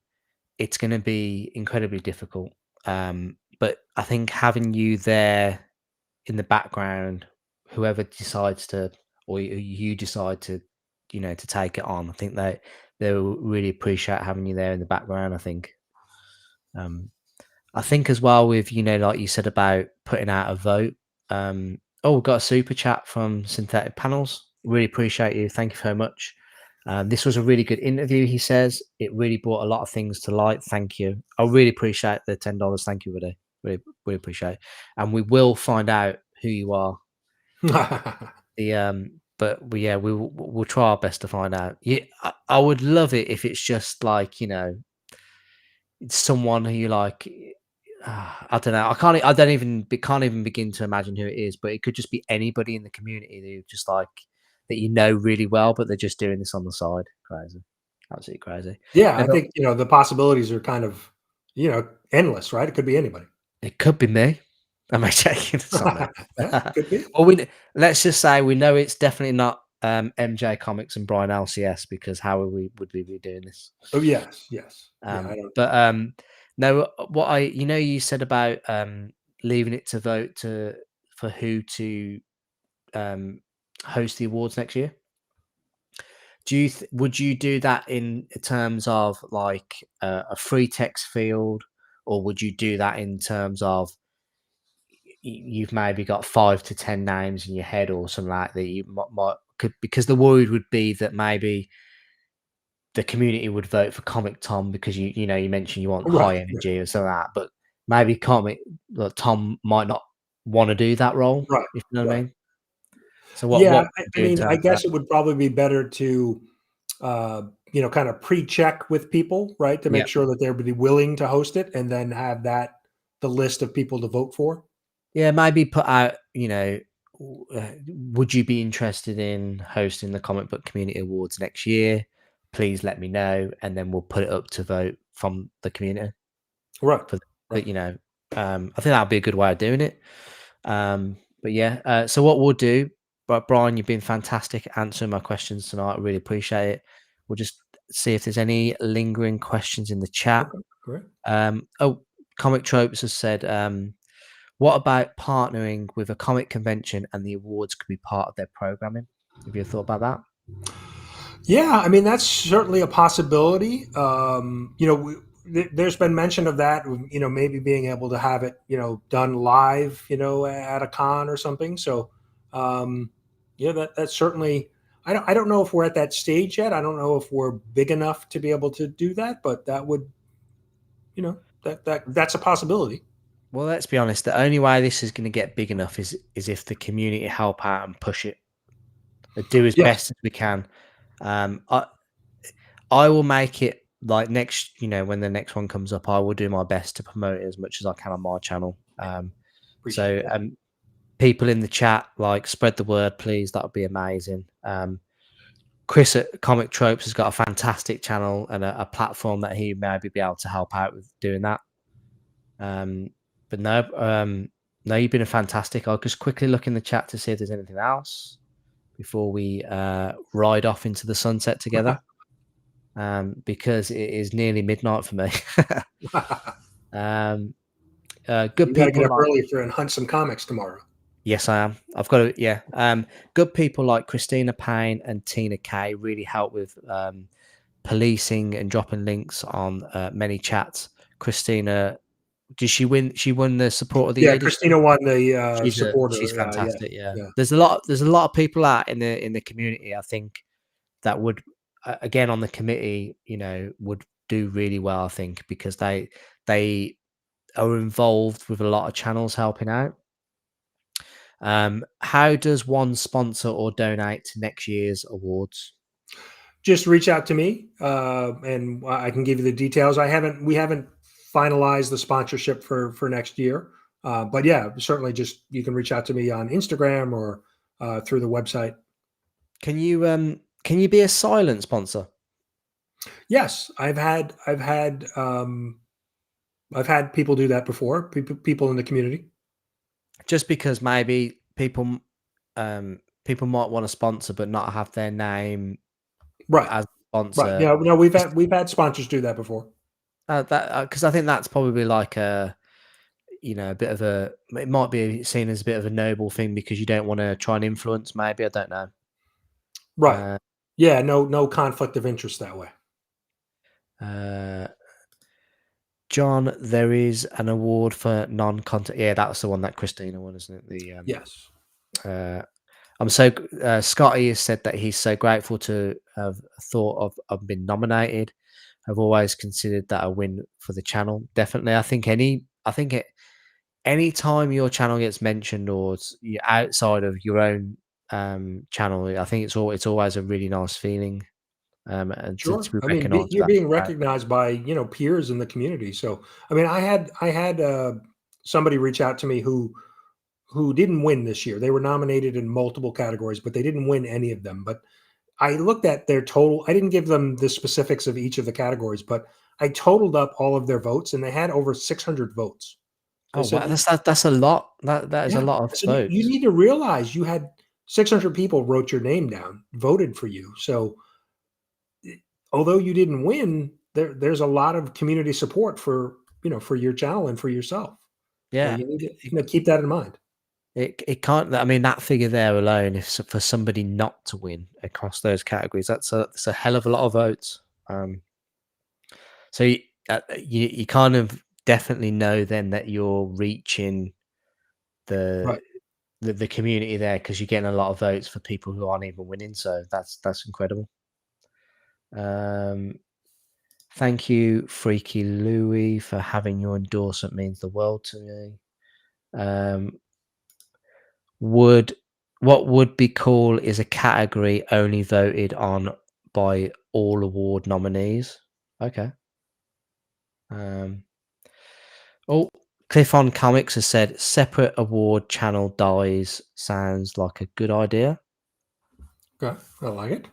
it's going to be incredibly difficult. But I think having you there in the background, whoever decides to, or you decide to, to take it on, I think they'll really appreciate having you there in the background. Um, I think as well with like you said about putting out a vote. Oh, we've got a super chat from Synthetic Panels. Really appreciate you. Thank you very much. This was a really good interview. He says it really brought a lot of things to light. Thank you. I really appreciate the $10. Thank you, Woody. Really appreciate it. And we will find out who you are. We'll try our best to find out. Yeah, I would love it if it's just like it's someone who you like. I don't know. Can't even begin to imagine who it is. But it could just be anybody in the community who just like that really well, but they're just doing this on the side. Crazy, absolutely crazy. Yeah, No, I but think, the possibilities are kind of, endless, right? It could be anybody. it could be me. Am I taking this on there? Yeah, could be. Well, let's just say we know it's definitely not MJ Comix and Brian LCS, because how would we be doing this? Oh, yes, yes. Yeah, I don't. But no, what you said about leaving it to vote for who to host the awards next year. Would you do that in terms of like a free text field, or would you do that in terms of you've maybe got 5 to 10 names in your head or something like that you might could, because the worry would be that maybe the community would vote for Comic Tom because you mentioned you want Right, high right, energy or something like that, but maybe Tom might not want to do that role, right, if you know what I right. mean. So what Yeah, would you I do in mean, I terms of that? guess it would probably be better to, kind of pre-check with people, right, to Yeah. make sure that they're really willing to host it, and then have that the list of people to vote for. Yeah, maybe put out, would you be interested in hosting the Comic Book Community Awards next year? Please let me know, and then we'll put it up to vote from the community. Right, For right. I think that'd be a good way of doing it. But yeah, so what we'll do, but Brian, you've been fantastic at answering my questions tonight. I really appreciate it. We'll just see if there's any lingering questions in the chat. Okay, great. Comic Tropes has said, what about partnering with a comic convention and the awards could be part of their programming? Have you thought about that? Yeah, I mean, that's certainly a possibility. There's been mention of that, maybe being able to have it, done live, at a con or something. So, yeah, that's certainly. I don't know if we're at that stage yet. I don't know if we're big enough to be able to do that, but that would, that's a possibility. Well, let's be honest. The only way this is going to get big enough is if the community help out and push it. They do as Yes. best as we can. I will make it like next. When the next one comes up, I will do my best to promote it as much as I can on my channel. Appreciate So that. people in the chat, like, spread the word, please. That would be amazing. Chris at Comic Tropes has got a fantastic channel and a platform that he maybe be able to help out with doing that. But no, you've been a fantastic. I'll just quickly look in the chat to see if there's anything else before we ride off into the sunset together. because it is nearly midnight for me. Good You got to get people up like, early and hunt some comics tomorrow. yes, I am. I've got to, yeah. Good people like Christina Payne and Tina Kay really help with policing and dropping links on many chats. Christina, did she win? She won the support of the Yeah, year, did she? Christina won the She's supporter. Yeah, fantastic. Yeah, yeah. there's a lot of people out in the community, I think, that would again on the committee, would do really well. I think because they are involved with a lot of channels helping out. How does one sponsor or donate to next year's awards? Just reach out to me, and I can give you the details. We haven't finalized the sponsorship for next year, but yeah, certainly just you can reach out to me on Instagram or through the website. Can you be a silent sponsor? Yes, I've had people do that before. People in the community. Just because maybe people might want to sponsor but not have their name Right, as a right. sponsor. Yeah, no, Just we've had sponsors do that before. that because I think that's probably like a bit of it might be seen as a bit of a noble thing because you don't want to try and influence. Maybe I don't know. Right. Uh, Yeah, no conflict of interest that way. uh, John, there is an award for non-content. Yeah, that's the one that Christina won, isn't it? Yes. Uh, I'm so Scotty has said that he's so grateful to have thought of been nominated. I've always considered that a win for the channel. Definitely, I think any time your channel gets mentioned or you're outside of your own channel, I think it's always a really nice feeling, and to Sure. be I mean, recognised you're for that. being recognized by, peers in the community. So, I mean, I had somebody reach out to me who didn't win this year. They were nominated in multiple categories, but they didn't win any of them. But I looked at their total. I didn't give them the specifics of each of the categories, but I totaled up all of their votes, and they had over 600 votes. I Oh said, wow, that's a lot. That is a "Yeah." lot I of said, you votes. need to realize you had 600 people wrote your name down, voted for you. So although you didn't win, there's a lot of community support for your channel and for yourself. So Yeah, you need to, keep that in mind. it can't. I mean, that figure there alone, if for somebody not to win across those categories, that's a hell of a lot of votes. So you kind of definitely know then that you're reaching the Right. the community there because you're getting a lot of votes for people who aren't even winning. So that's incredible. Um, Thank you, Freaky Louie, for having your endorsement. Means the world to me. Um, would What would be cool is a category only voted on by all award nominees. Okay. Um, oh, Cliff on Comics has said separate award channel dies sounds like a good idea. Okay. I like it.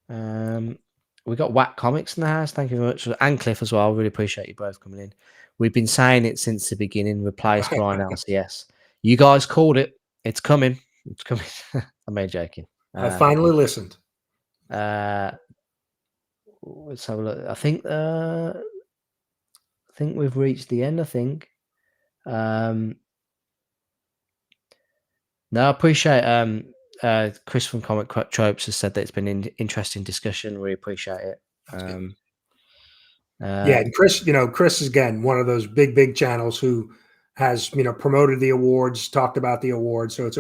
Um, we got Whack Comics in the house. Thank you very much, and Cliff as well. Really appreciate you both coming in. We've been saying it since the beginning. Replace Brian LCS. You guys called it. It's coming. It's coming. I'm only joking. I finally listened. Uh, let's have a look. I think we've reached the end. I think. No, I appreciate. Chris from Comic Tropes has said that it's been an interesting discussion. We appreciate it. That's good. Uh, Yeah, and Chris is again one of those big channels who has promoted the awards, talked about the awards. So that's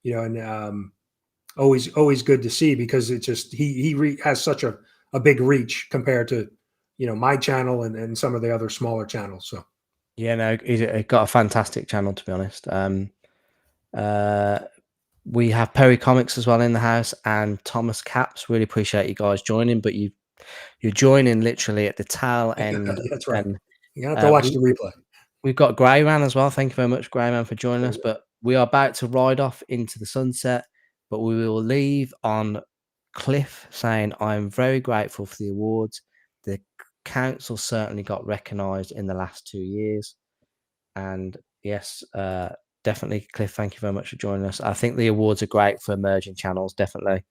and always good to see because it just has such a big reach compared to my channel and some of the other smaller channels. So yeah, no, he's got a fantastic channel to be honest. Uh, we have Perry Comics as well in the house and Thomas Caps. Really appreciate you guys joining, but you're joining literally at the tail end, that's right. and You have to watch the replay. we've got Greyman as well. Thank you very much, Greyman, for joining us. But we are about to ride off into the sunset, but we will leave on Cliff saying, I'm very grateful for the awards. The council certainly got recognised in the last 2 years. And yes, definitely, Cliff, thank you very much for joining us. I think the awards are great for emerging channels, definitely.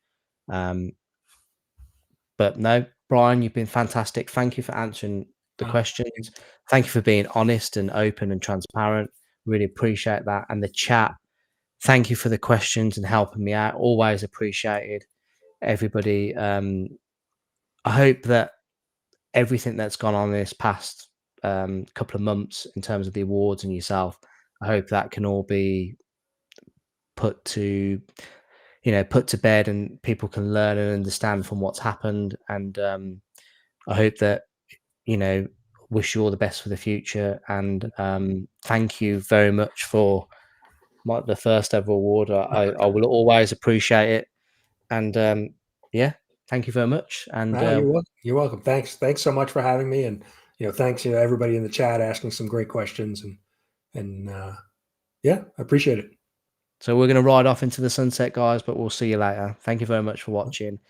But no, Brian, you've been fantastic. Thank you for answering the questions. Thank you for being honest and open and transparent. Really appreciate that. And the chat, thank you for the questions and helping me out. Always appreciated, everybody. I hope that everything that's gone on this past couple of months in terms of the awards and yourself, I hope that can all be put to bed and people can learn and understand from what's happened. And I hope that, wish you all the best for the future. And thank you very much for the first ever award. I will always appreciate it. And yeah, thank you very much. And you're welcome. Thanks so much for having me. And thanks everybody in the chat asking some great questions. And yeah, I appreciate it. So we're going to ride off into the sunset, guys, but we'll see you later. Thank you very much for watching.